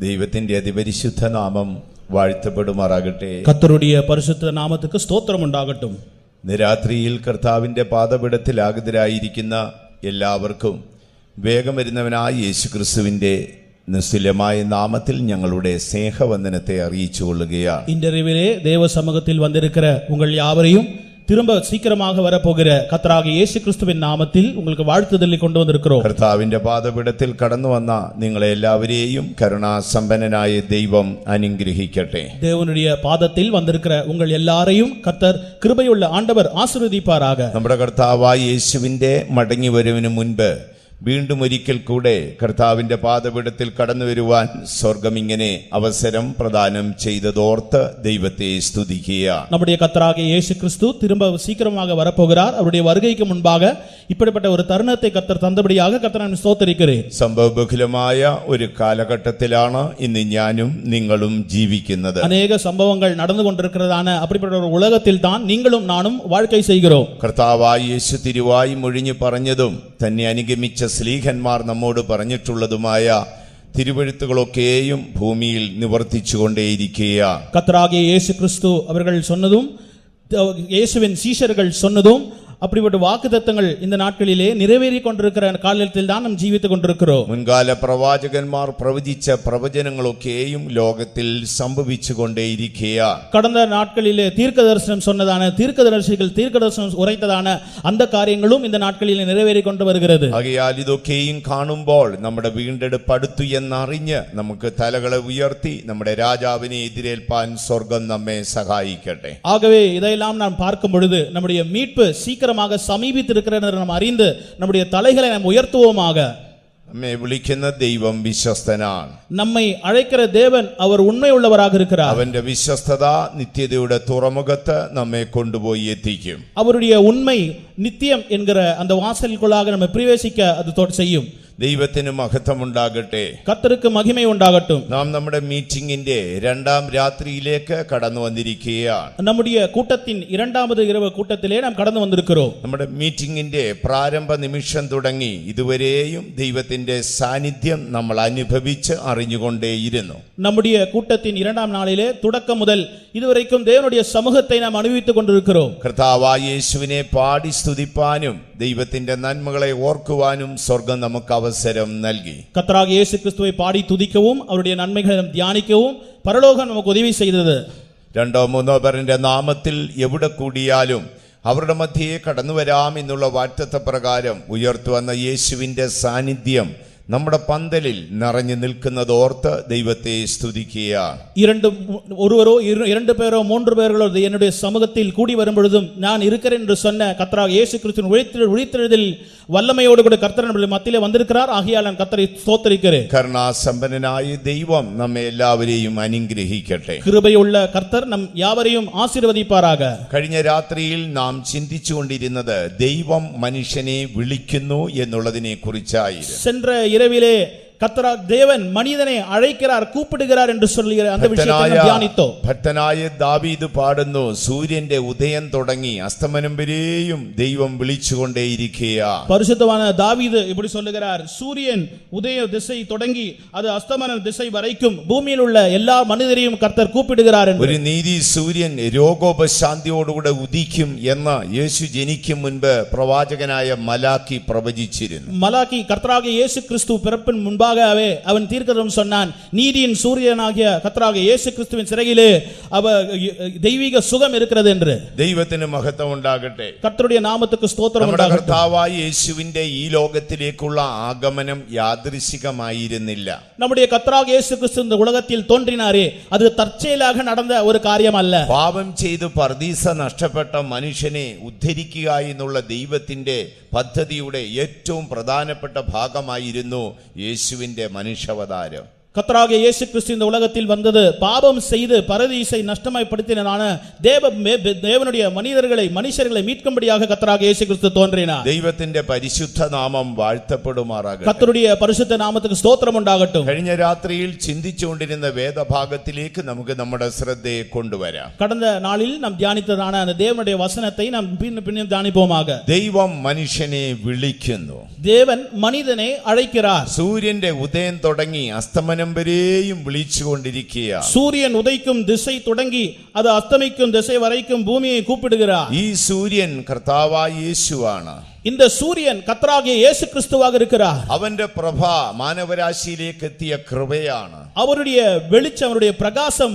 ദൈവത്തിന്റെ അതിപരിശുദ്ധ നാമം വാഴ്ത്തപ്പെടുമാറാകട്ടെ. കർത്തരുடைய பரிசுத்த நாமத்துக்கு ஸ்தோத்திரம் உண்டாகட்டும். രാത്രിയിൽ കർത്താവിന്റെ പാദപീഠത്തിൽ എല്ലാവർക്കും വേഗം വരുന്നവനായ യേശുക്രിസ്തുവിന്റെ നിസ്തുല്യമായ നാമത്തിൽ ഞങ്ങളുടെ സ്നേഹവന്ദനത്തെ അറിയിച്ചുകൊള്ളുകയാണ്. இன்றிரவிலே தேவ சமூகத்தில் வந்திருக்கிற உங்கள் யாவரையும் திரும்ப சீக்கிரமாக வரப்போகிற கர்த்தராகிய இயேசு கிறிஸ்துவின் நாமத்தில் உங்களுக்கு வாழ்த்துதலை கொண்டு வந்திருக்கிறோம். കർത്താവിന്റെ പാദപീഠത്തിൽ കടന്നു വന്ന നിങ്ങളെ എല്ലാവരെയും കരുണാസമ്പന്നനായ ദൈവം അനുഗ്രഹിക്കട്ടെ. தேவனுடைய பாதத்தில் வந்திருக்கிற உங்கள் எல்லாரையும் கர்த்தர் கிருபையுள்ள ஆண்டவர் ஆசீர்வதிப்பாராக. നമ്മുടെ കർത്താവായ യേശുവിന്റെ മടങ്ങി വരവിന് മുൻപ് വീണ്ടും ഒരിക്കൽ കൂടെ കർത്താവിന്റെ പാദപീഠത്തിൽ കടന്നു വരുവാൻ സ്വർഗം ഇങ്ങനെ അവസരം പ്രദാനം ചെയ്തതോർത്ത് ദൈവത്തെ സ്തുതിക്കുക. நம்முடைய கர்த்தராகிய இயேசு கிறிஸ்து திரும்ப சீக்கிரமாக வரப்போகிறார். அவருடைய வருகைக்கு முன்பாக இப்படிப்பட்ட ஒரு தருணத்தை கர்த்தர் தந்தபடியாக கர்த்தரை ஸ்தோத்திரிக்கிறேன். സംഭവബഹുലമായ ഒരു കാലഘട്ടത്തിലാണ് ഇന്ന് ഞാനും നിങ്ങളും ജീവിക്കുന്നത്. അനേക സംഭവങ്ങൾ നടന്നു കൊണ്ടിരിക്കുന്നതാണ്. அப்படிப்பட்ட ஒரு உலகத்தில் தான் நீங்களும் நானும் வாழ்க்கை செய்கிறோம். കർത്താവായ യേശു തിരുവായി മൊഴിഞ്ഞു പറഞ്ഞതും തന്നെ അനുഗമിച്ച സ്ലീഹന്മാർ നമ്മോട് പറഞ്ഞിട്ടുള്ളതുമായ തിരുവെഴുത്തുകളൊക്കെയും ഭൂമിയിൽ നിവർത്തിച്ചുകൊണ്ടേയിരിക്കുക. கர்த்தராகிய இயேசு கிறிஸ்து அவர்கள் சொன்னதும் இயேசுவின் சீஷர்கள் சொன்னதும் அப்படிப்பட்ட வாக்குத்தத்தங்கள் இந்த நாட்களிலே நிறைவேறி கொண்டிருக்கிற காலத்தில் தான் நாம் ஜீவித்துக் கொண்டிருக்கிறோம். മുൻകാല പ്രവാചകന്മാർ പ്രവചിച്ച പ്രവചനങ്ങളൊക്കെയും ലോകത്തിൽ സംഭവിച്ചുകൊണ്ടേയിരിക്കുക. கடந்த நாட்களிலே தீர்க்கதரிசனம் சொன்னதான தீர்க்கதரிசிகள் தீர்க்கதரிசனம் உரைத்ததான அந்த காரியங்களும் இந்த நாட்களிலே நிறைவேறி கொண்டு வருகிறது. ആകയാൽ ഇതൊക്കെയും കാണുമ്പോൾ നമ്മുടെ വീണ്ടെടുപ്പ് അടുത്തു എന്നറിഞ്ഞ് നമുക്ക് തലകളെ ഉയർത്തി നമ്മുടെ രാജാവിനെ എതിരേൽപ്പാൻ സ്വർഗം നമ്മെ സഹായിക്കട്ടെ. ஆகவே இதையெல்லாம் நாம் பார்க்கும் பொழுது நம்முடைய மீட்பு சீக்கிரமாக சமீபித்திருக்கிறது நாம் அறிந்து நம்முடைய தலைகளை நாம் உயர்த்துவோமாக. നമ്മെ വിളിക്കുന്ന ദൈവം വിശ്വസ്തനാണ്. நம்மை அழைக்கிற தேவன் அவர் உண்மை உள்ளவராக இருக்கிறார். അവന്റെ വിശ്വസ്തത നിത്യതയുടെ തുറമുഖത്ത് നമ്മെ കൊണ്ടുപോയി എത്തിക്കും. அவருடைய உண்மை நித்தியம் என்கிற அந்த வாசலுக்குள்ளாக நம்மை பிரவேசிக்க அது செய்யும். ദൈവത്തിന് മഹത്വമുണ്ടാകട്ടെ. കർത്തருக்கு മഹിമ ഉണ്ടാകട്டும். നാം നമ്മുടെ മീറ്റിംഗിന്റെ രണ്ടാം രാത്രിയിലേക്ക് കടന്നു വന്നിരിക്കുകയാണ്. നമ്മുടെ കൂട്ടത്തിൻ இரண்டாவது இரவு കൂട്ടത്തിലേ നാം കടന്നു വന്നിരിக்கிறோம். നമ്മുടെ മീറ്റിംഗിന്റെ പ്രാരംഭ നിമിഷം തുടങ്ങി ഇതുവരെയും ദൈവത്തിന്റെ സാന്നിധ്യം നമ്മൾ അനുഭവിച്ച് അറിഞ്ഞുകൊണ്ടേയിരുന്നു. നമ്മുടെ കൂട്ടത്തിൻ இரண்டாம் നാളിലെ തുടക്കം മുതൽ ഇതുവരെയും தேவனுடைய சமூகத்தை നാം അനുഭവിத்துக் கொண்டிருக்கிறோம். കർത്താവായ യേശുവിനെ പാടി സ്തുതിപ്പാനും ദൈവത്തിന്റെ നന്മകളെ ഓർക്കുവാനും സ്വർഗം നമുക്ക് അവസരം നൽകി. കർത്താവായ യേശു ക്രിസ്തുവെ പാടി തുതിക്കവും അവരുടെ നന്മകളെ ധ്യാനിക്കവും പരലോകം നമുക്ക് ഉദവി ചെയ്തത്. രണ്ടോ മൂന്നോ പേരുടെ നാമത്തിൽ എവിടെ കൂടിയാലും അവരുടെ മധ്യേ കടന്നു വരാം എന്നുള്ള വാഗ്ദത്ത പ്രകാരം ഉയർത്തുവന്ന യേശുവിന്റെ സാന്നിധ്യം നമ്മുടെ പന്തലിൽ നിറഞ്ഞു നിൽക്കുന്നതോർത്ത് ദൈവത്തെ സ്തുതിക്കുക. ஒருவரோ இரண்டு பேரோ மூன்று பேர்களோ என்னுடைய சமூகத்தில் கூடி வரும் பொழுதும் நான் இருக்கிறேன் என்று சொன்ன கர்த்தராகிய இயேசு கிறிஸ்துவின் உயிர்த்தெழுதலில் வல்லமையோடு கூட கர்த்தர் நம்முடைய மத்தியிலே வந்திருக்கிறார். ஆகையால் நான் கர்த்தரை ஸ்தோத்திரிக்கிறேன். കരുണാസമ്പന്നനായ ദൈവം നമ്മെ എല്ലാവരെയും അനുഗ്രഹിക്കട്ടെ. கிருபையுள்ள கர்த்தர் நம் யாவரையும் ஆசீர்வதிப்பாராக. കഴിഞ്ഞ രാത്രിയിൽ നാം ചിന്തിച്ചുകൊണ്ടിരുന്നത് ദൈവം മനുഷ്യനെ വിളിക്കുന്നു എന്നുള്ളതിനെ കുറിച്ചായിരുന്നു. சென்ற இரவிலே கர்த்தராகிய தேவன் மனிதனை அழைக்கிறார், கூப்பிடுகிறார் என்று சொல்லுகிற அந்த விஷயத்தை நாம் தியானித்தோம். ഭക്തനായ ദാവീദ് പാടുന്നു, സൂര്യന്റെ ഉദയം തുടങ്ങി അസ്തമനം വരെയും ദൈവം വിളിച്ചുകൊണ്ടേയിരിക്കുകയാണ്. பரிசுத்தவான தாவீது இப்படி சொல்லுகிறார், சூரியன் உதய திசை தொடங்கி அது அஸ்தமன திசை வரைக்கும் பூமியில் உள்ள எல்லா மனிதரையும் கர்த்தர் கூப்பிடுகிறார் என்று. ഒരു നീതി സൂര്യൻ രോഗോപശാന്തിയോടുകൂടെ ഉദിക്കും എന്ന് യേശു ജനിക്കും മുൻപ് പ്രവാചകനായ മലാക്കി പ്രവചിച്ചിരുന്നു. மலாக்கி கர்த்தராகிய இயேசு கிறிஸ்து பிறப்பின் முன்பாகவே அவன் தீர்க்கதரிசனம் சொன்னான், நீதியின் சூரியனாகிய கர்த்தராகிய இயேசு கிறிஸ்துவின் சிறையிலே தெய்வீக சுகம் இருக்கிறது என்று. ദൈവത്തിന് മഹത്വം ഉണ്ടാകട്ടെ. கர்த்தருடைய നാമத்துக்கு ஸ்தோத்திரம் നമ്മുടെ உண்டாகட்டும். കർത്താവായ യേശുവിന്റെ ഈ ലോകത്തിലേക്കുള്ള ആഗമനം യാദൃശികമായിരുന്നില്ല. நம்முடைய கர்த்தராகிய இயேசு கிறிஸ்து இந்த உலகத்தில் தோன்றினாரே அது தற்செயலாக നടന്ന ഒരു കാര്യമല്ല. പാപം ചെയ്ത് പർദീസ നഷ്ടപ്പെട്ട മനുഷ്യനെ ഉദ്ധരിക്കുക എന്നുള്ള ദൈവത്തിന്റെ പദ്ധതിയുടെ ഏറ്റവും പ്രധാനപ്പെട്ട ഭാഗമായിരുന്നു യേശുവിന്റെ മനുഷ്യാവതാരം. கர்த்தராகிய இயேசு கிறிஸ்து இந்த உலகத்தில் வந்தது பாவம் செய்து பரதீசை நஷ்டமாய்ப்படுத்தினான தேவனுடைய மனுஷர்களை மீட்கும்படியாக கர்த்தராகிய இயேசு கிறிஸ்து தோன்றினார். ദൈവത്തിന്റെ പരിശുദ്ധ നാമം വാഴ്ത്തപ്പെടുമാറാകട്ടെ. கர்த்தருடைய பரிசுத்த நாமத்துக்கு ஸ்தோத்திரம் உண்டாகட்டும். കഴിഞ്ഞ രാത്രിയിൽ ചിന്തിച്ചുകൊണ്ടിരുന്ന വേദഭാഗത്തിലേക്ക് നമുക്ക് നമ്മുടെ ശ്രദ്ധയെ കൊണ്ടുവരാം. கடந்த நாளில் நாம் தியானித்ததான அந்த தேவனுடைய வசனத்தை நாம் பின்னும் தியானிப்போமாக. ദൈവം മനുഷ്യനെ വിളിക്കുന്നു. தேவன் மனிதனை அழைக்கிறார். സൂര്യന്റെ ഉദയം തുടങ്ങി അസ്തമനം അസ്തമനം വരെയും വിളിച്ചുകൊണ്ടിരിക്കുക. சூரியன் உதைக்கும் திசை தொடங்கி அது அஸ்தமிக்கும் திசை வரைக்கும் பூமியை கூப்பிடுகிறார். ഈ സൂര്യൻ കർത്താവായ യേശുവാണ്. இந்த சூரியன் கர்த்தராகிய இயேசு கிறிஸ்துவாக இருக்கிறார். അവന്റെ പ്രഭ മാനവരാശിയിലേക്ക് എത്തിയ കൃപയാണ്. அவருடைய வெளிச்சம் அவருடைய பிரகாசம்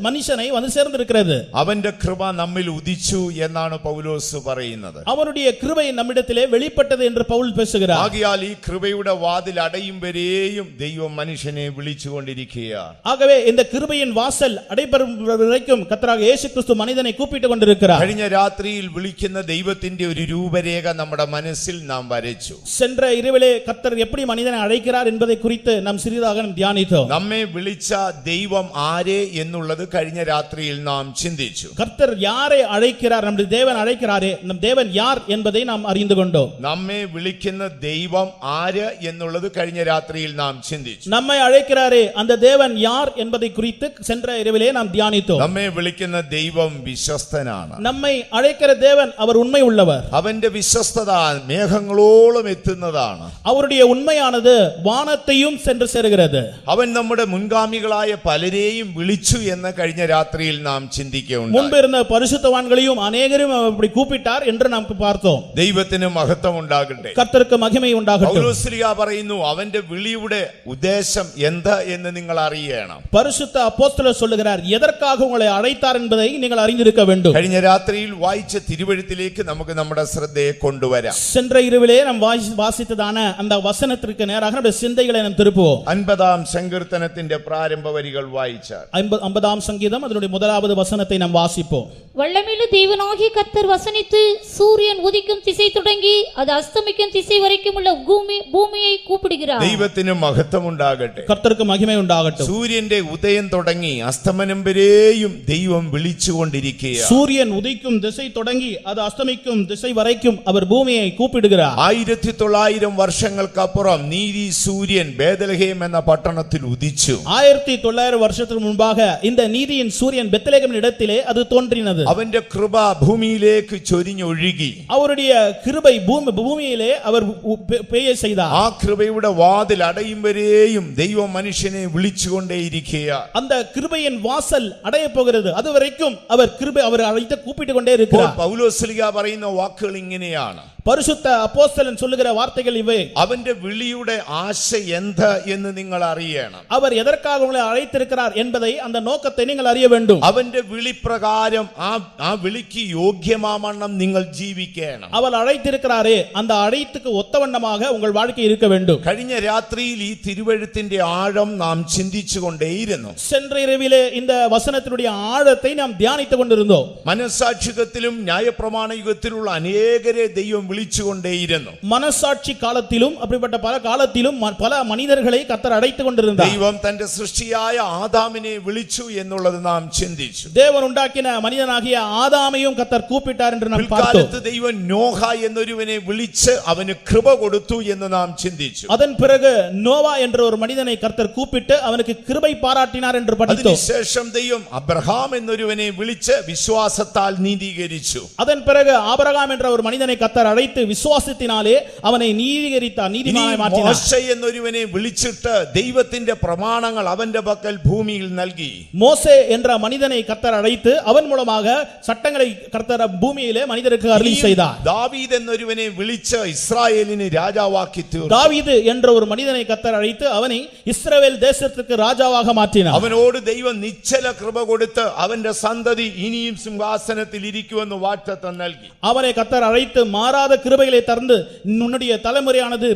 மனுஷனை வந்து சேர்ந்திருக்கிறது. അവന്റെ കൃപ നമ്മിൽ ഉദിച്ചു എന്നാണ് പൗലോസ് പറയുന്നത്. அவருடைய கிருபை நம்மிடத்திலே வெளிப்பட்டது என்று பவுல் பேசுகிறார். ആകയാൽ ഈ കൃപയുടെ വാതിൽ അടയും വരെയും ദൈവം മനുഷ്യനെ വിളിച്ചുകൊണ്ടിരിക്കുകയാണ്. ஆகவே இந்த கிருபையின் வாசல் அடைபெறும் வரைக்கும் கர்த்தராகிய இயேசு கிறிஸ்து மனிதனை கூப்பிட்டு கொண்டிருக்கிறார். കഴിഞ്ഞ രാത്രിയിൽ വിളിക്കുന്ന ദൈവത്തിന്റെ ഒരു രൂപരേഖ നമ്മുടെ മനസ്സിൽ നാം വരച്ചു. சென்ற இரவிலே கர்த்தர் எப்படி மனிதனை அழைக்கிறார் என்பதை குறித்து நாம் சிறிதாக தியானித்தோம். നമ്മെ വിളിച്ച ദൈവം ആരെ എന്നുള്ളത് കഴിഞ്ഞ രാത്രിയിൽ നാം ചിന്തിച്ചു. கர்த்தர் யாரை அழைக்கிறார், நம்முடைய தேவன் அழைக்கிறாரே, நம் தேவன் யார் என்பதை நாம் அறிந்து கொண்டோம். നമ്മെ വിളിക്കുന്ന ദൈവം ആര് എന്നുള്ളത് കഴിഞ്ഞ രാത്രിയിൽ നാം ചിന്തിച്ചു. நம்மை அழைக்கிறாரே அந்த தேவன் யார் என்பதை குறித்து சென்ற இரவிலே நாம் தியானித்தோம். നമ്മെ വിളിക്കുന്ന ദൈവം വിശ്വസ്തനാണ്. நம்மை அழைக்கிற தேவன் அவர் உண்மை உள்ளவர். അവന്റെ വിശ്വസ്തത മേഘങ്ങളോളം എത്തുന്നതാണ്. அவருடைய உண்மையானது வானத்தையும் சென்று சேருகிறது. അവൻ നമ്മുടെ മുൻഗാമികളായ പലരെയും വിളിച്ചു എന്ന് കഴിഞ്ഞ രാത്രിയിൽ നാം ചിന്തിക്കുകയുണ്ടായി. முன்பு இருந்த பரிசுத்தவான்களையும் அநேகரும் அப்படி கூப்பிட்டார் என்று நாம் பார்த்தோம். ദൈവത്തിന് മഹത്വം ഉണ്ടാകട്ടെ. கர்த்தருக்கு மகிமை உண்டாகட்டும். പൗലോസ്ലീഹ പറയുന്നു, അവന്റെ വിളിയുടെ ഉദ്ദേശം എന്ത് എന്ന് നിങ്ങൾ അറിയണം. பரிசுத்த அப்போஸ்தலர் சொல்லுகிறார், எதற்காக உங்களை அழைத்தார் என்பதை நீங்கள் அறிந்திருக்க வேண்டும். കഴിഞ്ഞ രാത്രിയിൽ വായിച്ച തിരുവെഴുത്തിലേക്ക് നമുക്ക് നമ്മുടെ ശ്രദ്ധയെ കൊണ്ടുവരാം. சென்ற இரவிலே நாம் வாசித்ததான அந்த வசனத்திற்கு நேராக நம்முடைய சிந்தைகளை நாம் திருப்புவோம். 50-ാം സങ്കീർത്തനത്തിന്റെ പ്രാരംഭ വരികൾ വായിച്ചാൽ 50-ஆம் சங்கீதம் அதனுடைய முதலாவது வசனத்தை நாம் வாசிப்போம். வல்லமையுள்ள தேவனாகிய கர்த்தர் வசனித்து சூரியன் உதிக்கும் திசை தொடங்கி அது அஸ்தமிக்கும் திசை வரைக்கும் உள்ள பூமியை கூப்பிடுகிறார். ദൈവത്തിന് മഹത്വം ഉണ്ടാകട്ടെ. கர்த்தருக்கு மகிமை உண்டாகட்டும். സൂര്യന്റെ ഉദയം തുടങ്ങി അസ്തമനം വരെയും ദൈവം വിളിച്ചുകൊണ്ടിരിക്കുകയാണ്. சூரியன் உதிக்கும் திசை தொடங்கி அது அஸ்தமிக்கும் திசை வரைக்கும் அவர் பூமியை கூப்பிடுகிறார். 1900 വർഷങ്ങൾക്കപ്പുറം നീതി സൂര്യൻ ബേത്ലഹേം എന്ന പട്ടണത്തിൽ ഉദിച്ചു. 1900 வருஷத்துக்கு முன்பாக இந்த நீதியின் சூரியன் பெத்லகேம் இடத்திலே அது தோன்றினது. അവന്റെ കൃപ ഭൂമിയിലേക്ക് ചൊരിഞ്ഞൊഴുകി. அவருடைய கிருபை பூமியிலே அவர் பெய்ய செய்தார். ആ കൃപയുടെ വാതിൽ അടയും വരെയും ദൈവം മനുഷ്യനെ വിളിച്ചുകൊണ്ടേയിരിക്കുകയാണ്. அந்த கிருபையின் வாசல் அடைய போகிறது. அதுவரைக்கும் அவர் கிருபை அவர் அழைத்து கூப்பிட்டு கொண்டே இருக்கிறார். പൗലോസ്ലീഹ പറയുന്ന വാക്കുകൾ ഇങ്ങനെയാണ്. பரிசுத்த அப்போஸ்தலன் சொல்லுகிற வார்த்தைகள் இவை. അവന്റെ വിളിയുടെ ആശ എന്ത് എന്ന് നിങ്ങൾ അറിയണം. அவர் எதற்காக உங்களை அழைத்திருக்கிறார் என்பதை அந்த நோக்கத்தை நீங்கள் அறிய வேண்டும். അവന്റെ വിളിപ്രകാരം ആ വിളിക്ക് യോഗ്യമാവണ്ണം നിങ്ങൾ ജീവിക്കണം. அவர் அழைத்திருக்கிறாரே அந்த அழைத்துக்கு ஒத்தவண்ணமாக உங்கள் வாழ்க்கை இருக்க வேண்டும். കഴിഞ്ഞ രാത്രിയിൽ ഈ തിരുവെഴുത്തിന്റെ ആഴം നാം ചിന്തിച്ചുകൊണ്ടേയിരുന്നു. சென்ற இரவிலே இந்த வசனத்தினுடைய ஆழத்தை நாம் தியானித்துக் கொண்டிருந்தோம். മനസ്സാക്ഷികത്തിലും ന്യായപ്രമാണ യുഗത്തിലുള്ള അനേകരെ ദൈവം വിളിച്ചുകൊണ്ടേയിരുന്നു. മനസാட்சி காலத்திலும் அப்படிப்பட்ட பல காலத்திலும் பல மனிதர்களை கர்த்தர் அழைத்துக் கொண்டிருந்தார். ദൈവം തന്റെ സൃഷ്ടിയായ ആദാമിനെ വിളിച്ചു എന്നുള്ളത് നാം ചിന്തിച്ചു. தேவன் உண்டாக்கின மனிதனாகிய ஆதாமையும் கர்த்தர் கூப்பிட்டார் என்று நாம் பார்த்தோம். പിൽക്കാലത്ത് ദൈവം നോഹ എന്നൊരുവനെ വിളിച്ച് അവന് കൃപ കൊടുത്തു എന്ന് നാം ചിന്തിച്ചു. அதன் பிறகு நோவா என்ற ஒரு மனிதனை கர்த்தர் கூப்பிட்டு அவனுக்கு கிருபை பாராட்டினார் என்று படித்தோம். അതിനുശേഷം ദൈവം അബ്രഹാം എന്നൊരുവനെ വിളിച്ച് വിശ്വാസത്താൽ നീതീകരിച്ചു. அதன் பிறகு ஆபிரகாம் என்ற ஒரு மனிதனை கர்த்தர் அழைத்து விசுவாசத்தினாலே அவனை நீதிகரித்தார், நீதிமானாய் மாற்றினார். മോശെ എന്നൊരുവനെ വിളിച്ചിട്ട് ദൈവത്തിന്റെ പ്രമാണങ്ങൾ അവന്റെ പക്കൽ ഭൂമിയിൽ നൽകി. மோசே என்ற மனிதனை கர்த்தர் அழைத்து அவன் மூலமாக சட்டங்களை கர்த்தர் பூமியிலே மனிதருக்கு அருளி செய்தார். ദാവീദ് എന്നൊരുവനെ വിളിച്ച് ഇസ്രായേലിന് രാജാവാക്കി തീർത്തു. தாவீது என்ற ஒரு மனிதனை கர்த்தர் அழைத்து அவனை இஸ்ரவேல் தேசத்துக்கு ராஜாவாக மாற்றினார். അവനോട് ദൈവം നിശ്ചല കൃപ കൊടുത്ത് അവന്റെ സന്തതി ഇനിയും സിംഹാസനത്തിൽ ഇരിക്കുമെന്ന് വാഗ്ദത്തം നൽകി. அவனை கர்த்தர் அழைத்து மாறாத கிருபைகளை தந்து உன்னுடைய தலைமுறையானது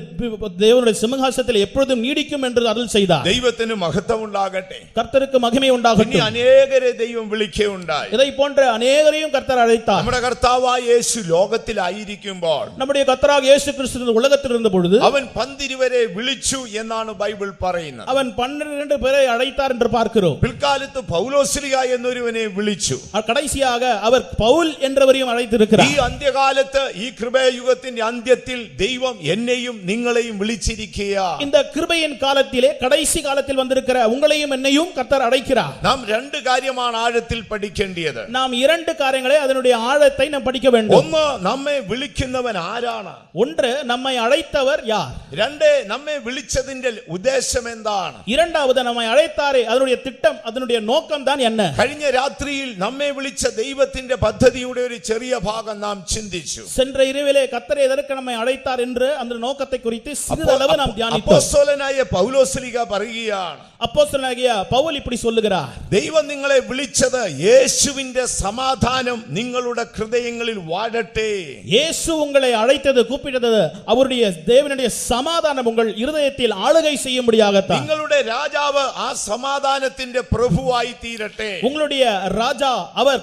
தேவனுடைய சிம்மாசனத்தில் எப்பொழுதும் நீடிக்கும் என்று அருள் செய்தார். ദൈവത്തിന് മഹത്വം ഉണ്ടാകട്ടെ. கர்த்தருக்கு மகிமை உண்டாகட்டும். അനേകരെ ദൈവം വിളിക്കുകയുണ്ടായി. இதை போன்ற அநேகரையும் கர்த்தர் அழைத்தார். നമ്മുടെ കർത്താവായ യേശു ലോകത്തിലായിരിക്കുമ്പോൾ நம்முடைய கர்த்தராகிய இயேசு கிறிஸ்து உலகத்தில் இருந்த பொழுது അവൻ 12 വരെ വിളിച്ചു എന്നാണ് ബൈബിൾ പറയുന്നത്. அவன் 12 பேரை அழைத்தார் என்று பார்க்கிறோம். പിൽക്കാലത്ത് പൗലോസ്ലീഹ എന്നൊരുവനെ വിളിച്ചു. கடைசியாக அவர் பவுல் என்றவரையும் அழைத்திருக்கிறார். ഈ അന്ത്യകാലത്ത് ഈ കൃപയെ യുഗത്തിന്റെ അന്ത്യത്തിൽ ദൈവം എന്നെയും നിങ്ങളെയും വിളിച്ചിരിക്കുക. இந்த கிருபையின் காலத்திலே கடைசி காலத்தில் வந்திருக்கிற உங்களையும் என்னையும் கர்த்தர் அழைக்கிறார். നാം രണ്ട് കാര്യമാണ് ആഴത്തിൽ പഠിക്കേണ്ടത്. நாம் இரண்டு காரியங்களை அதனுடைய ஆழத்தை நாம் படிக்க வேண்டும். ഒന്ന്, നമ്മെ വിളിക്കുന്നവൻ ആരാണ്? ஒன்று, நம்மை அழைத்தவர் யார்? രണ്ട്, നമ്മെ വിളിച്ചതിന്റെ ഉദ്ദേശം എന്താണ്? இரண்டாவது, நம்மை அழைத்தாரே அதனுடைய திட்டம் அதனுடைய நோக்கம் தான் என்ன? കഴിഞ്ഞ രാത്രിയിൽ നമ്മെ വിളിച്ച ദൈവത്തിന്റെ പദ്ധതിയുടെ ഒരു ചെറിയ ഭാഗം നാം ചിന്തിച്ചു. சென்ற இரவிலே கர்த்தர் எதற்கு நம்மை அழைத்தார் என்று அந்த நோக்கத்தை குறித்து சிறிதளவு நாம் தியானித்தோம். അപ്പോസ്തലനായ പൗലോസ്ലീഹ പറയുകയാണ്, அப்போஸ்தலனாகிய பவுல் இப்படி சொல்லுகிறார், ദൈവം നിങ്ങളെ വിളിച്ചത് യേശുവിന്റെ സമാധാനം നിങ്ങളുടെ ഹൃദയങ്ങളിൽ വാഴട്ടെ. இயேசு உங்களை அழைத்தது கூப்பிட்டது அவருடைய தேவனுடைய சமாதானம் உங்கள் இருதயத்தில் ஆளுகை செய்யும்படியாகத்தான். നിങ്ങളുടെ രാജാവ് ആ സമാധാനത്തിന്റെ പ്രഭുവായി തീരട്ടെ. உங்களுடைய ராஜா அவர்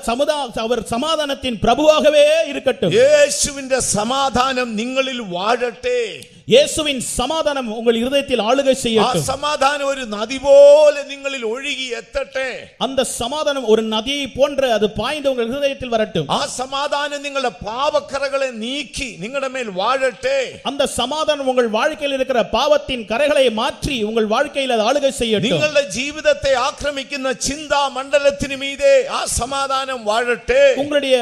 சமாதானத்தின் பிரபுவாகவே இருக்கட்டும். യേശുവിന്റെ സമാധാനം നിങ്ങളിൽ വാഴട്ടെ. இயேசுவின் சமாதானம் உங்கள் இருதயத்தில் ஆளுகை ആ செய்யட்டும். സമാധാനം ഒരു നദി പോലെ നിങ്ങളിൽ ഒഴുകി എത്തട്ടെ. அந்த சமாதானம் ஒரு நதியை போன்று அது பாய்ந்து உங்கள் இருதயத்தில் வரட்டும். ആ സമാധാനം നിങ്ങളുടെ പാപക്കറകളെ നീക്കി നിങ്ങളുടെ മേൽ വാഴട്ടെ. அந்த சமாதானம் உங்கள் வாழ்க்கையில் இருக்கிற பாவத்தின் கரைகளை மாற்றி உங்கள் வாழ்க்கையில் அது ஆளுகை செய்யட்டும். നിങ്ങളുടെ ജീവിതത്തെ ആക്രമിക്കുന്ന ചിന്താ മണ്ഡലത്തിന് മീതെ ആ സമാധാനം വാഴട്ടെ. உங்களுடைய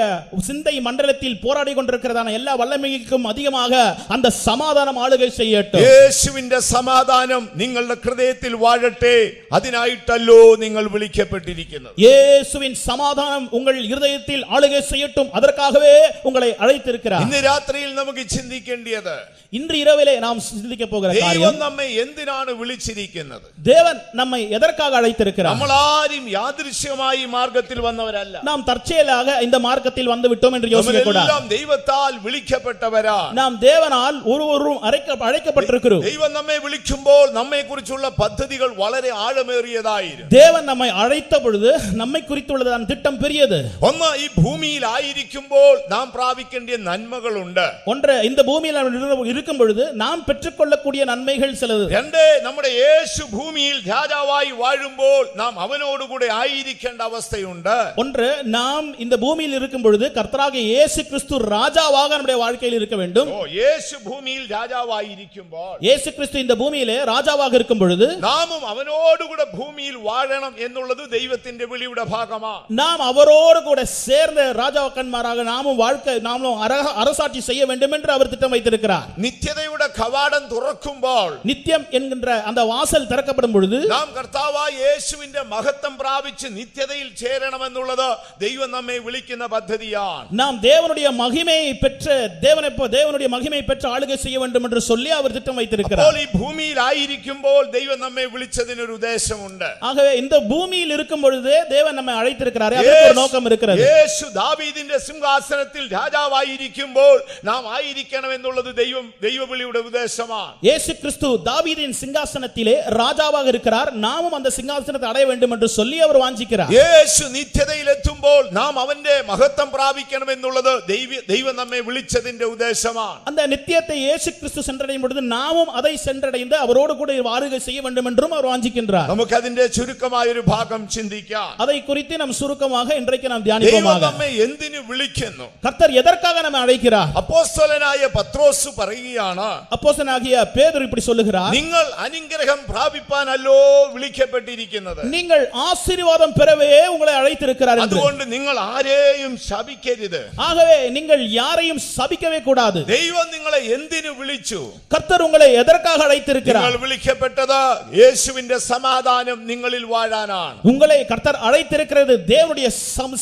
சிந்தை மண்டலத்தில் போராடி கொண்டிருக்கிறதான எல்லா வல்லமைக்கும் அதிகமாக அந்த சமாதானம் ஆளுகை செய்யட்டும். യേശുവിന്റെ സമാധാനം നിങ്ങളുടെ ഹൃദയത്തിൽ വാഴട്ടെ. അതിനായിട്ടല്ലോ നിങ്ങൾ വിളിക്കപ്പെട്ടിരിക്കുന്നത്. இயேசுவின் சமாதானம் உங்கள் இருதயத்தில் ஆளுகை செய்யட்டும். அதற்காகவே உங்களை அழைத்திருக்கிறார். ഇന്ന് രാത്രിയിൽ നമുക്ക് ചിന്തിക്കേണ്ടത്, இன்று இரவிலே நாம் சிந்திக்க போகிற ദൈവം காரியம், നമ്മെ എന്തിനാണ് വിളിച്ചിരിക്കുന്നത്? தேவன் நம்மை எதற்காக அழைத்திருக்கிறார்? നമ്മൾ ആരും യാദൃശ്യമായി മാർഗത്തിൽ വന്നവരല്ല. நாம் தற்செயலாக இந்த மார்க்கத்தில் வந்து விட்டோம் என்று யோசிக்க கூடாது. നമ്മളെല്ലാം ദൈവത്താൽ വിളിക്കപ്പെട്ടവരാണ്. நாம் தேவனால் ஒருவரும் அழைக்கப்பட்டிருக்கிறோம். ദൈവം നമ്മെ വിളിക്കുമ്പോൾ നമ്മെ കുറിച്ചുള്ള പദ്ധതികൾ വളരെ ആഴമേറിയതായിരുന്നു. தேவன் நம்மை அழைத்த பொழுது நம்மை குறித்துள்ளதான திட்டம் பெரியது. ഒന്ന്, ഈ ഭൂമിയിൽ ആയിരിക്കുമ്പോൾ നാം പ്രാപിക്കേണ്ട നന്മകളുണ്ട്. ஒன்று, இந்த பூமியில் நாம் இருக்கும் பொழுது நாம் பெற்றுக்கொள்ளக்கூடிய நன்மைகள் சிலது. രണ്ട്, നമ്മുടെ യേശു ഭൂമിയിൽ രാജാവായി വാഴുമ്പോൾ നാം അവനോടുകൂടെ ആയിരിക്കേണ്ട അവസ്ഥയുണ്ട്. ஒன்று, நாம் இந்த பூமியில் இருக்கும் பொழுது கர்த்தராகிய இயேசு கிறிஸ்து ராஜாவாக நம்முடைய வாழ்க்கையில் இருக்க வேண்டும். യേശു ഭൂമിയിൽ രാജാവായിരിക്കുമ്പോൾ இயேசு கிறிஸ்து இந்த பூமியிலே ராஜாவாக இருக்கும் பொழுது നാമും അവനോടുകൂടെ ഭൂമിയിൽ വാഴണം എന്നുള്ളത് ദൈവത്തിന്റെ വിളിയുടെ ഭാഗമാണ്. நாம் அவரோடு கூட சேர்ந்த ராஜாக்கன்மாராக நாமும் அரசாட்சி செய்ய வேண்டும் என்று அவர் திட்டம் வைத்திருக்கிறார். നിത്യതയുടെ കവാടം തുറക്കുമ്പോൾ, நித்தியம் என்கின்ற அந்த வாசல் திறக்கப்படும் பொழுது നാം കർത്താവായ യേശുവിന്റെ മഹത്വം പ്രാപിച്ച് നിത്യതയിൽ ചേരണമെന്നുള്ളത് ദൈവം നമ്മെ വിളിക്കുന്ന പദ്ധതിയാണ്. நாம் தேவனுடைய மகிமையை பெற்று தேவனுடைய மகிமையை பெற்று ஆளுகை செய்ய வேண்டும் என்று சொல்லி அவர் திட்டம் வைத்திருக்கிறார். അപ്പോൾ ഈ ഭൂമിയിൽ ആയിരിക്കുമ്പോൾ ദൈവം നമ്മെ വിളിച്ചതിനൊരു ഉദ്ദേശമുണ്ട്. ஆகவே இந்த பூமியில் இருக்கும் பொழுதே தேவன் நம்மை அழைத்திருக்கிறார். அதற்கு ஒரு நோக்கம் இருக்கிறது. യേശു ദാവീദിന്റെ സിംഹാസനത്തിൽ രാജാവായിരിക്കുമ്പോൾ നാം ആയിരിക്കണം എന്നുള്ളത് ദൈവവിളിയുടെ ഉദ്ദേശമാണ്. இயேசு கிறிஸ்து தாவீதின் சிங்காசனத்திலே ராஜாவாக இருக்கிறார். நாமும் அந்த சிங்காசனத்தை அடைய வேண்டும் என்று சொல்லி அவர் வாஞ்சிக்கிறார். യേശു നിത്യതയിൽ എത്തുമ്പോൾ നാം അവന്റെ മഹത്വം പ്രാപിക്കണം എന്നുള്ളത് ദൈവം നമ്മെ വിളിച്ചതിന്റെ ഉദ്ദേശമാണ്. அந்த நித்தியத்தை இயேசு கிறிஸ்து சென்றடையும் பொழுது நாமும் அதை சென்றடைந்து அவரோடு கூட வாருகை செய்ய வேண்டும் என்றும் அவர் வாஞ்சிக்கின்றார். നമുക്ക് അതിന്റെ ചുരുക്കമായ ഒരു ഭാഗം ചിന്തിക്കാം. அதை குறித்து நாம் சுருக்கமாக இன்றைக்கு நாம் ദൈവം தியானிப்போமாக. നമ്മെ എന്തിനു വിളിക്കുന്നു? கர்த்தர் எதற்காக நம்மை அழைக்கிறார்? അപ്പോസ്തലനായ പത്രോസ് പറയുകയാണ്, அப்போஸ்தலனாகிய பேதுரு இப்படி சொல்லுகிறார், നിങ്ങൾ അനുഗ്രഹം പ്രാപിപ്പാനല്ലോ വിളിക്കപ്പെട്ടിരിക്കുന്നത്. நீங்கள் ஆசீர்வாதம் பெறவே உங்களை அழைத்திருக்கிறார் என்று. അതുകൊണ്ട് നിങ്ങൾ ആരെയും ശപിക്കരുത്. ஆகவே நீங்கள் யாரையும் சபிக்கவே கூடாது. ദൈവം നിങ്ങളെ എന്തിനു വിളിച്ചു? கர்த்தர் உங்களை எதற்காக அழைத்திருக்கிறார்? നിങ്ങൾ വിളിക്കപ്പെട്ടത് യേശുവിന്റെ സമാധാനം നിങ്ങളിൽ വാഴാനാണ്. உங்களை கர்த்தர் அழைத்திருக்கிறது தேவனுடைய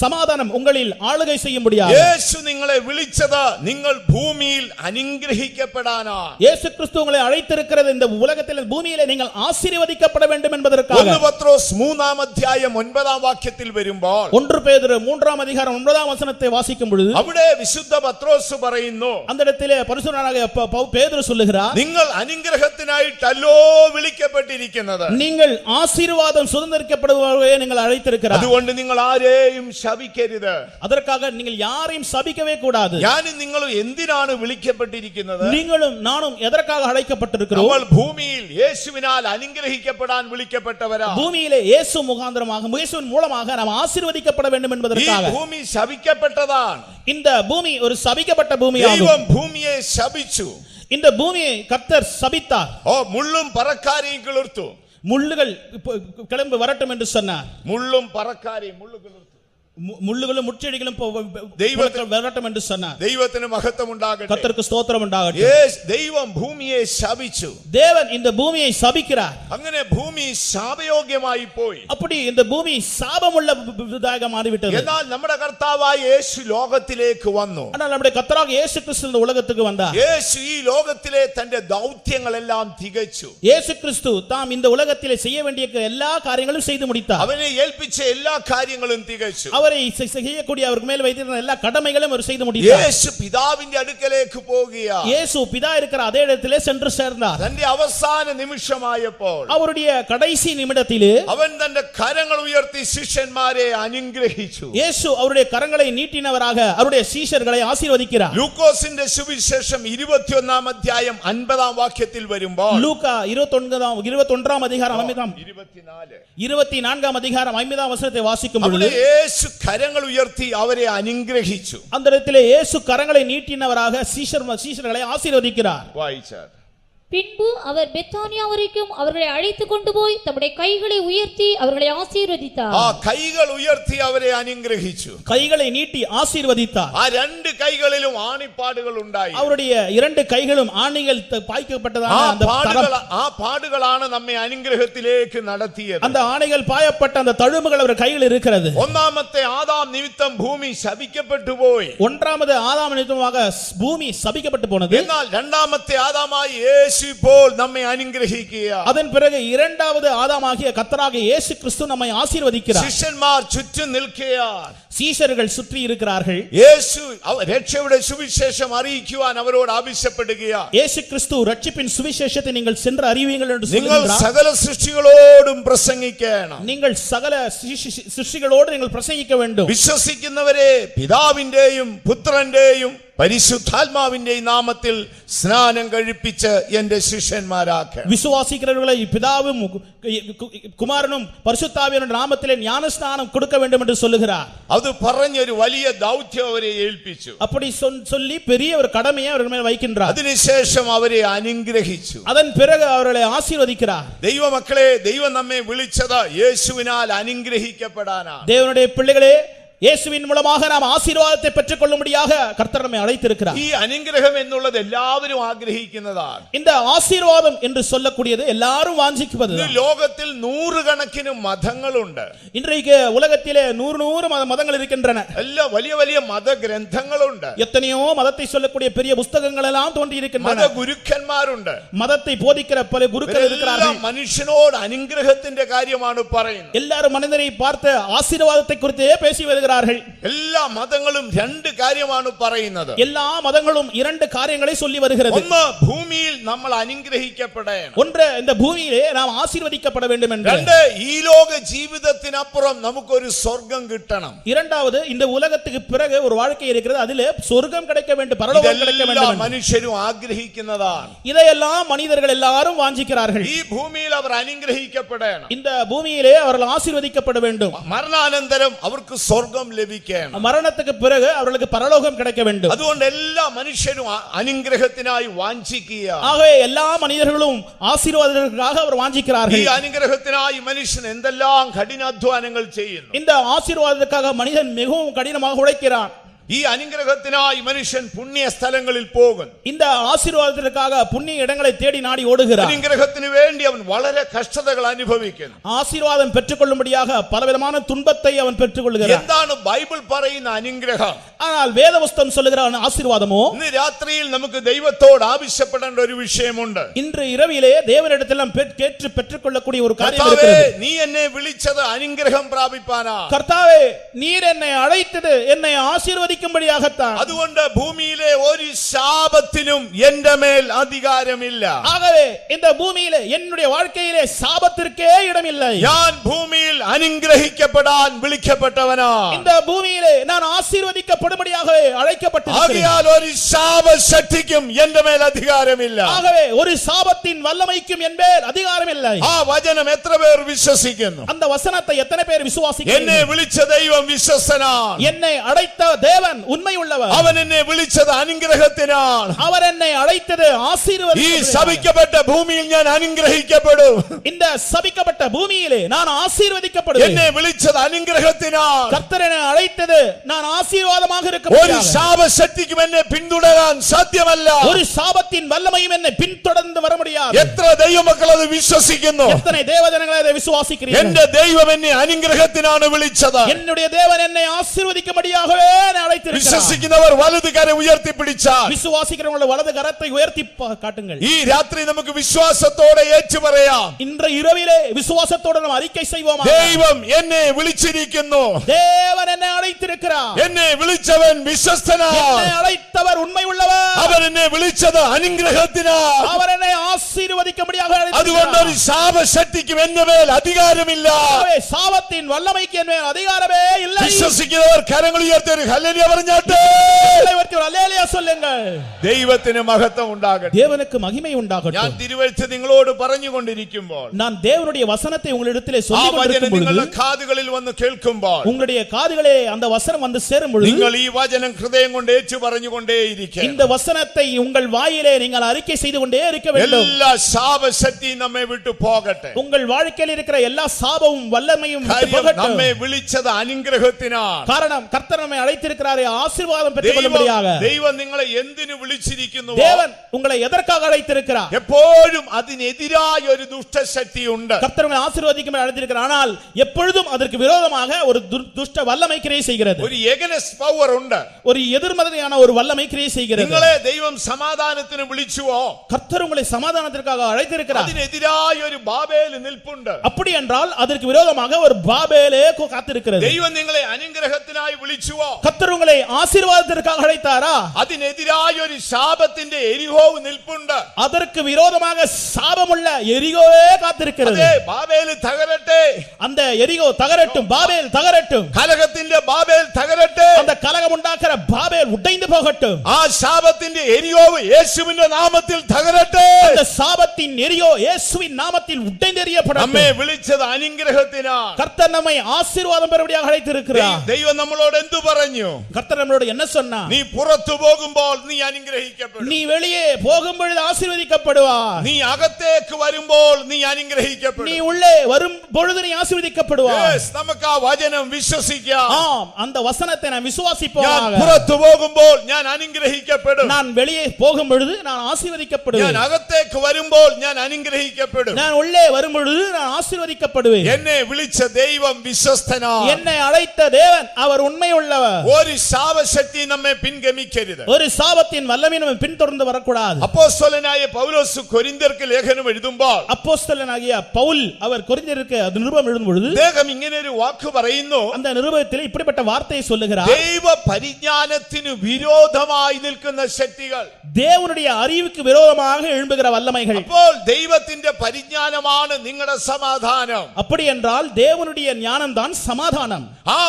சமாதானம் உங்களில் ஆளுகை செய்யும்படியாக. യേശു നിങ്ങളെ വിളിച്ചത് നിങ്ങൾ ഭൂമിയിൽ അനുഗ്രഹിക്കപ്പെടാനാണ്. இயேசு கிறிஸ்து உங்களை அழைத்திருக்கிறது இந்த உலகத்தில் பூமியிலே நீங்கள் ஆசீர்வதிக்கப்பட வேண்டும் என்பதற்காக. 1 പത്രോസ് 3-ാം അധ്യായം 9-ാം വാക്യത്തിൽ വരുമ്പോൾ 1 பேதுரு 3-ാം அதிகாரம் 9-ാം வசனத்தை வாசிக்கும் பொழுது അവിടെ വിശുദ്ധ പത്രോസ് പറയുന്നു, அந்த இடத்திலே பரிசுத்தனாகிய பேதுரு சொல்லுகிறார், നിങ്ങൾ അനുഗ്രഹത്തിനായിട്ടല്ലോ വിളിക്കപ്പെട്ടിരിക്കുന്നത്. நீங்கள் ஆசீர்வாதம் சுதந்தரிக்கப்படுவதே நீங்கள் அழைத்திருக்கிறார். അതുകൊണ്ട് നിങ്ങൾ ആരെയും ശപിക്കരുത്. அதற்காக நீங்கள் யாரையும் சபிக்கவே கூடாது. ഞാനും നിങ്ങളും എന്തിനാണ് വിളിക്കപ്പെട്ടിരിക്കുന്നത്? நீங்களும் நானும் எதற்காக அழைக்கப்பட்டிருக்கிறோம்? നമ്മൾ ഭൂമിയിൽ യേശുവിനാൽ അനുഗ്രഹിക്കപ്പെടാൻ വിളിക്കപ്പെട്ടവരാ. பூமியிலே இயேசு முகாந்திரமாக இயேசுவின் மூலமாக நாம் ஆசீர்வதிக்கப்பட வேண்டும் ഈ என்பதற்காக. ഭൂമി ശപിക്കപ്പെട്ടതാണ്. இந்த பூமி ஒரு சபிக்கப்பட்ட பூமியாகும். ദൈവം ഭൂമിയെ ശപിച്ചു. இந்த பூமியை கர்த்தர் சபித்தார். മുള്ളും പറക്കാരെയും കിളിർത്തു. முள்ளுகள் கிளம்பி வரட்டும் என்று சொன்னார். മുള്ളും പറക്കാരെയും കിളിർത്തു. முள்ளுகளும் முட்செடிகளும் வரட்டும் என்று சொன்னார். ദൈവത്തിന് മഹത്വം ഉണ്ടാകട്ടെ. கர்த்தருக்கு ஸ்தோத்திரம் உண்டாகட்டும். ദൈവം ഭൂമിയെ ശപിച്ചു. தேவன் இந்த பூமியை சபிக்கிறார். അങ്ങനെ ഭൂമി ശാപയോഗ്യമായി പോയി. அப்படி இந்த பூமி சாபமுள்ளதாக மாறிவிட்டது. എന്നാൽ നമ്മുടെ കർത്താവായ യേശു ലോകത്തിലേക്ക് വന്നു. ஆனால் நம்முடைய கர்த்தராகிய இயேசு கிறிஸ்து இந்த உலகத்துக்கு வந்தார். യേശു ഈ ലോകത്തിലെ തന്റെ ദൗത്യങ്ങളെല്ലാം തികച്ചു. இயேசு கிறிஸ்து தாம் இந்த உலகத்திலே செய்ய வேண்டிய எல்லா காரியங்களும் செய்து முடித்தார். അവനെ ഏൽപ്പിച്ച എല്ലാ കാര്യങ്ങളും തികച്ചു. அவரை செய்யக்கூடிய அவருக்கு மேல் வைத்திருந்த எல்லா கடமைகளையும் அவர் செய்து முடித்தார். യേശു പിതാവിന്റെ അടുക്കലേക്ക് പോകുകയാണ്. இயேசு பிதா இருக்கிற அதே இடத்திலே சென்று சேர்ந்தார். തന്റെ അവസാന നിമിഷമായപ്പോൾ அவருடைய கடைசி நிமிடத்திலே അവൻ തന്റെ കരങ്ങൾ ഉയർത്തി ശിഷ്യന്മാരെ അനുഗ്രഹിച്ചു. இயேசு அவருடைய கரங்களை நீட்டினவராக அவருடைய சீஷர்களை ஆசீர்வதிக்கிறார். ലൂക്കോസിന്റെ സുവിശേഷം 21-ാം അധ്യായം 50-ാം വാക്യത്തിൽ വരുമ്പോൾ லூக்கா 21-ാം அதிகாரம் 24-ാം அதிகாரம் 50-ാം വചനത്തെ വാസിക്കും பொழுது യേശു കരങ്ങൾ ഉയർത്തി അവരെ അനുഗ്രഹിച്ചു. அந்த இடத்திலே இயேசு கரங்களை நீட்டினவராக சீஷர்களை ஆசீர்வதிக்கிறார். വായിച്ചാൽ பின்பு அவர் பெத்தானியா வரைக்கும் அவர்களை அழைத்து கொண்டு போய் தம்முடைய கைகளை உயர்த்தி அவர்களை ஆசீர்வதித்தார். കൈകൾ ഉയർത്തി അവരെ അനുഗ്രഹിച്ചു. கைகளை நீட்டி ஆசீர்வதித்தார். ആ രണ്ട് കൈകളിലും ആണിപ്പാടുകൾ ഉണ്ടായി. அவருடைய இரண்டு கைகளும் ஆணிகள் பாய்க்கப்பட்டதான அந்த പാടുകളാണ് നമ്മെ അനുഗ്രഹത്തിലേക്ക് നടത്തിയത്. அந்த ஆணிகள் பாயப்பட்ட அந்த தழும்புகள் அவர் கையில் இருக்கிறது. ഒന്നാമത്തെ ആദാം നിമിത്തം ഭൂമി ശപിക്കപ്പെട്ടു പോയി. ஒன்றாவது ஆதாம் நிமித்தமாக பூமி சபிக்கப்பட்டு போனது. എന്നാൽ രണ്ടാമത്തെ ആദാമായി യേശു ഇപ്പോൾ നമ്മെ അനുഗ്രഹിക്കുക. அதன் பிறகு இரண்டாவது ஆதாமாகிய கர்த்தராகிய இயேசு கிறிஸ்து நம்மை ஆசீர்வதிக்கிறார். ശിഷ്യന്മാർ ചുറ്റും നിൽക്കുകയാണ്. சீஷர்கள் சுற்றி இருக்கிறார்கள். യേശു രക്ഷയുടെ സുവിശേഷം അറിയിക്കുവാൻ അവരോട് ആവശ്യപ്പെടുകയാണ്. இயேசு கிறிஸ்து ரட்சிப்பின் சுவிசேஷத்தை நீங்கள் சென்று அறிவீங்கள் என்று നിങ്ങൾ சொல்கிறார். സകല സൃഷ്ടികളോടും പ്രസംഗിക്കണം. நீங்கள் സകല സൃഷ്ടികളോடு நீங்கள் பிரசங்கிக்க வேண்டும். വിശ്വസിക്കുന്നവരെ പിതാവിന്റെയും പുത്രന്റെയും പരിശുദ്ധാത്മാവിന്റെയും നാമത്തിൽ സ്നാനം കഴിപ്പിച്ച് എന്റെ ശിഷ്യന്മാരാക്കുക. விசுவாசிக்கிறவர்களை பிதாவும் குமாரனும் பரிசுத்தாவியின் நாமத்திலே ஞானஸ்நானம் கொடுக்க வேண்டும் என்று சொல்லுகிறார். അത് പറഞ്ഞൊരു വലിയ ദൗത്യം അവരെ ഏൽപ്പിച്ചു. அப்படி சொல்லி பெரிய ஒரு கடமையை அவர்கள் மேல் வைக்கின்றார். അതിനുശേഷം അവരെ അനുഗ്രഹിച്ചു. அதன் பிறகு அவர்களை ஆசீர்வதிக்கிறார். ദൈവമക്കളെ, ദൈവം നമ്മെ വിളിച്ചത് യേശുവിനാൽ അനുഗ്രഹിക്കപ്പെടാനാണ്. தேவனுடைய பிள்ளைகளே, இயேசுவின் மூலமாக நாம் ஆசீர்வாதத்தை பெற்றுக்கொள்ளும்படியாக கர்த்தர் நம்மை அழைத்திருக்கிறார். ഈ അനുഗ്രഹം എന്നുള്ളത് എല്ലാവരും ആഗ്രഹിക്കുന്നതാണ്. இந்த ஆசீர்வாதம் என்று சொல்லக்கூடியது எல்லாரும் வாஞ்சிக்குவது. ലോകത്തിൽ നൂറുകണക്കിന് മതങ്ങളുണ്ട്. இன்றைக்கு உலகத்திலே 100 மதங்கள் இருக்கின்றன. എല്ലാ വലിയ വലിയ മതഗ്രന്ഥങ്ങളുണ്ട്. எத்தனையோ மதத்தை சொல்லக்கூடிய பெரிய புத்தகங்கள் எல்லாம் தோன்றி இருக்கின்றன. മതഗുരുക്കന്മാരുണ്ട്. மதத்தை போதிக்கிற பல குருக்கள் இருக்கிறார்கள். മനുഷ്യനോട് അനുഗ്രഹത്തിന്റെ കാര്യമാണ് പറയുന്നത്. எல்லாரும் மனிதரை பார்த்து ஆசீர்வாதத்தை குறித்தே பேசி வருகிறார்கள். എല്ലാ മതങ്ങളും രണ്ട് കാര്യമാണ് പറയുന്നത്. எல்லா மதங்களும் இரண்டு காரியங்களை சொல்லி வருகிறது. ഒന്ന്, ഭൂമിയിൽ നമ്മൾ അനുഗ്രഹിക്കപ്പെടണം. ஒன்று, இந்த பூமியிலே நாம் ஆசீர்வதிக்கப்பட வேண்டும் என்று. രണ്ട്, ഈ ലോക ജീവിതത്തിനപ്പുറം നമുക്കൊരു സ്വർഗ്ഗം കിട്ടണം. இரண்டாவது, இந்த உலகத்துக்கு பிறகு ஒரு வாழ்க்கை இருக்கிறது, அதிலே சொர்க்கம் கிடைக்க வேண்டும், பரலோகம் கிடைக்க வேண்டும். മനുഷ്യരും ആഗ്രഹിക്കുന്നതാണ്. இதையெல்லாம் மனிதர்கள் எல்லாரும் வாஞ்சிக்கிறார்கள். ഈ ഭൂമിയിൽ അവർ അനുഗ്രഹിക്കപ്പെടണം. இந்த பூமியிலே அவர்கள் ஆசீர்வதிக்கப்பட வேண்டும். മരണാനന്തരം അവർക്ക് സ്വർഗ്ഗം ലഭിക്കണം. மரணத்துக்கு பிறகு அவர்களுக்கு பரலோகம் கிடைக்க வேண்டும். അതുകൊണ്ട് എല്ലാ മനുഷ്യരും അനുഗ്രഹത്തിനായി വാഞ്ചിക്കുക. ஆகவே எல்லா மனிதர்களும் ஆசீர்வாதத்திற்காக அவர் வாஞ்சிக்கிறார்கள். ഈ അനുഗ്രഹത്തിനായി മനുഷ്യൻ എന്തെല്ലാം കഠിനാധ്വാനങ്ങൾ ചെയ്യുന്നു. இந்த ஆசீர்வாதத்துக்காக மனிதன் மிகவும் கடினமாக உழைக்கிறான். ഈ അനുഗ്രഹത്തിനായി മനുഷ്യൻ പുണ്യ സ്ഥലങ്ങളിൽ പോകും. இந்த ஆசீர்வாதத்திற்காக புண்ணிய இடங்களை தேடி நாடி ஓடுகிறான். അനുഗ്രഹത്തിന് വേണ്ടി അവൻ വളരെ കഷ്ടതകൾ അനുഭവിക്കുന്നു. ஆசீர்வாதம் பெற்றுக்கொள்ளும்படியாக பலவிதமான துன்பத்தை அவன் பெற்றுக்கொள்கிறான். എന്താണ് ബൈബിൾ പറയുന്ന അനുഗ്രഹം? ஆனால் വേദപുസ്തകം சொல்லுகிற ஆசீர்வாதமோ, ഇന്ന് രാത്രിയിൽ നമുക്ക് ദൈവത്തോട് ആവശ്യപ്പെടേണ്ട ഒരു വിഷയമുണ്ട്. இன்று இரவிலே தேவனிடத்தில் நாம் கேட்டு பெற்றுக்கொள்ளக்கூடிய ஒரு காரியம் കർത്താവേ, இருக்கிறது. നീ എന്നെ വിളിച്ചത് അനുഗ്രഹം പ്രാപിപ്പാനാ. கர்த்தாவே, நீர் என்னை அழைத்தது என்னை ஆசீர்வதிக்க ஆசீர்வதிக்கும்படியாகத்தான். അതുകൊണ്ട് ഭൂമിയിലെ ഒരു ശാപത്തിനും എന്റെ മേൽ അധികാരമില്ല. ஆகவே இந்த பூமியிலே என்னுடைய வாழ்க்கையிலே சாபத்திற்கே இடமில்லை. ഞാൻ ഭൂമിയിൽ അനുഗ്രഹിക്കപ്പെടാൻ വിളിക്കപ്പെട്ടവനാണ്. இந்த பூமியிலே நான் ஆசீர்வதிக்கப்படும்படியாக அழைக்கப்பட்டிருக்கிறேன். ആകയാൽ ഒരു ശാപശക്തിക്കും എന്റെ മേൽ അധികാരമില്ല. ஆகவே ஒரு சாபத்தின் வல்லமைக்கும் என் மேல் அதிகாரம் இல்லை. ആ വചനം എത്ര പേർ വിശ്വസിക്കുന്നു? அந்த வசனத்தை எத்தனை பேர் എന്നെ விசுவாசிக்கிறீர்கள்? വിളിച്ച ദൈവം വിശ്വസ്തനാണ്. என்னை அழைத்த தேவன் உண்மை உள்ளவர். അവൻ എന്നെ വിളിച്ചത് അനുഗ്രഹത്തിനാണ്. அவர் என்னை அழைத்தது ഈ ஆசீர்வாதத்திற்கு. ശപിക്കപ്പെട്ട ഭൂമിയിൽ ഞാൻ അനുഗ്രഹിക്കപ്പെടും. இந்த சபிக்கப்பட்ட பூமியிலே நான் ஆசீர்வதிக்கப்படுவேன். എന്നെ വിളിച്ചത് അനുഗ്രഹത്തിനാണ്. கர்த்தர் என்னை அழைத்தது நான் ஆசீர்வாதமாக இருக்க ഒരു முடியாது. ശാപശക്തിക്കും എന്നെ പിന്തുടരാൻ സാധ്യമല്ല. ஒரு சாபத்தின் வல்லமையும் என்னை பின்தொடர்ந்து வர முடியாது. എത്ര ദൈവമക്കൾ അത് വിശ്വസിക്കുന്നു? எத்தனை தேவஜனங்களை அதை விசுவாசிக்கிறீர்கள்? എന്റെ ദൈവം എന്നെ അനുഗ്രഹത്തിനാണ് വിളിച്ചത്. என்னுடைய தேவன் என்னை ஆசீர்வதிக்கும்படியாகவே என்னை அழைத்திருக்கிறார். വിശ്വസിക്കുന്നവർ വലത് കരം ഉയർത്തിപ്പിടിച്ചാൽ விசுவாசிக்கிறவங்களோட வலது கரத்தை உயர்த்தி காட்டுங்கள். ഈ രാത്രി നമുക്ക് വിശ്വാസത്തോടെ ഏറ്റുപറയാം, இன்று இரவிலே விசுவாசத்தோடு நாம் அறிக்கை செய்வோமா? ദൈവം എന്നെ വിളിച്ചിരിക്കുന്നു. தேவன் என்னை அழைத்திருக்கிறார். എന്നെ വിളിച്ചവൻ വിശ്വസ്തനാണ്. என்னை அழைத்தவர் உண்மை உள்ளவர். അവൻ എന്നെ വിളിച്ചത് അനുഗ്രഹത്തിനാണ്. அவர் என்னை ஆசீர்வதிக்கும்படியாக അതുകൊണ്ട് ഒരു அழைத்திருக்கிறார். ശാപശക്തിക്കും എന്റെ മേൽ അധികാരമില്ല. ஆகவே சாபத்தின் வல்லமைக்கு என் மேல் அதிகாரமே இல்லை. വിശ്വസിക്കുന്നവർ കരങ്ങൾ ഉയർത്തി ഒരു ഹല്ലേലൂയ പറഞ്ഞാട്ടെ. அல்லேலூயா சொல்லுங்கள். ദൈവത്തിന് മഹത്വം ഉണ്ടാകട്ടെ. தேவனுக்கு மகிமை ഞാൻ உண்டாகட்டும். തിരുവെഴുത്ത് നിങ്ങളോട് പറഞ്ഞുകൊണ്ടിരിക്കുമ്പോൾ நான் தேவனுடைய வசனத்தை உங்களிடத்திலே ആ சொல்லிக் വചനം கொண்டிருக்கும் നിങ്ങളുടെ பொழுது കാതുകളിൽ വന്ന് കേൾക്കുമ്പോൾ உங்களுடைய காதுகளே அந்த வசனம் வந்து சேரும் பொழுது നിങ്ങൾ ഈ വചനം ഹൃദയം കൊണ്ട് ഏറ്റു പറഞ്ഞുകൊണ്ടേയിരിക്കും. இந்த வசனத்தை உங்கள் வாயிலே நீங்கள் அறிக்கை செய்து கொண்டே இருக்க வேண்டும். എല്ലാ ശാപശക്തിയും നമ്മെ വിട്ടു പോകട്ടെ. உங்கள் வாழ்க்கையில் இருக்கிற எல்லா சாபமும் வல்லமையும் விட்டு കാര്യം போகட்டும். നമ്മെ വിളിച്ചത് അനുഗ്രഹത്തിനാണ്. காரணம் கர்த்தர் நம்மை அழைத்திருக்கிறாரே ஆசீர்வாதம் பெற்றுக்கொள்ளும்படியாக. ദൈവം നിങ്ങളെ എന്തിനു വിളിച്ചിരിക്കുന്നു? தேவன் உங்களை எதற்காக அழைத்திருக்கிறார்? എപ്പോഴും അതിനെതിരായ ഒരു ദുഷ്ടശക്തി ഉണ്ട്. கர்த்தர் நம்மை ஆசீர்வதிக்கும்படி அழைத்திருக்கிறார். ஆனால் எப்பொழுதும் அதற்கு விரோதமாக ஒரு துஷ்ட வல்லமை கிரியை செய்கிறது. ഒരു എഗനസ്റ്റ് പവർ ഉണ്ട്. ஒரு எதிர்மறையான ஒரு வல்லமை கிரியை செய்கிறது. നിങ്ങളെ ദൈവം സമാധാനത്തിന് വിളിച്ചുവോ? கர்த்தர் உங்களை சமாதானத்திற்காக அழைத்திருக்கிறார். അതിനെതിരായ ഒരു ബാബേൽ നിൽപ്പുണ്ട്. அப்படி என்றால் அதற்கு விரோதமாக ஒரு பாபேலே காத்திருக்கிறது. ദൈവം നിങ്ങളെ അനുഗ്രഹത്തിനായി വിളിച്ചുവോ? கர்த்தர் உங்களை ஆசீர்வாதத்திற்காக அழைத்தாரா? അതിനെതിരായ ഒരു ശാപത്തിന്റെ എരിഹോവ് നിൽപ്പുണ്ട്. அதற்கு விரோதமாக சாபமுள்ள எரிகோவே காத்திருக்கிறது. അതെ, ബാബേൽ തകരട്ടെ. அந்த எரிகோ தகரட்டும், பாபேல் தகரட்டும். കലഹത്തിന്റെ ബാബേൽ തകരട്ടെ. அந்த കലകം ഉണ്ടാക്കുന്ന பாபேல் உடைந்து போகட்டும். ആ ശാപത്തിന്റെ എരിഹോവ് യേശുവിന്റെ നാമത്തിൽ തകരട്ടെ. அந்த சாபத்தின் எரியோ இயேசுவின் நாமத்தில் உடைந்தெறியப்படட்டும். നമ്മെ വിളിച്ചത് അനുഗ്രഹത്തിനാണ്. கர்த்தர் நம்மை ஆசீர்வாதம் பெறும்படியாக அழைத்திருக்கிறார். ദൈവം നമ്മളോട് എന്തു പറഞ്ഞു? கர்த்தர் நம்மளோட என்ன சொன்னார்? നീ പുറത്തു പോകുമ്പോൾ നീ അനുഗ്രഹിക്കപ്പെടും. நீ வெளியே போகும் பொழுது ஆசீர்வதிக்கப்படுவாய். നീ അകത്തേക്ക് വരുമ്പോൾ നീ അനുഗ്രഹിക്കപ്പെടും. நீ உள்ளே வரும் பொழுது நீ ஆசீர்வதிக்கப்படுவாய். Yes, നമുക്ക് ആ വചനം വിശ്വസിക്കാം. ஆம், அந்த வசனத்தை நான் ഞാൻ விசுவாசிப்போமாக. പുറത്തു പോകുമ്പോൾ ഞാൻ അനുഗ്രഹിക്കപ്പെടും. நான் வெளியே போகும் பொழுது நான் ഞാൻ ஆசீர்வதிக்கப்படுவேன். അകത്തേക്ക് വരുമ്പോൾ ഞാൻ അനുഗ്രഹിക്കപ്പെടും. நான் உள்ளே வரும் பொழுது நான் ஆசீர்வதிக்கப்படுவேன். എന്നെ വിളിച്ച ദൈവം വിശ്വസ്തനാണ്. என்னை அழைத்த தேவன் அவர் உண்மை உள்ளவர். ഒരു ശാപശക്തി നമ്മെ പിൻഗമിക്കരുത്. ஒரு சாபத்தின் வல்லமை நம்ம பின்தொடர்ந்து வரக்கூடாது. അപ്പോസ്തലനായ പൗലോസ് കൊരിന്ത്യർക്ക് ലേഖനം എഴുതുമ്പോൾ அப்போஸ்தலனாகிய பவுல் அவர் கொரிந்தியருக்கு அது நிருபம் எழுதும் பொழுது അദ്ദേഹം ഇങ്ങനെ ഒരു വാക്ക് പറയുന്നു. அந்த நிருபத்தில் இப்படிப்பட்ட வார்த்தையை சொல்லுகிறார். ദൈവ പരിജ്ഞാനത്തിന് വിരോധമായി നിൽക്കുന്ന ശക്തികൾ, தேவனுடைய அறிவுக்கு விரோதமாக எழும்புகிற வல்லமைகள். അപ്പോൾ ദൈവത്തിന്റെ പരിജ്ഞാനമാണ് നിങ്ങളുടെ സമാധാനം. அப்படி என்றால் தேவனுடைய ஞானம் தான் சமாதானம். ആ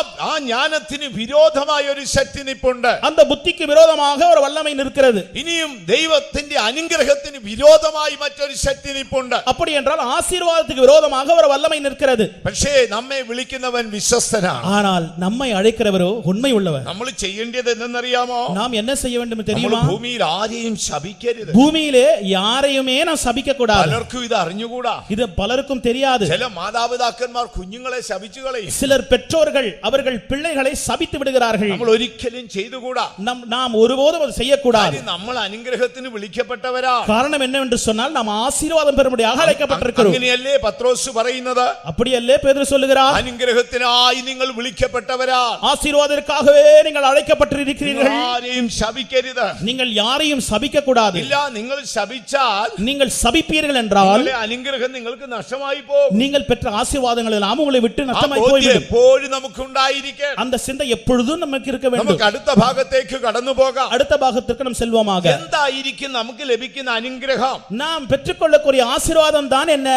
ജ്ഞാനത്തിന് വിരോധമായ ഒരു ശക്തി നിൽപ്പുണ്ട്. அந்த புத்திக்கு விரோதமாக ஒரு வல்லமை நிற்கிறது. ഇനിയും ദൈവത്തിന്റെ അനുഗ്രഹത്തിന് വിരോധമായി മറ്റൊരു ശക്തി നിൽപ്പുണ്ട്. அப்படி என்றால் ஆசீர்வாதத்துக்கு விரோதமாக ஒரு வல்லமை நிற்கிறது. പക്ഷേ നമ്മെ വിളിക്കുന്നവൻ വിശ്വസ്തനാണ്. ஆனால் நம்மை அழைக்கிறவரோ உண்மை உள்ளவர். നമ്മൾ ചെയ്യേണ്ടത് എന്തെന്നറിയാമോ? நாம் என்ன செய்ய வேண்டும் നമ്മൾ தெரியுமா? ഭൂമിയിൽ ആരെയും ശപിക്കരുത്. பூமியிலே யாரையுமே நாம் சபிக்க கூடாது. പലർക്കും ഇത് അറിഞ്ഞുകൂടാ. இது பலருக்கும் தெரியாது. ചില മാതാപിതാക്കന്മാർ കുഞ്ഞുങ്ങളെ ശപിച്ചു കളയും. சிலர் பெற்றோர்கள் அவர்கள் பிள்ளைகளை சபித்து விடுகிறார்கள். നമ്മൾ ഒരിക്കലും ചെയ്തുകൂടാ. நாம் ஒருபோதும் அதை செய்யக்கூடாது. നമ്മൾ അനുഗ്രഹത്തിന് വിളിക്കപ്പെട്ടവരാ. காரணம் என்னவென்று சொன்னால் நாம் ஆசீர்வாதம் பெறும்படியாக அழைக்கப்பட்டிருக்கிறோம். അങ്ങനെയല്ലേ പത്രോസ് പറയുന്നത്? அப்படியல்லே பேதுரு சொல்லுகிறார், അനുഗ്രഹത്തിനായി നിങ്ങൾ വിളിക്കപ്പെട്ടവരാ. ஆசீர்வாதத்திற்காகவே நீங்கள் அழைக்கப்பட்டிருக்கிறீர்கள். ആരെയും ശപിക്കരുത്. நீங்கள் யாரையும் சபிக்க கூடாது. ഇല്ല, നിങ്ങൾ ശപിച്ചാൽ நீங்கள் சபிப்பீர்கள் வசிப்பீர்கள் என்றால் നിങ്ങളുടെ അനുഗ്രഹം നിങ്ങൾക്ക് നഷ്ടമായി പോകും. நீங்கள் பெற்ற ஆசீர்வாதங்கள் எல்லாம் உங்களை விட்டு ആ நஷ்டமாய் ബോധ്യം போய்விடும். എപ്പോഴും നമുക്കുണ്ടായിരിക്കണം. அந்த சிந்தை எப்பொழுதும் நமக்கு இருக்க வேண்டும். നമുക്ക് അടുത്ത ഭാഗത്തേക്ക് കടന്നു പോകാം. அடுத்த பாகத்திற்கு நாம் செல்வோமாக. എന്തായിരിക്കും നമുക്ക് ലഭിക്കുന്ന അനുഗ്രഹം? நாம் பெற்றுக்கொள்ளக்கூடிய ஆசீர்வாதம் தான் என்ன?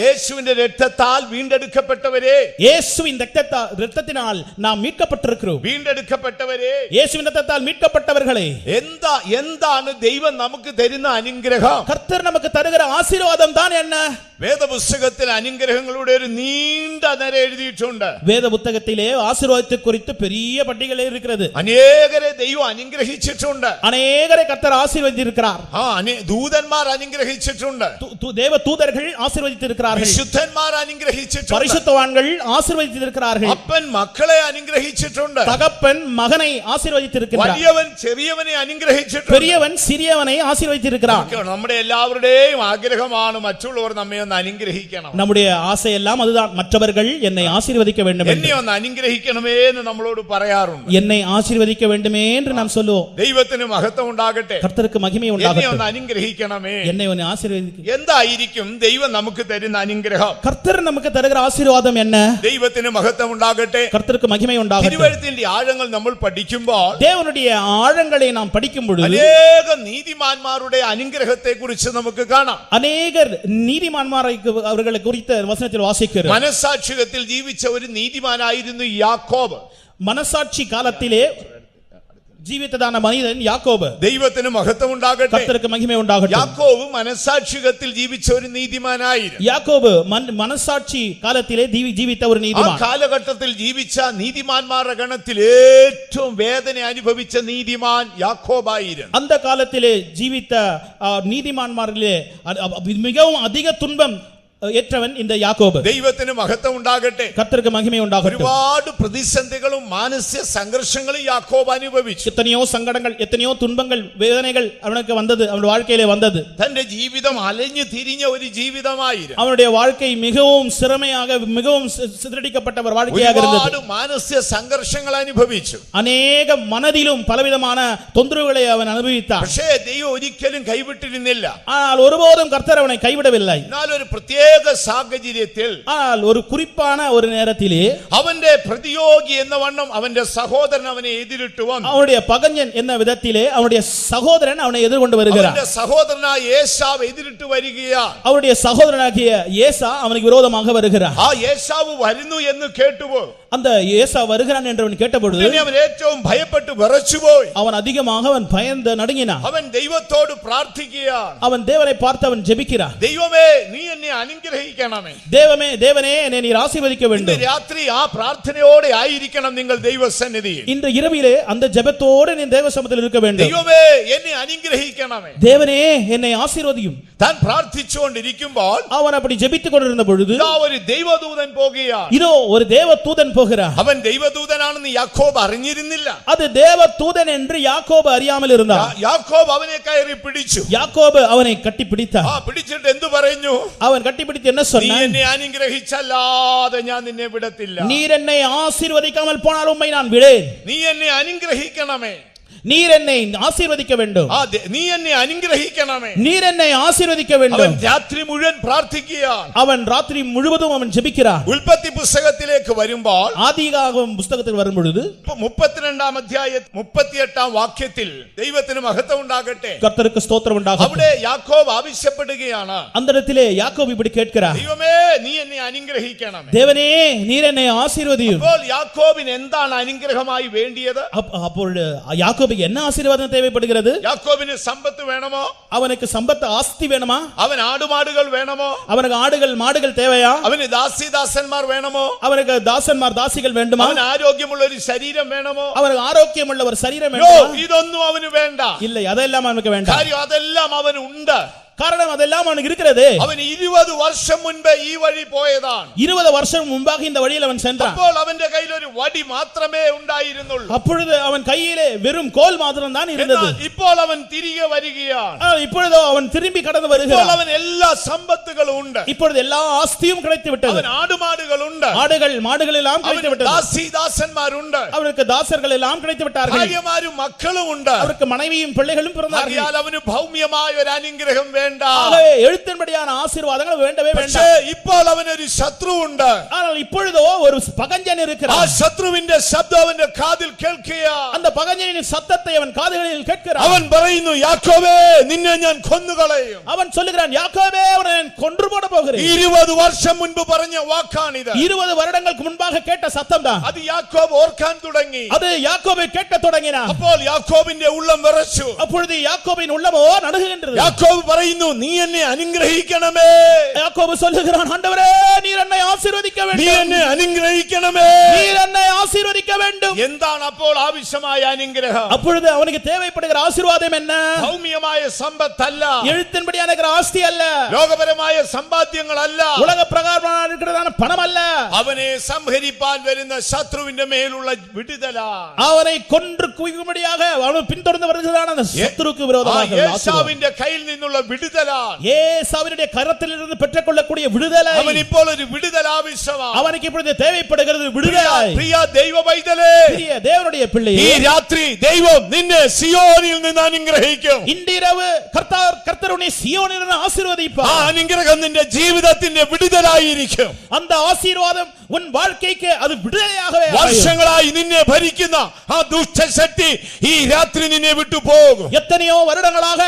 യേശുവിന്റെ രക്തത്താൽ വീണ്ടെടുക്കപ്പെട്ടവരെ, இயேசுவின் இரத்தத்தினால் நாம் மீட்கப்பட்டிருக்கிறோம். വീണ്ടെടുക്കപ്പെട്ടവരെ, இயேசுவின் இரத்தத்தால் மீட்கப்பட்டவர்களே, എന്താണ് ദൈവം നമുക്ക് തരുന്ന അനുഗ്രഹം? கர்த்தர் நமக்கு தருகிற ஆசீர்வாதம் தான் என்ன? വേദപുസ്തകത്തിൽ അനുഗ്രഹങ്ങളുടെ ഒരു നീണ്ട നിര എഴുതിയിട്ടുണ്ട്. வேத புத்தகத்திலே ஆசீர்வாதத்தை குறித்து பெரிய பட்டியல் இருக்கிறது. അനേകരെ ദൈവം അനുഗ്രഹിച്ചിട്ടുണ്ട്. அநேகரை கர்த்தர் ஆசீர்வதித்திருக்கிறார். ദൂതന്മാർ അനുഗ്രഹിച്ചിട്ടുണ്ട്. தேவ தூதர்கள் ஆசீர்வதித்திருக்கிறார்கள். വിശുദ്ധന്മാർ അനുഗ്രഹിച്ചിട്ടുണ്ട്. பரிசுத்தவான்கள் ஆசீர்வதித்திருக்கிறார்கள். അപ്പൻ മക്കളെ അനുഗ്രഹിച്ചിട്ടുണ്ട്. தகப்பன் மகனை ஆசீர்வதித்திருக்கிறார். വലിയവൻ ചെറിയവനെ അനുഗ്രഹിച്ചിട്ടുണ്ട്. பெரியவன் சிறியவனை ஆசீர்வதித்திருக்கிறார். നമ്മുടെ എല്ലാവരുടെയും ആഗ്രഹമാണ് മറ്റുള്ളവർ നമ്മെ ഒന്ന് അനുഗ്രഹിക്കണം. நம்முடைய ஆசை எல்லாம் அதுதான், மற்றவர்கள் என்னை ஆசீர்வதிக்க வேண்டும் എന്നെ ഒന്ന് അനുഗ്രഹിക്കണമേ എന്ന് നമ്മളോട് പറയാറുണ്ട്. என்னை ஆசீர்வதிக்க வேண்டுமே என்று நாம் சொல்லுவோம். ദൈവത്തിന് മഹത്വം ഉണ്ടാകട്ടെ. கர்த்தருக்கு மகிமை എന്നെ உண்டாகட்டும். ഒന്ന് അനുഗ്രഹിക്കണമേ. என்னை ഒന്ന് ஆசீர்வதிக்க. എന്തായിരിക്കും ദൈവം നമുക്ക് തരുന്ന അനുഗ്രഹം? கர்த்தர் நமக்கு தருகிற ஆசீர்வாதம் என்ன? ദൈവത്തിന് മഹത്വം ഉണ്ടാകട്ടെ. கர்த்தருக்கு மகிமை உண்டாகட்டும். തിരുവെഴുത്തിന്റെ ആഴങ്ങൾ നമ്മൾ പഠിക്കുമ്പോൾ தேவனுடைய ஆழங்களை நாம் படிக்கும் பொழுது അനേക നീതിമാന്മാരുടെ അനുഗ്രഹത്തെ കുറിച്ച് നമുക്ക് കാണാം. அநேகர் நீதிமான்மாரை அவர்களை குறித்த வசனத்தில் வாசிக்கிறோம். മനസാക്ഷികത്തിൽ ജീവിച്ച ഒരു നീതിമാനായിരുന്നു യാക്കോബ്. மனசாட்சி காலத்திலே ஜீவித்ததான மனிதன் யாக்கோபு. ദൈവത്തിന് മഹത്വം ഉണ്ടാകട്ടെ. கர்த்தருக்கு மகிமை உண்டாகட்டும். യാക്കോബ് മനസാക്ഷികത്തിൽ ജീവിച്ച ഒരു നീതിമാനായിരുന്നു. யாக்கோபு மனசாட்சி காலத்திலே ജീവിத்த ഒരു ആ നീതിമാൻ. കാലഘട്ടത്തിൽ ജീവിച്ച നീതിമാന്മാരുടെ ഗണത്തിൽ ഏറ്റവും വേദന അനുഭവിച്ച നീതിമാൻ യാക്കോബായിരുന്നു. அந்த காலத்திலே ஜீவித்த நீதிமான்மாரிலே மிகவும் அதிக துன்பம் ஏற்றவன் இந்த யாக்கோபு. ദൈവത്തിന് മഹത്വം ഉണ്ടാകട്ടെ. கர்த்தருக்கு மகிமை உண்டாகட்டும். ഒരുപാട് പ്രതിസന്ധികളും മാനസിക സംഘർഷങ്ങളും യാക്കോബ് അനുഭവിച്ചു. எத்தனையோ சங்கடங்கள், எத்தனையோ துன்பங்கள், வேதனைகள் அவனுக்கு வந்தது, அவனுடைய வாழ்க்கையிலே வந்தது. തന്റെ ജീവിതം അലഞ്ഞു തിരിഞ്ഞ ഒരു ജീവിതമായിരുന്നു. அவனுடைய வாழ்க்கை மிகவும் சிரமையாக, மிகவும் சிதறடிக்கப்பட்ட ஒரு வாழ்க்கையாக இருந்தது. ഒരുപാട് മാനസിക സംഘർഷങ്ങൾ അനുഭവിച്ചു. அநேக மனதிலும் பலவிதமான தொந்தரவுகளை அவன் அனுபவித்தான். പക്ഷേ ദൈവം ഒരിക്കലും കൈവിട്ടിരുന്നില്ല. ஆனால் ஒருபோதும் கர்த்தர் அவனை கைவிடவில்லை. എന്നാൽ ഒരു പ്രത്യേക സാഹചര്യത്തിൽ, ஆனால் ஒரு குறிப்பான ஒரு நேரத்திலே അവന്റെ പ്രതിയോഗി എന്ന വണ്ണം അവന്റെ സഹോദരൻ അവനെ എതിരിട്ട് വന്നു. அவனுடைய பகஞ்சன் என்ன விதத்திலே அவனுடைய சகோதரன் அவனை எதிர்கொண்டு வருகிறான். അവന്റെ സഹോദരനായ ഏശാവ് എതിരിട്ട് വരികയാണ്. அவருடைய சகோதரனாகிய ஏசா அவனுக்கு விரோதமாக வருகிறான். ആ ഏശാവ് വരുന്നു എന്ന് കേട്ടുപോയി. அந்த ஏசா வருகிறான் என்று அவன் கேட்டபொழுது അവൻ ഏറ്റവും ഭയപ്പെട്ട് വിറച്ചുപോയി. அவன் அதிகமாக அவன் பயந்து நடுங்கினான். അവൻ ദൈവത്തോട് പ്രാർത്ഥിക്കുകയാണ്. அவன் தேவனை பார்த்து அவன் ஜெபிக்கிறான். ദൈവമേ, നീ എന്നെ അനുഗ്രഹിക്കണമേ. தேவனே என்னை நீர் ஆசீர்வதிக்க வேண்டும். ഇന്ന് രാത്രി ആ പ്രാർത്ഥനയോടെ ആയിരിക്കണം നിങ്ങൾ ദൈവസന്നിധിയിൽ. இந்த இரவிலே அந்த ஜெபத்தோடு நீ தேவ சமூகத்தில் இருக்க வேண்டும். ദൈവമേ, എന്നെ അനുഗ്രഹിക്കണമേ. தேவனே என்னை ஆசீர்வதியும். താൻ പ്രാർത്ഥിച്ചുകൊണ്ടിരിക്കുമ്പോൾ அவன் அப்படி ஜெபித்துக் கொண்டிருந்த பொழுது ഇതാ ഒരു ദൈവദൂതൻ പോകുകയാണ്. இதோ ஒரு தேவ தூதன் போகிறான். അവൻ ദൈവദൂതനാണെന്ന് യാക്കോബ് അറിഞ്ഞിരുന്നില്ല. அது தேவ தூதன் என்று யாக்கோபு அறியாமல் இருந்தான். യാക്കോബ് അവനെ കയറി പിടിച്ചു. யாக்கோபு அவனை கட்டி பிடித்தான். പിടിച്ചിട്ട് എന്തു പറഞ്ഞു? அவன் கட்டி பிடித்து என்ன നീ சொன்னான்? എന്നെ അനുഗ്രഹിച്ചല്ലാതെ ഞാൻ നിന്നെ വിടത്തില്ല. நீர் என்னை ஆசீர்வதிக்காமல் போனால் உம்மை நான் விடேன். നീ എന്നെ അനുഗ്രഹിക്കണമേ. நீர் என்னை ஆசீர்வதிக்க வேண்டும். നീ എന്നെ അനുഗ്രഹിക്കണമേ. நீர் என்னை ஆசீர்வதிக்க അവൻ வேண்டும். രാത്രി മുഴുവൻ പ്രാർത്ഥിക്കുകയാണ്. அவன் ராத்திரி முழுவதும் அவன் ஜெபிக்கிறான். ഉൽപ്പത്തി പുസ്തകത്തിലേക്ക് വരുമ്പോൾ ஆதியாகமம் புத்தகத்தில் வரும் பொழுது 32 അധ്യായം 38 വാക്യത്തിൽ ദൈവത്തിന് മഹത്വം ഉണ്ടാകട്ടെ. கர்த்தருக்கு ஸ்தோத்திரம் உண்டாகட்டும். അവിടെ യാക്കോബ് ആവശ്യപ്പെടുകയാണ്, அந்த இடத்திலே யாக்கோபு இப்படி கேட்கிறார், ദൈവമേ, നീ എന്നെ അനുഗ്രഹിക്കണമേ. தேவனே நீர் என்னை ஆசீர்வதியும். അപ്പോൾ യാക്കോബിന് എന്താണ് അനുഗ്രഹമായി വേണ്ടിയത്? அப்பொழுது யாக்கோபுக்கு என்ன ஆசீர்வாதம் தேவைப்படுகிறது? യാക്കോബിന് സമ്പത്ത് വേണമോ? அவனுக்கு சம்பத்து ஆஸ்தி வேணுமா? അവൻ ആടുമാടുകൾ വേണമോ? அவனுக்கு ஆடுகள் மாடுகள் தேவையா? അവന് ദാസിദാസന്മാർ വേണമോ? அவனுக்கு தாசன்மார் தாசிகள் வேண்டுமா? അവന് ആരോഗ്യമുള്ള ഒരു ശരീരം വേണമോ? அவனுக்கு ആരോഗ്യമുള്ള ഒരു ശരീരം വേண்டுமா? ഇതൊന്നും അവന് വേണ്ട. இல்லை, அதெல்லாம் அவனுக்கு வேண்டாம். കാര്യം അതെല്ലാം അവന് ഉണ്ട്. காரணம் அதெல்லாம் அவனுக்கு இருக்கிறது. അവൻ 20 വർഷം മുൻപേ ഈ വഴി പോയതാണ്. 20 வருஷம் முன்பாக இந்த வழியில் அவன் சென்றான். അപ്പോൾ അവന്റെ കയ്യിൽ ഒരു വടി മാത്രമേ ഉണ്ടായിരുന്നുള്ളൂ. அப்பொழுது அவன் கையிலே வெறும் கோல் மாத்திரம் தான் இருந்தது. ഇപ്പോൾ അവൻ തിരികെ വരികയാണ്. இப்பொழுது அவன் திரும்பி கடந்து ഇപ്പോൾ வருகிறான். അവൻ എല്ലാ സമ്പത്തുകളും ഉണ്ട്. இப்பொழுது எல்லா ஆஸ்தியும் கிடைத்து விட்டது. അവൻ ആടുമാടുകളുണ്ട്. ஆடுகள் മാടുകൾ എല്ലാം கிடைத்து விட்டது. ദാസിദാസന്മാരുണ്ട്. அவனுக்கு தாசர்கள் எல்லாம் கிடைத்து விட்டார்கள். ഭാര്യമാരും മക്കളും ഉണ്ട്. அவருக்கு மனைவியும் பிள்ளைகளும் பிறந்தார்கள். അവന് ഭൗമ്യമായ ഒരു അനുഗ്രഹം വേണ്ട. എഴുത്തിൻപടിയാണ് ആശീർവാദങ്ങൾ വേണ്ടവേ വേണ്ട. പക്ഷേ ഇപ്പോൾ അവനൊരു ശത്രുവുണ്ട്. ஆனால் இப்பொழுதோ ஒரு பகஞ்சன் ആ இருக்கிறான். ശത്രുവിന്റെ ശബ്ദം അവന്റെ കാതിൽ കേൾക്കുകയാണ്. அந்த பகஞ்சனின் சத்தத்தை அவன் காதுகளில் கேட்கிறான். അവൻ പറയുന്നു, യാക്കോബേ നിന്നെ ഞാൻ കൊന്നുകളയും. அவன் சொல்லுகிறான், யாக்கோபே உன்னை நான் கொன்று போட போகிறேன். 20 വർഷം മുൻപ് പറഞ്ഞ വാക്കാണിത്. 20 வருடங்களுக்கு முன்பாக கேட்ட சத்தம் தான். അത് യാക്കോബ് ഓർക്കാൻ തുടങ്ങി. அது யாக்கோபை கேட்க தொடங்கினான். അപ്പോൾ യാക്കോബിന്റെ ഉള്ളം വിറച്ചു. அப்பொழுது யாக்கோபின் உள்ளமோ நடுங்குகின்றது. യാക്കോബ് പറയുന്നു, നീ എന്നെ അനുഗ്രഹിക്കണമേ. யாக்கோபு சொல்லுகிறான், ஆண்டவரே நீர் என்னை ஆசீர்வதிக்க നീ வேண்டும். എന്നെ അനുഗ്രഹിക്കണമേ. நீர் என்னை ஆசீர்வதிக்க வேண்டும். എന്താണ് അപ്പോൾ ആവശ്യമായ അനുഗ്രഹം? அப்பொழுது அவனுக்கு தேவைப்படுகிற ஆசீர்வாதம் என்ன? ഭൗമികമായ സമ്പത്തല്ല, எழுத்தின்படியான இருக்கிற ஆஸ்தி அல்ல, ലോകപരമായ സമ്പാദ്യങ്ങളല്ല, உலக பிரகாரமான இருக்கிறதான பணம் அல்ல. അവനെ സംഹരിപ്പാൻ വരുന്ന ശത്രുവിന്റെ മേലുള്ള വിടുതലാണ്. அவனை கொன்று குவிக்கும்படியாக அவன் பின்தொடர்ந்து வருகிறதான அந்த சத்துருக்கு விரோதமாக യേശാവിന്റെ കയ്യിൽ നിന്നുള്ള വിടുതലാണ്. ஏசாவினுடைய கரத்திலிருந்து பெற்றுக்கொள்ளக்கூடிய விடுதலை. അവൻ ഇപ്പോൾ ഒരു വിടുതൽ ആവശ്യമാണ്. அவனுக்கு இப்பொழுது தேவைப்படுகிறது விடுதலை. പ്രിയ ദൈവ പൈതലേ, பிரிய தேவனுடைய பிள்ளையே, ഈ രാത്രി ദൈവം നിന്നെ സിയോനിൽ നിന്ന് അനുഗ്രഹിക്കും. இன்றிரவு கர்த்தர் உன்னை சியோனிலிருந்து ஆசீர்வதிப்பார். ആ അനുഗ്രഹം നിന്റെ ജീവിതത്തിന്റെ വിടുതലായിരിക്കും. அந்த ஆசீர்வாதம் உன் வாழ்க்கைக்கு அது விடுதலையாகவே ஆகும். വർഷങ്ങളായി നിന്നെ ഭരിക്കുന്ന ആ ദുഷ്ടശക്തി ഈ രാത്രി നിന്നെ വിട്ടു പോകും. எத்தனையோ வருடங்களாக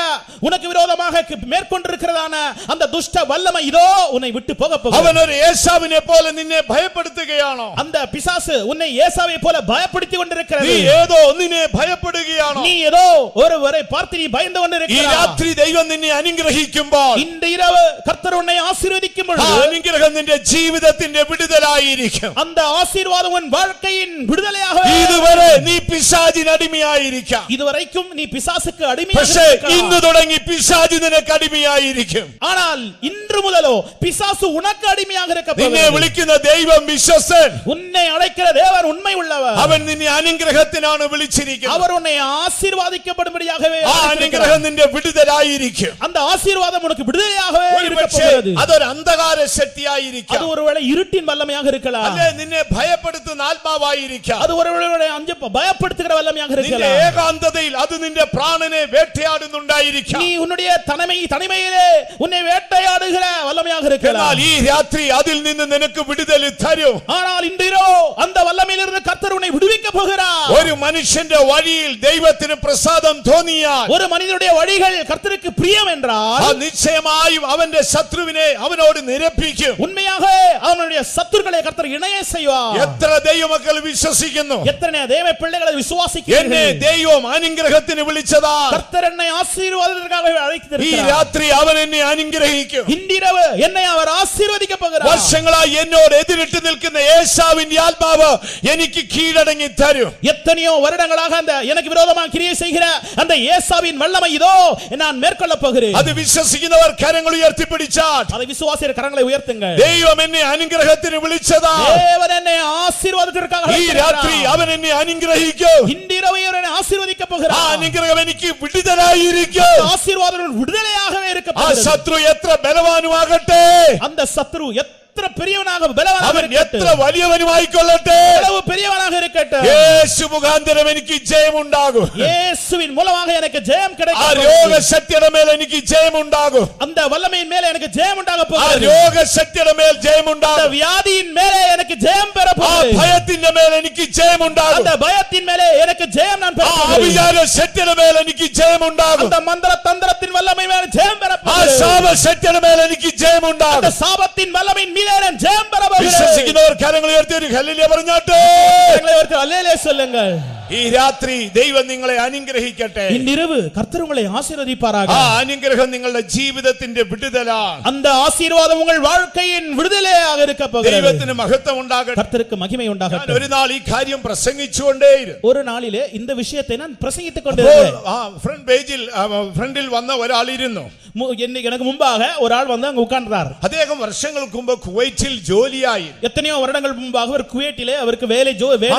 உனக்கு விரோதமாக மேற்கொண்டிருக்கிறதான அந்த துஷ்ட வல்லமை இதோ உன்னை விட்டு போக போகிறது. അവൻ ഒരു യേശാവിനെ പോലെ നിന്നെ ഭയപ്പെടുത്തുകയാണോ? அந்த பிசாசு உன்னை ஏசாவை போல பயப்படுத்தி கொண்டிருக்கிறது. നീ ഏതോ ഒന്നിനെ ഭയപ്പെടുകയാണോ? நீ ஏதோ ஒருவரை பார்த்து நீ பயந்து ഈ கொண்டிருக்கிறாய். രാത്രി ദൈവം നിന്നെ അനുഗ്രഹിക്കുമ്പോൾ இந்த இரவு கர்த்தர் உன்னை ஆசீர்வதிக்கும் ആ பொழுது അനുഗ്രഹം നിന്റെ ജീവിതത്തിന്റെ വിടുതലായിരിക്കും. அந்த ஆசீர்வாதம் உன் வாழ்க்கையின் விடுதலையாக. ഇതുവരെ നീ പിശാചിന് അടിമയായിരിക്കാം. இதுவரைக்கும் நீ பிசாசுக்கு പക്ഷേ அடிமையாக ഇന്ന് തുടങ്ങി പിശാചി നിനക്ക് അടിമയായിരിക്കും. ஆனால் இன்று முதலோ பிசாசு உனக்கு அடிமையாக இருக்க നിന്നെ போகிறது. വിളിക്കുന്ന ദൈവം വിശ്വസ്തൻ. உன்னை அழைக்கிற தேவன் உண்மை உள்ளவர். അവൻ നിന്നെ അനുഗ്രഹത്തിനാണ് വിളിച്ചിരിക്കുന്നത്. அவர் உன்னை ஆசீர்வதிக்கப்படும்படியாகவே ആ അനുഗ്രഹം നിന്റെ വിടുതലായിരിക്കും. அந்த ஆசீர்வாதம் உனக்கு விடுதலையாகவே இருக்க ഒരുപക്ഷേ போகிறது. അതൊരു അന്ധകാര அது ശക്തിയായിരിക്കാം. ஒருவேளை இருட்டின் வல்லமையாக இருக்கலாம். അല്ലെ നിന്നെ ഭയപ്പെടുത്തുന്ന ആത്മാവായിരിക്കാം. அது ஒருவேளை அஞ்சு பயப்படுத்துகிற வல்லமையாக നിന്റെ இருக்கலாம். ഏകാന്തതയിൽ അത് നിന്റെ പ്രാണനെ വേട്ടയാടുന്നുണ്ടായിരിക്കാം. நீ உன்னுடைய தனிமையிலே உன்னை வேட்டையாடுகிற வல்லமையாக എന്നാൽ இருக்கலாம். ഈ രാത്രി അതിൽ നിന്ന് നിനക്ക് വിടുതൽ തരും. ஆனால் இன்றிரோ அந்த வல்லமையிலிருந்து கர்த்தர் உன்னை விடுவிக்க போகிறார். ഒരു മനുഷ്യന്റെ വഴിയിൽ ദൈവത്തിന് പ്രസാദം തോന്നിയാൽ ஒரு மனிதனுடைய வழிகள் கர்த்தருக்கு பிரியம் என்றால் ആ നിശ്ചയമായും അവന്റെ ശത്രുവിനെ അവനോട് നിരപ്പിക്കും. உண்மையாக அவனுடைய சத்துருக்களை கர்த்தர் இணைய செய்வார். എത്ര ദൈവമക്കൾ വിശ്വസിക്കുന്നു? எத்தனை தேவ பிள்ளைகளை എന്നെ விசுவாசிக்கிறீர்கள்? ദൈവം അനുഗ്രഹത്തിന് വിളിച്ചതാ. கர்த்தர் என்னை ஆசீர்வாதத்திற்காக ഈ அழைத்திருக்கிறார். രാത്രി അവൻ എന്നെ അനുഗ്രഹിക്കും. இன்றிரவு என்னை அவர் ஆசீர்வதிக்க போகிறார். വർഷങ്ങളായി എന്നോട് എതിരിട്ട് നിൽക്കുന്ന യേശാവിന്റെ ആത്മാവ് എനിക്ക് കീഴടങ്ങി തരും. எத்தனையோ வருடங்களாக அந்த எனக்கு விரோதமாக கிரியை செய்கிற அந்த ஏசாவின் வல்லமை இதோ நான் மேற்கொள்ள போகிறேன். അത് വിശ്വസിക്കുന്നവർ കരങ്ങൾ ഉയർത്തിപ്പിടിച്ചാൽ அதை விசுவாசிக்கிற கரங்களை உயர்த்துங்கள். ദൈവം എന്നെ അനുഗ്രഹത്തിന് വിളിച്ചതാ. தேவன் என்னை ஆசீர்வாதத்திற்காக ഈ രാത്രി அழைத்திருக்கிறார். അവൻ എന്നെ അനുഗ്രഹിക്കും. இன்றிரவு அவர் என்னை ஆசீர்வதிக்க ആ போகிறார். അനുഗ്രഹം എനിക്ക് വിടുതലായിരിക്കും. ஆசீர்வாதம் விடுதலையாகவே இருக்க ആ போகிறது. ശത്രു എത്ര ബലവാനുമാകട്ടെ, அந்த சத்ரு எത്ര பெரியவனாக അവൻ பலவானாக എത്ര இருக்கட்டும், വലിയവനുമായിക്കൊള്ളട്ടെ, எவ்வளவு பெரியவனாக இருக்கட்டும், യേശു മുഖാന്തരം എനിക്ക് ജയമുണ്ടാകും. இயேசுவின் மூலமாக எனக்கு ஜெயம் ആ கிடைக்கும். രോഗശക്തിയുടെ മേൽ എനിക്ക് ജയമുണ്ടാകും. அந்த வல்லமையின் மேலே எனக்கு ஜெயம் உண்டாக ആ போகிறது. രോഗശക്തിയുടെ മേൽ அந்த ജയമുണ്ടാകും. வியாதியின் மேலே எனக்கு ஜெயம் பெற ആ போகிறது. ഭയത്തിന്റെ മേൽ എനിക്ക് ജയമുണ്ടാകും. அந்த பயத்தின் மேலே எனக்கு ஜெயம் நான் ആ பெற போகிறேன். അവിചാര ശക്തിയുടെ മേൽ എനിക്ക് ജയമുണ്ടാകും. அந்த மந்திர தந்திரத்தின் வல்லமை மேலே ஜெயம் பெற ആ போகிறேன். ശാപശക്തിയുടെ മേൽ എനിക്ക് அந்த ജയമുണ്ടാകും. சாபத்தின் வல்லமையின் மீது நான் ஜெயம் பெற போகிறேன். വിശ്വസിക്കുന്നവർ കരങ്ങൾ ഉയർത്തി ഒരു ഹല്ലേലൂയ പറഞ്ഞാട്ടെ. எங்களை ஒருத்தர் அல்லேலூயா சொல்லுங்கள். ഈ രാത്രി ദൈവം നിങ്ങളെ അനുഗ്രഹിക്കട്ടെ. இன்றிரவு கர்த்தர் உங்களை ஆசீர்வதிப்பாராக. ആ അനുഗ്രഹം നിങ്ങളുടെ ജീവിതത്തിന്റെ വിടുതലാണ്. அந்த ஆசீர்வாதம் உங்கள் வாழ்க்கையின் விடுதலையாக இருக்க போகிறது. ദൈവത്തിന് മഹത്വം ഉണ്ടാകട്ടെ. கர்த்தருக்கு மகிமை ഞാൻ உண்டாகட்டும். ഒരു നാൾ ഈ കാര്യം പ്രസംഗിച്ചുകൊണ്ടേയിരുന്നു. ஒரு நாளிலே இந்த விஷயத்தை நான் பிரசங்கித்துக் അപ്പോൾ கொண்டிருந்தேன். ആ ഫ്രണ്ട് പേജിൽ ഫ്രണ്ടിൽ വന്ന ഒരാളിരുന്നു. எனக்கு முன்பாக ஒரு ஆள் வந்து அங்க உட்கார்ந்தார். അദ്ദേഹം വർഷങ്ങൾക്ക് മുമ്പ് കുവൈറ്റിൽ ജോലിയായി. எத்தனையோ வருடங்கள் முன்பாக அவர் குவைட்டிலே அவருக்கு வேலை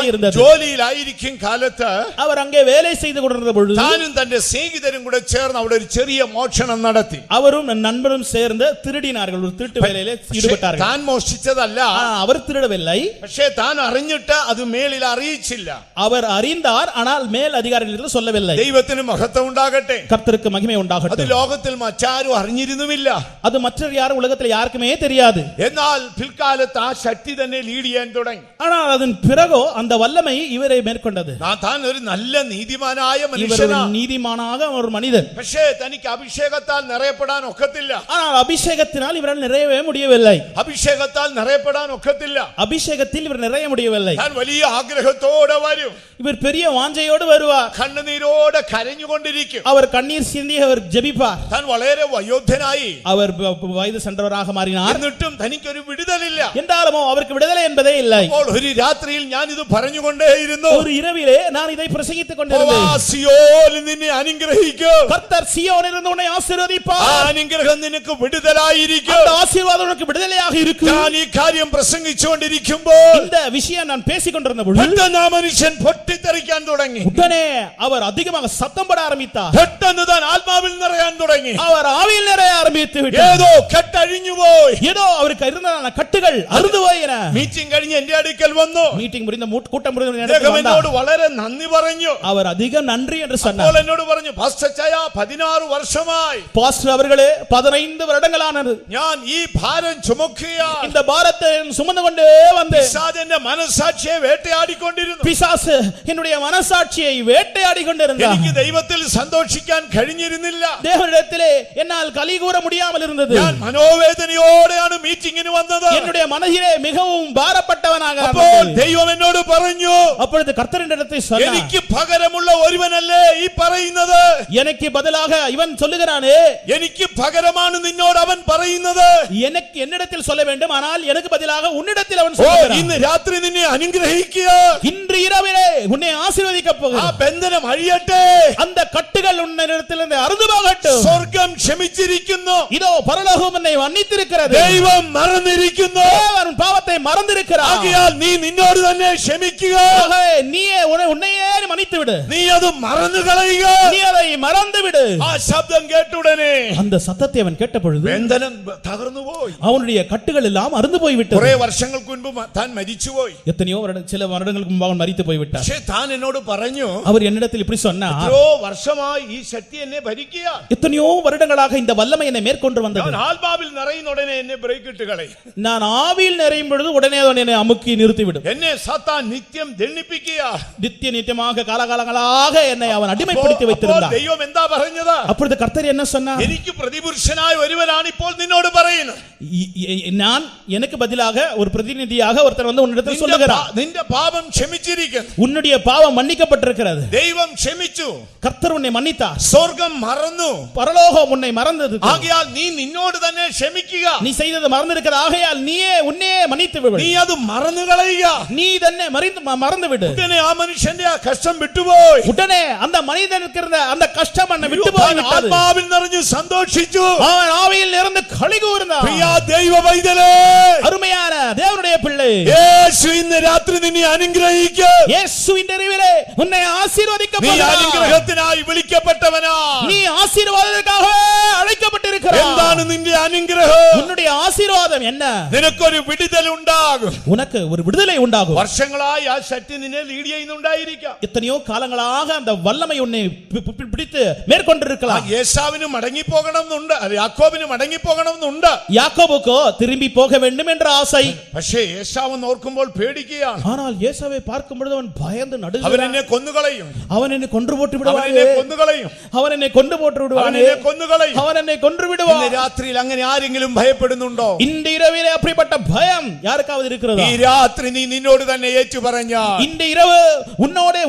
இருந்தது. ജോലിയിലായിരിക്കും കാലത്ത് കാലത്ത് அவர் அங்கே வேலை செய்து கொண்டிருந்த பொழுது താനും തന്റെ സ്നേഹിതരും കൂടെ ചേർന്ന് അവിടെ ഒരു ചെറിയ മോഷണം നടത്തി. அவரும் நண்பரும் சேர்ந்து திருடினார்கள், ஒரு திருட்டு வேலையிலே ஈடுபட்டார்கள். താൻ മോഷ്ടിച്ചതല്ല, அவர் திருடவில்லை, പക്ഷേ താൻ അറിഞ്ഞിട്ട് അത് മേലിൽ അറിയിച്ചില്ല. அவர் அறிந்தார், ஆனால் மேல் அதிகாரிகளுக்கு சொல்லவில்லை. ദൈവത്തിന് മഹത്വം ഉണ്ടാകട്ടെ, கர்த்தருக்கு மகிமை അത് உண்டாகட்டும். ലോകത്തിൽ മറ്റാരും അറിഞ്ഞിരുന്നുമില്ല. அது மற்ற யாரும் உலகத்தில் யாருக்குமே தெரியாது. എന്നാൽ പിൽക്കാലത്ത് ആ ശക്തി തന്നെ ലീഡ് ചെയ്യാൻ തുടങ്ങി. ஆனால் அதன் பிறகோ அந்த வல்லமை இவரை மேற்கொண்டது. താൻ ഒരു നല്ല നീതിമാനായ இவர் ஒரு മനുഷ്യനാണ്, நீதிமானாக ஒரு மனிதன். പക്ഷേ തനിക്ക് അഭിഷേകത്താൽ നിറയപ്പെടാൻ ഒക്കത്തില്ല. ஆனால் அபிஷேகத்தினால் இவரால் நிறையவே முடியவில்லை. അഭിഷേകത്താൽ നിറയപ്പെടാൻ ഒക്കത്തില്ല. அபிஷேகத்தில் இவர் நிறைய முடியவில்லை. താൻ വലിയ ആഗ്രഹത്തോടെ വരും, இவர் பெரிய வாஞ்சையோடு வருவார், കണ്ണുനീരോടെ കരഞ്ഞുകൊണ്ടിരിക്കും. அவர் കണ്ണീർ சிந்தி அவர் ஜெபிப்பார். താൻ വളരെ വയോധനായി, அவர் வயது சென்றவராக மாறினார். എന്നിട്ടും തനിക്കൊരു വിടുതലില്ല. என்றாலுமோ அவருக்கு விடுதலை என்பதே இல்லை. അപ്പോൾ ഒരു രാത്രിയിൽ ഞാൻ ഇത് പറഞ്ഞുകൊണ്ടേയിരുന്നു, ஒரு இரவிலே நான் இதை பிரசங்கித்துக் கொண்டிருந்தேன். സിയോൻ നിന്നെ അനുഗ്രഹിക്കും, கர்த்தர் சீயோனிலிருந்து உன்னை ആ ஆசீர்வதிப்பார், അനുഗ്രഹം നിനക്ക് വിടുതലായിരിക്കും. அந்த ஆசீர்வாதம் உனக்கு விடுதலையாக இருக்கும். ഞാൻ ഈ കാര്യം പ്രസംഗിച്ചുകൊണ്ടിരിക്കുമ്പോൾ இந்த விஷயம் நான் பேசிக் கொண்டிருந்த பொழுது പെട്ടെന്ന് ആ മനുഷ്യൻ പൊട്ടിത്തെറിക്കാൻ തുടങ്ങി. உடனே அவர் அதிகமாக சத்தம் போட ஆரம்பித்தார். പെട്ടെന്ന് താൻ ആത്മാവിൽ നിറയാൻ തുടങ്ങി. அவர் ஆவியில் நிறைய ஆரம்பித்து விட்டார். ഏതോ കെട്ടഴിഞ്ഞു പോയി. ஏதோ அவருக்கு இருந்த கட்டுகள் அறுந்து போயின. മീറ്റിംഗ് കഴിഞ്ഞ് എന്റെ അടുക്കൽ വന്നു. மீட்டிங் முடிந்த கூட்டம் முடிந்த അദ്ദേഹം എന്നോട് വളരെ നന്ദി പറഞ്ഞു. அவர் அதிக நன்றி என்று അപ്പോൾ சொன்னார். എന്നോട് പറഞ്ഞു, പാസ്റ്റർ ചായ 16 വർഷമായി பாஸ்டர் அவர்களே 15 வருடங்களானது ഞാൻ ഈ ഭാരം ചുമക്കുകയാണ്. இந்த பாரத்தை சுமந்து கொண்டே வந்தேன். പിശാച് എന്റെ മനസ്സാക്ഷിയെ വേട്ടയാടിക്കൊണ്ടിരുന്നു. பிசாசு என்னுடைய மனசாட்சியை வேட்டையாடி கொண்டிருந்தார். എനിക്ക് ദൈവത്തിൽ സന്തോഷിക്കാൻ കഴിഞ്ഞിരുന്നില്ല. தேவனிடத்திலே என்னால் களி கூற முடியாமல் இருந்தது. ഞാൻ മനോവേദനയോടെയാണ് മീറ്റിംഗിന് വന്നത്. என்னுடைய மனதிலே மிகவும் பாரப்பட்டவனாக അപ്പോൾ இருந்தது. ദൈവം എന്നോട് പറഞ്ഞു, அப்பொழுது கர்த்தரிடத்தில் சொன்னார், എനിക്ക് പകരമുള്ള ഒരുവനല്ലേ ഈ പറയുന്നത്, எனக்கு பதிலாக இவன் சொல்லுகிறானே, എനിക്ക് പകരമാണ് നിന്നോട് അവൻ പറയുന്നത്. எனக்கு என்னிடத்தில் சொல்ல வேண்டும், ஆனால் எனக்கு பதிலாக உன்னிடத்தில் அவன் ഓ, சொல்லுகிறான். ഇന്ന് രാത്രി നിന്നെ അനുഗ്രഹിക്കുക, இன்று இரவிலே உன்னை ஆசீர்வதிக்கப் ആ போகிறான். ബന്ധനം അഴിയട്ടെ, அந்த கட்டுகள் உன்னிடத்திலிருந்து அறுந்து போகட்டும். സ്വർഗം ക്ഷമിച്ചിരിക്കുന്നു, இதோ பரலோகம் உன்னை மன்னித்திருக்கிறது, ദൈവം മറന്നിരിക്കുന്നു. தேவன் பாவத்தை மறந்திருக்கிறார். ആകയാൽ നീ നിന്നോട് തന്നെ ക്ഷമിക്കുക, ஆகவே நீயே உன்னையே மன்னித்து விடு, നീ അത് മറന്നു കളയുക. நீ அதை மறந்து விடு. ആ ശബ്ദം കേട്ടുടനെ அந்த சத்தத்தை அவன் கேட்ட பொழுது ബന്ധനം തകർന്നു പോയി. அவனுடைய கட்டுகள் எல்லாம் அறுந்து போய்விட்டது. കുറെ വർഷങ്ങൾക്ക് മുൻപ് താൻ മരിച്ചുപോയി. எத்தனையோ சில வருடங்களுக்கு முன்பு அவன் மரித்து போய்விட்டார். പക്ഷേ താൻ എന്നോട് പറഞ്ഞു, அவர் என்னிடத்தில் இப்படி சொன்னார், എത്രയോ വർഷമായി ഈ ശക്തി എന്നെ ഭരിക്കുക, எத்தனையோ வருடங்களாக இந்த வல்லமை என்னை மேற்கொண்டு வந்தது. ഞാൻ ആത്മാവിൽ നിറയുന്ന ഉടനെ എന്നെ ബ്രേക്ക് ഇട്ട് കളയും. நான் ஆவியில் நிறையும் பொழுது உடனே அவன் என்னை அமுக்கி நிறுத்திவிடும். എന്നെ സാത്താൻ നിത്യം ദണ്ഡിപ്പിക്കുക. நித்தியமாக காலகாலங்களாக என்னை அவன் அடிமைப்படுத்தி അപ്പോൾ வைத்திருந்தான். ദൈവം എന്താ പറഞ്ഞത്? அப்பொழுது கர்த்தர் என்ன சொன்னார்? എനിക്ക് പ്രതിപുരുഷനായ ഒരുവനാണ് ഇപ്പോൾ നിന്നോട് പറയുന്നത്. நான் எனக்கு பதிலாக ஒரு பிரதிநிதியாக ஒருத்தர் வந்து உன்னிடத்தில் சொல்லுகிறார், നിന്റെ പാപം ക്ഷമിച്ചിരിക്കുന്നു. உன்னுடைய பாவம் மன்னிக்கப்பட்டிருக்கிறது. ദൈവം ക്ഷമിച്ചു, கர்த்தர் உன்னை மன்னித்தார், സ്വർഗം മറന്നു. பரலோகம் உன்னை மறந்தது. ആകയാൽ നീ നിന്നോട് തന്നെ ക്ഷമിക്കുക, நீ செய்தது மறந்திருக்கிறது. ஆகையால் நீயே உன்னையே மன்னித்து விடு, നീ അത് മറന്നു കളയുക. நீ തന്നെ மறந்து விடு. ഉടനെ ആ മനുഷ്യന്റെ ആ കഷ്ടം വിട്ടുപോയി. உடனே அந்த மனிதனுக்கு இருந்த அந்த கஷ்டம் அவனை விட்டு താൻ போய்விட்டது. ആത്മാവിൽ നിറഞ്ഞു സന്തോഷിച്ചു. அவன் ஆவியில் நிரந்து களி கூர்ந்தான். പ്രിയ ദൈവ പൈതലേ, அருமையான தேவனுடைய பிள்ளை, യേശു ഇന്ന് രാത്രി നിന്നെ അനുഗ്രഹിക്കും. இயேசு இந்த இரவிலே உன்னை ஆசீர்வதிக்க നീ போகிறார். അനുഗ്രഹത്തിനായി വിളിക്കപ്പെട്ടവനാ. நீ ஆசீர்வாதத்திற்காக அழைக்கப்பட்டிருக்கிறாய். എന്താണ് നിന്റെ അനുഗ്രഹം? உன்னுடைய ஆசீர்வாதம் என்ன? നിനക്കൊരു വിടുതൽ ഉണ്ടാകും. உனக்கு ஒரு விடுதலை உண்டாகும். വർഷങ്ങളായി ആ ശക്തി നിന്നെ ലീഡ് ചെയ്യുന്നുണ്ടായിരിക്കാം. எத்தனையோ காலங்களாக அந்த வல்லமை உன்னை பிடித்து மேற்கொண்டிருக்கலாம். യേശാവിന് മടങ്ങിപ്പോകണമെന്നുണ്ട്, യാക്കോബിന് മടങ്ങിപ്പോകണമെന്നുണ്ട്. யாக்கோபுக்கோ திரும்பி போக வேண்டும் என்ற ஆசை. പക്ഷേ യേശാവെന്ന് ഓർക്കുമ്പോൾ പേടിക്കുകയാണ്. ஆனால் ஏசாவை பார்க்கும் பொழுது அவன் பயந்து അവൻ நடுங்குகிறான். എന്നെ കൊന്നുകളയും, அவன் என்னை கொன்று போட்டு അവൻ விடுவானே, എന്നെ കൊന്നുകളയും, அவன் என்னை கொண்டு போட்டு അവൻ விடுவானே, എന്നെ കൊന്നുകളയും. அவன் என்னை கொன்று ഇന്ന് விடுவான். രാത്രിയിൽ അങ്ങനെ ആരെങ്കിലും ഭയപ്പെടുന്നുണ്ടോ? இந்த இரவிலே அப்படிப்பட்ட பயம் யாருக்காவது இருக்கிறதா? ഈ രാത്രി നീ നിന്നോട് തന്നെ ഏറ്റു പറഞ്ഞാൽ, இந்த இரவு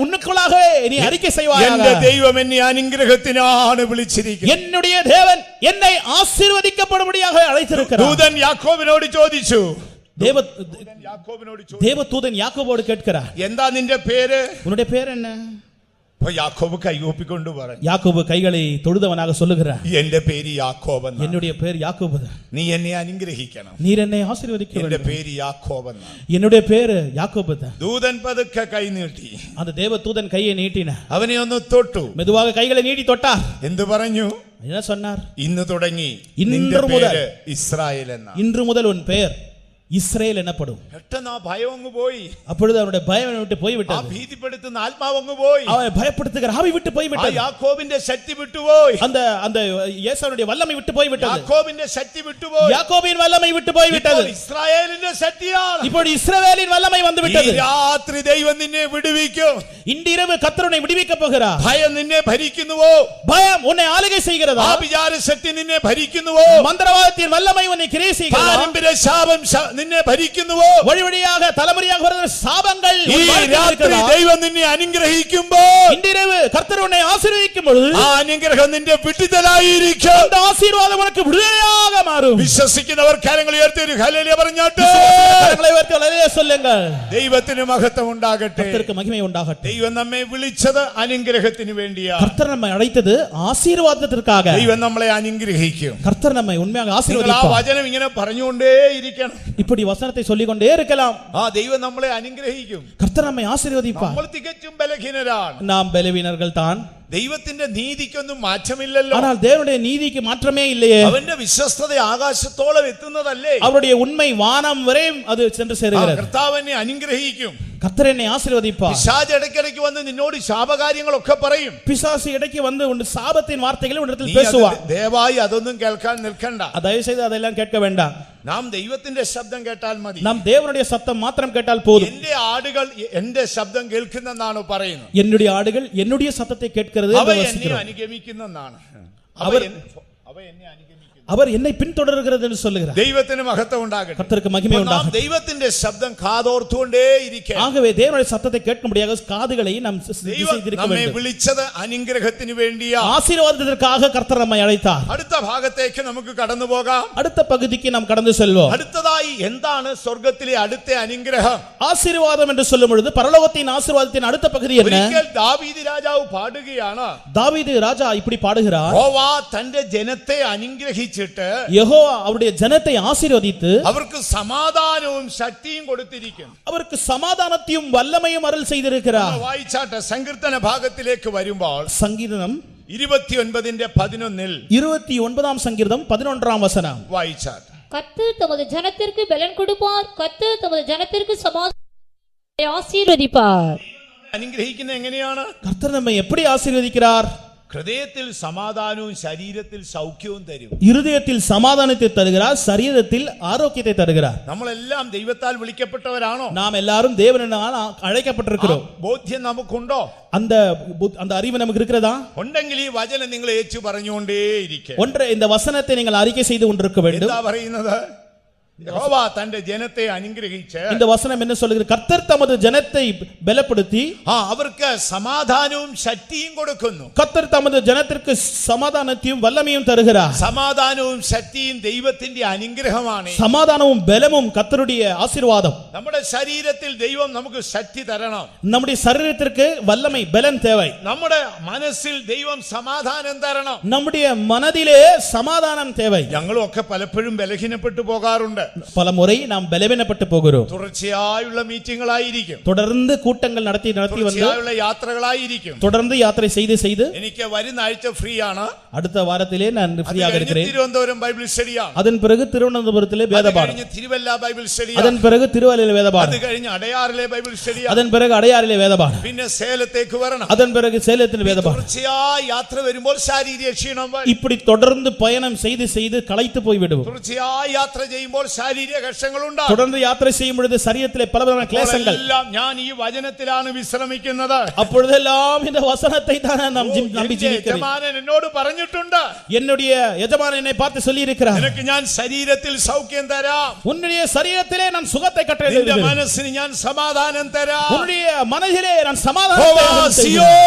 உன்னுக்குள்ளாகவே நீ அறிக்கை செய்வாயாக, എന്റെ ദൈവം എന്നെ അനുഗ്രഹത്തിനാണ് വിളിച്ചിരിക്കുന്നത്. என்னுடைய தேவன் என்னை ஆசீர்வதிக்கப்படும்படியாக அழைத்திருக்கிறார். ദൂതൻ യാക്കോബിനോട് ചോദിച്ചു, தேவதூதன் யாக்கோபோடு கேட்கிறார், എന്താ നിന്റെ പേര്? உன்னுடைய பேர் என்ன? അപ്പൊ യാക്കോബ് കൈകൂപ്പിക്കൊണ്ട് പറഞ്ഞു, யாக்கோபு கைகளை தொழுதவனாக சொல்லுகிறார், എന്റെ പേര് യാക്കോബ് എന്നാണ്. என்னுடைய பேர் யாக்கோபு தான், നീ എന്നെ അനുഗ്രഹിക്കണം. நீர் என்னை ஆசீர்வதிக்க എന്റെ வேண்டும். പേര് യാക്കോബ് എന്നാണ്. என்னுடைய பேரு யாக்கோபு தான். ദൂതൻ പതുക്കെ കൈ നീട്ടി அந்த தேவதூதன் கையை நீட்டினார், അവനെ ഒന്ന് തൊട്ടു. மெதுவாக கைகளை நீட்டி தொட்டார். എന്തു പറഞ്ഞു? என்ன சொன்னார்? ഇന്ന് തുടങ്ങി ഇன்று നിന്റെ മുതൽ പേര് ഇസ്രായേൽ എന്നാണ്. இன்று முதல் உன் பெயர் இஸ்ரேல் எனப்படும். പെട്ടെന്ന് ആ ഭയം അങ്ങ് പോയി. அப்பொழுது அவனுடைய பயம் விட்டு ആ போய்விட்டது. ഭീതിപ്പെടുത്തുന്ന ആത്മാവ് അങ്ങ് പോയി. அவனை பயப்படுத்துகிற ஆவி விட்டு ആ போய்விட்டது. യാക്കോബിന്റെ ശക്തി വിട്ടുപോയി. அந்த அந்த ஏசாவுடைய வல்லமை விட்டு போய்விட்டது. യാക്കോബിന്റെ ശക്തി വിട്ടുപോയി. யாக்கோபின் வல்லமை விட்டு போய்விட்டது. ഇപ്പോൾ ഇസ്രായേലിന്റെ ശക്തിയാണ്. இப்பொழுது இஸ்ரவேலின் வல்லமை வந்து ഈ விட்டது. രാത്രി ദൈവം നിന്നെ വിടുവിക്കും. இன்றிரவு கர்த்தர் உன்னை விடுவிக்க போகிறார். ഭയം നിന്നെ ഭരിക്കുന്നുവോ? பயம் உன்னை ஆளுகை செய்கிறதா? ആഭിചാര ശക്തി നിന്നെ ഭരിക്കുന്നുവോ? மந்திரவாதத்தின் வல்லமை உன்னை கிரியை செய்கிறதா? പാരമ്പര്യ ശാപം നിന്നെ ഭരിക്കുന്നുവോ? வழி வழியாக தலைமுறையாக வருகிற சாபங்கள் ഈ உன் வாழ்க்கையில் രാത്രി இருக்கிறதா? ദൈവം നിന്നെ അനുഗ്രഹിക്കുമ്പോൾ இன்றிரவு கர்த்தர் உன்னை ஆசீர்வதிக்கும் பொழுது ആ അനുഗ്രഹം നിന്റെ വിടുതലായിരിക്കും. அந்த ஆசீர்வாதம் உனக்கு விடுதலையாக മാറും. വിശ്വസിക്കുന്നവർ കരങ്ങൾ ഉയർത്തി ഒരു ഹല്ലേലൂയ പറഞ്ഞാട്ടെ. கரங்களை உயர்த்தி அல்லேலூயா சொல்லுங்கள். ദൈവത്തിന് മഹത്വം ഉണ്ടാകട്ടെ. கர்த்தருக்கு மகிமை உண்டாகட்டும். ദൈവം നമ്മെ വിളിച്ചത് അനുഗ്രഹത്തിന് വേണ്ടിയാണ്. கர்த்தர் நம்மை அழைத்தது ஆசீர்வாதத்திற்காக. ദൈവം നമ്മളെ അനുഗ്രഹിക്കും. கர்த்தர் நம்மை உண்மையாக നിങ്ങൾ ആ ஆசீர்வதிப்பார். വചനം ഇങ്ങനെ പറഞ്ഞുകൊണ്ടേ ഇരിക്കണം. இப்படி வசனத்தை சொல்லிக்கொண்டே இருக்கலாம். ആ ദൈവം നമ്മളെ അനുഗ്രഹിക്കും. கர்த்தர் நம்மை ஆசீர்வதிப்பார். നമ്മൾ തികച്ചും ബലഹീനരാണ്. நாம் பலவீனர்கள் தான். ദൈവത്തിന്റെ നീതിക്കൊന്നും മാറ്റമില്ലല്ലോ. ஆனால் தேவனுடைய நீதிக்கு மாற்றமே இல்லையே. അവന്റെ വിശ്വസ്തത ആകാശത്തോളം എത്തുന്നതല്ലേ. அவருடைய உண்மை வானம் வரை அது சென்று சேருகிறது. കർത്താവിനെ അനുഗ്രഹിക്കും. கர்த்தர் என்னை ஆசீர்வதிப்பார். പിശാച് ഇടയ്ക്കിടയ്ക്ക് വന്ന് നിന്നോട് ശാപകാര്യങ്ങളൊക്കെ പറയും. பிசாசு இடைக்கு வந்து உன் சாபத்தின் வார்த்தைகளை உன்னிடத்தில் നീ பேசுவார். ദയവായി അതൊന്നും കേൾക്കാൻ നിൽക്കണ്ട. தயவு செய்து அதெல்லாம் கேட்க வேண்டாம். നാം ദൈവത്തിന്റെ ശബ്ദം കേട്ടാൽ മതി. நாம் தேவனுடைய சத்தம் மாத்திரம் கேட்டால் போதும். എന്റെ ആടുകൾ എന്റെ ശബ്ദം കേൾക്കുന്നെന്നാണ് പറയുന്നത്. என்னுடைய ஆடுகள் என்னுடைய சத்தத்தை கேட்கிறது അവ என்று എന്നെ வசிக்கிறோம். അനുഗമിക്കുന്നെന്നാണ്. അവ എന്നെ അനുഗമിക്കുന്നു. அவர் என்னை பின்தொடர்கிறது என்று சொல்லுகிறார். ദൈവത്തിന് മഹത്വം ഉണ്ടാകട്ടെ. கர்த்தருக்கு மகிமை നാം உண்டாகட்டும். ദൈവത്തിന്റെ ശബ്ദം കാതോർത്തുകൊണ്ടേ ഇരിക്കണം. ஆகவே தேவனுடைய சத்தத்தை கேட்கும்படியாக காதுகளை நாம் ദൈവം செய்திருக்க നമ്മെ வேண்டும். വിളിച്ചത് അനുഗ്രഹത്തിന് വേണ്ടിയാ. ஆசீர்வாதத்திற்காக கர்த்தர் நம்மை அழைத்தார். അടുത്ത ഭാഗത്തേക്ക് നമുക്ക് കടന്നു പോകാം. அடுத்த பகுதிக்கு நாம் கடந்து செல்வோம். അടുത്തതായി എന്താണ് സ്വർഗത്തിലെ അടുത്ത അനുഗ്രഹം? ஆசீர்வாதம் என்று சொல்லும் பொழுது பரலோகத்தின் ஆசீர்வாதத்தின் அடுத்த பகுதி என்ன? ഒരിക്കൽ ദാവീദ് രാജാവ് പാടുകയാണ്. தாவீது ராஜா இப்படி பாடுகிறார். യഹോവ തന്റെ ജനത്തെ അനുഗ്രഹിച്ചിട്ട് யெகோவா அவருடைய ஜனத்தை ஆசீர்வதித்து അവർക്ക് സമാധാനവും ശക്തിയും കൊടുത്തിരിക്കുന്നു. அவருக்கு சமாதானத்தையும் வல்லமையும் அருள் செய்திருக்கிறார். വായിച്ചാട്ടെ സങ്കീർത്തന ഭാഗത്തിലേക്ക് വരുമ്പോൾ சங்கீதம் 29:11 29ஆம் சங்கீதம் 11ஆம் வசனம் വായിച്ചാട്ടെ. கர்த்தர் தமது ஜனத்திற்கு பலன் கொடுப்பார். கர்த்தர் தமது ஜனத்திற்கு சமாதானத்தை ஆசீர்வதிப்பார். അനുഗ്രഹിക്കുന്നത് എങ്ങനെയാണ്? கர்த்தர் நம்மை எப்படி ஆசீர்வதிக்கிறார்? ഹൃദയത്തിൽ സമാധാനവും ശരീരത്തിൽ സൗഖ്യവും തരും. இருதயத்தில் சமாதானத்தை தருகிறார், சரீரத்தில் ஆரோக்கியத்தை தருகிறார். നമ്മളെല്ലാം ദൈവത്താൽ വിളിക്കപ്പെട്ടവരാണോ? நாம் எல்லாரும் தேவனால் அழைக்கப்பட்டிருக்கிறோம். ബോധ്യം നമുക്കുണ്ടോ? அந்த அந்த அறிவு நமக்கு இருக்கிறதா? ഉണ്ടെങ്കിൽ ഈ വചനം നിങ്ങൾ ഏറ്റു പറഞ്ഞുകൊണ്ടേയിരിക്കുക. ஒன்றை இந்த வசனத்தை நீங்கள் அறிக்கை செய்து கொண்டிருக்க வேண்டும். എന്താ പറയുന്നത്? യഹോവ തന്റെ ജനത്തെ അനുഗ്രഹിച്ച് இந்த வசனம் என்ன சொல்லுகிறது? கர்த்தர் தமது ஜனத்தை பலப்படுத்தி അവർക്ക് സമാധാനവും ശക്തിയും കൊടുക്കുന്നു. கர்த்தர் தமது ஜனத்திற்கு சமாதானத்தையும் வல்லமையும் தருகிறார். സമാധാനവും ശക്തിയും ദൈവത്തിന്റെ അനുഗ്രഹമാണ്. சமாதானமும் பலமும் கர்த்தருடைய ஆசீர்வாதம். നമ്മുടെ ശരീരത്തിൽ ദൈവം നമുക്ക് ശക്തി തരണം. நம்முடைய சரீரத்திற்கு வல்லமை பலன் தேவை. നമ്മുടെ മനസ്സിൽ ദൈവം സമാധാനം തരണം. நம்முடைய மனதிலே சமாதானம் தேவை. ഞങ്ങളും ഒക്കെ പലപ്പോഴും ബലഹീനപ്പെട്ടു പോകാറുണ്ട്. பல முறை நாம் பலவீனப்பட்டு போகிறோம். തുടർച്ചയായുള്ള മീറ്റിങ്ങുകളായിരിക്കും, தொடர்ந்து கூட்டங்கள் நடத்தி வந்து തുടർച്ചയായുള്ള യാത്രകളായിരിക്കും. தொடர்ந்து யாத்திரை செய்து എനിക്ക് വരുന്ന ആഴ്ച ഫ്രീ ആണ്. அடுத்த வாரத்திலே நான் ஃப்ரீயாக இருக்கிறேன். തിരുവനന്തപുരം ബൈബിൾ സ്റ്റഡിയാണ്. அதன் பிறகு திருவனந்தபுரத்திலே வேதபாடம், തിരുവല്ല ബൈബിൾ സ്റ്റഡിയാണ്. அதன் பிறகு திருவல்லிலே അത് வேதபாடம், കഴിഞ്ഞ് അടയാറിലെ ബൈബിൾ സ്റ്റഡിയാണ്. அதன் பிறகு அடையாறிலே வேதபாடம், പിന്നെ സേലത്തേക്ക് വരണം. அதன் பிறகு சேலத்தில் வேதபாடம். തുടർച്ചയായി യാത്ര വരുമ്പോൾ ശാരീരിക ക്ഷീണം വരും. இப்படி தொடர்ந்து பயணம் செய்து களைத்து போய் விடுவோம். തുടർച്ചയായി യാത്ര ചെയ്യുമ്പോൾ ശാരീരിക കഷ്ടങ്ങൾ ഉണ്ടാകും. தொடர்ந்து யாத்திரை செய்யும் பொழுது சரீரத்திலே பலவிதமான கிளேசங்கள். ഞാൻ ഈ വചനത്തിലാണ് വിശ്രമിക്കുന്നത്. அப்பொழுதெல்லாம் இந்த வசனத்தை தான் நாம் நம்பி ஜீவிக்கிறோம். യജമാനൻ എന്നോട് പറഞ്ഞിട്ടുണ്ട്. என்னுடைய எஜமானன் என்னை பார்த்து சொல்லி இருக்கிறார், നിനക്ക് ഞാൻ ശരീരത്തിൽ സൗഖ്യം തരാം. உன்னுடைய சரீரத்திலே நான் சுகத்தை നിന്റെ கட்டளையிடுகிறேன். മനസ്സിന് ഞാൻ സമാധാനം തരാം. உன்னுடைய மனதிலே நான் சமாதானத்தை യഹോവ அருள் செய்கிறேன்.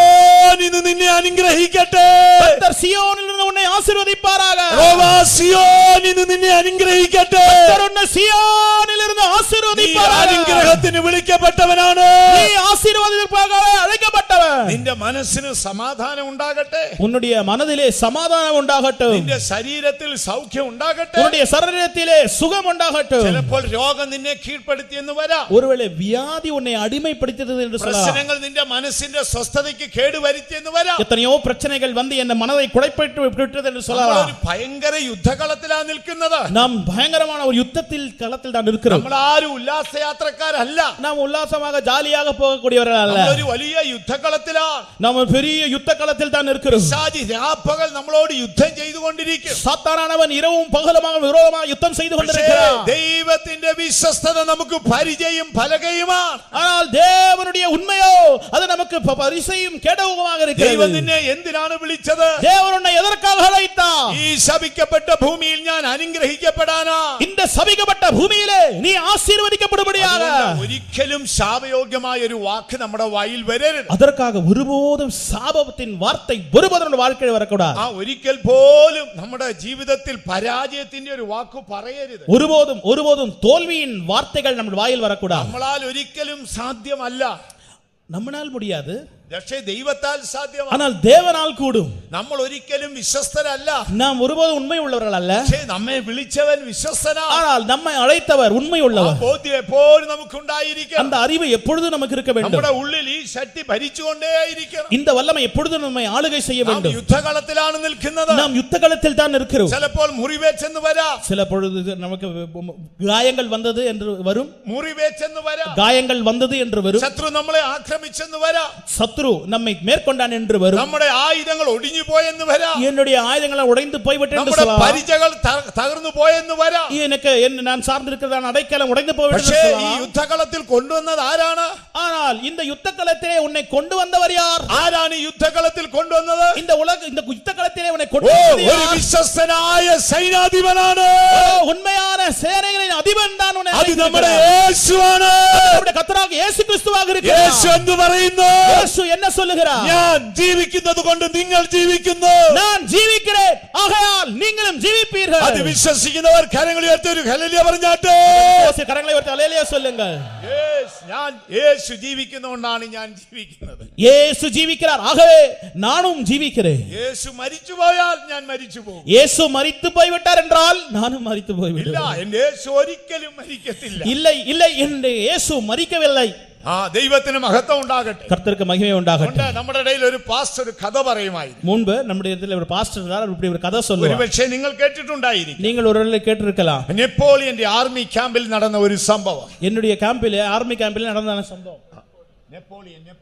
സിയോനിൽ നിന്നെ അനുഗ്രഹിക്കട്ടെ. கர்த்தர் சீயோனில் இருந்து உன்னை ஆசீர்வதிப்பாராக. യഹോവ സിയോനിൽ നിന്നെ അനുഗ്രഹിക്കട്ടെ. கர்த்தர் உன்னை சீயோனில் இருந்து ஆசீர்வதிப்பாராக. അനുഗ്രഹത്തിന് വിളിക്കപ്പെട്ടവനാണ്. நீ ஆசீர்வாதத்திற்காக அழைக்கப்பட்டவன். നിന്റെ മനസ്സിന് സമാധാനം ഉണ്ടാകട്ടെ, உன்னுடைய மனதிலே சமாதானம் உண்டாகட்டும், നിന്റെ ശരീരത്തിൽ സൗഖ്യം ഉണ്ടാകട്ടെ. உன்னுடைய சரீரத்திலே சுகம் உண்டாகட்டும். ചിലപ്പോൾ രോഗം നിന്നെ കീഴ്പ്പെടുത്തിയെന്ന് വരാം. ஒருவேளை வியாதி உன்னை அடிமைப்படுத்தியது என்று சொல்லலாம். പ്രശ്നങ്ങൾ നിന്റെ മനസ്സിന്റെ സ്വസ്ഥതയ്ക്ക് കേടുവരുത്തിയെന്ന് വരാം. எத்தனையோ பிரச்சனைகள் வந்து என் மனதை குடைப்பட்டு விட்டது என்று சொல்லலாம். ഒരു ഭയങ്കര യുദ്ധകളത്തിലാണ് നിൽക്കുന്നത്. நாம் பயங்கரமான ஒரு யுத்தத்தில் களத்தில் தான் இருக்கிறோம். നമ്മൾ ആരും ഉല്ലാസയാത്രക്കാരല്ല. நாம் உல்லாசமாக ஜாலியாக போகக்கூடியவர்கள் அல்ல. നമ്മൾ ഒരു വലിയ യുദ്ധകളത്തിലാണ്. நாம் ஒரு பெரிய யுத்த களத்தில் தான் இருக்கிறோம். പിശാചി രാപ്പകൽ നമ്മളോട് യുദ്ധം ചെയ്തുകൊണ്ടിരിക്കും. சாத்தானானவன் இரவும் பகலுமாக விரோதமாக யுத்தம் செய்து கொண்டிருக்கிறான். ദൈവത്തിന്റെ വിശ്വസ്തത നമുക്ക് പരിചയം ഫലകയുമാണ്. ஆனால் தேவனுடைய உண்மையோ அது நமக்கு பரிசையும் கேடவுமாக இருக்கிறது. ദൈവം നിന്നെ എന്തിനാണ് വിളിച്ചത്? தேவன் உன்னை எதற்காக அழைத்தார்? ഈ ശപിക്കപ്പെട്ട ഭൂമിയിൽ ഞാൻ അനുഗ്രഹിക്കപ്പെടാനാ. இந்த சபிக்கப்பட்ட பூமியிலே நீ ஆசீர்வதிக்கப்படும்படியாக. ഒരിക്കലും ശാപയോഗ്യമായ ഒരു വാക്ക് നമ്മുടെ വായിൽ വരരുത്. அதற்காக ஒருபோதும் சாபத்தின் வார்த்தை ஒருபோதும் നമ്മുടെ வாழ்க்கையில் வரக்கூடாது. ഒരിക്കൽ പോലും നമ്മുടെ ജീവിതത്തിൽ പരാജയത്തിന്റെ ഒരു വാക്ക് പറയരുത്. ஒருபோதும் தோல்வியின் வார்த்தைகள் நம்ம வாயில் வரக்கூடாது. നമ്മളാൽ ഒരിക്കലും സാധ്യമല്ല. நம்மால் முடியாது, പക്ഷേ ദൈവത്താൽ സാധ്യമാണ്. ஆனால் தேவனால் கூடும். നമ്മൾ ഒരിക്കലും വിശ്വസ്തരല്ല. நாம் ஒருபோதும் உண்மை உள்ளவர்கள் அல்ல. പക്ഷേ നമ്മെ വിളിച്ചവൻ വിശ്വസ്തനാണ്. ஆனால் நம்மை அழைத்தவர் உண்மை உள்ளவர். ബോധ്യം എപ്പോഴും നമുക്ക് ഉണ്ടായിരിക്കണം. அந்த அறிவு எப்பொழுதும் நமக்கு இருக்க வேண்டும். നമ്മുടെ ഉള്ളിൽ ഈ ശക്തി ഭരിച്ചുകൊണ്ടേയിരിക്കണം. இந்த வல்லமை எப்பொழுதும் நம்மை ஆளுகை செய்ய നാം வேண்டும். യുദ്ധകളത്തിലാണ് നിൽക്കുന്നത്. நாம் யுத்த களத்தில் தான் இருக்கிறோம். ചിലപ്പോൾ മുറിവേച്ചെന്ന് വരാം. சில பொழுது நமக்கு காயங்கள் வந்தது என்று வரும். മുറിവേച്ചെന്ന് വരാം. காயங்கள் வந்தது என்று வரும். ശത്രു നമ്മളെ ആക്രമിച്ചെന്ന് വരാം. சத்ரு நம்மை மேற்கொண்டான் என்று வரும். നമ്മുടെ ആയുധങ്ങൾ ഒടിഞ്ഞു പോയെന്ന് വരാം. என்னுடைய ஆயுதங்கள் உடைந்து போய்விட்டது என்று നമ്മുടെ சொல்லலாம். പരിചകൾ തകർന്നു പോയെന്ന് വരാം. எனக்கு நான் சார்ந்திருக்கிறதான அடைக்கலம் உடைந்து போய்விட்டது പക്ഷേ என்று ഈ சொல்லலாம். യുദ്ധകളത്തിൽ കൊണ്ടുവന്നത് ആരാണ്? ஆனால் இந்த யுத்த களத்திலே உன்னை கொண்டு வந்தவர் யார்? ആരാണ് ഈ യുദ്ധകളത്തിൽ കൊണ്ടുവന്നത്? இந்த யுத்த களத்திலே உன்னை கொண்டு ഓ, வந்தவர் ഒരു யார்? വിശ്വസ്തനായ സൈന്യാധിപനാണ്. உண்மையான சேனைகளின் அதிபன் தான் உன்னை അത് നമ്മുടെ அழைத்திருக்கிறார். യേശുവാണ്. நம்முடைய கர்த்தராகிய இயேசு கிறிஸ்துவாக இருக்கிறார். യേശു എന്തു പറയുന്നു? இயேசு என்ன சொல்லுகிறார்? ഞാൻ ജീവിക്കുന്നത് കൊണ്ട് നിങ്ങൾ ജീവിക്കുന്നു. நான் ஜீவிக்கிறேன், ஆகையால் நீங்களும் ஜீவிப்பீர்கள். അത് വിശ്വസിക്കുന്നവർ കരങ്ങൾ ഉയർത്തി ഒരു ഹല്ലേലൂയ പറഞ്ഞാട്ടെ. கரங்களை உயர்த்தி அல்லேலூயா சொல்லுங்கள். ഞാൻ യേശു ജീവിക്കുന്നതുകൊണ്ടാണ് ഞാൻ ജീവിക്കുന്നത്. இயேசு ஜீவிக்கிறார், ஆகவே நானும் ஜீவிக்கிறேன். യേശു മരിച്ചു പോയാൽ ഞാൻ മരിച്ചു പോകും. இயேசு மரித்து போய்விட்டார் என்றால் நானும் மரித்து ഇല്ല, போய்விட்டேன். എന്റെ യേശു ഒരിക്കലും മരിക്കത്തില്ല. இல்லை இல்லை, என் இயேசு மரிக்கவில்லை. ദൈവത്തിന് മഹത്വം ഉണ്ടാകട്ടെ. கர்த்தருக்கு மகிமை உண்டாகட்டும். നമ്മുടെ ഇടയിൽ ഒരു പാസ്റ്റർ കഥ പറയുമായിരുന്നു. முன்பு நம்முடைய இடத்துல ஒரு பாஸ்டர் இருந்தார், இப்படி ஒரு கதை சொல்லுவார். ഒരുപക്ഷേ നിങ്ങൾ കേട്ടിട്ടുണ്ടായിരിക്കും. நீங்கள் ஒருவேளை கேட்டிருக்கலாம். നെപ്പോളിയന്റെ ആർമി ക്യാമ്പിൽ നടന്ന ഒരു സംഭവം. என்னுடைய கேம்பிலே ஆர்மி கேம்பிலே நடந்த சம்பவம். നെപ്പോളിയന്റെ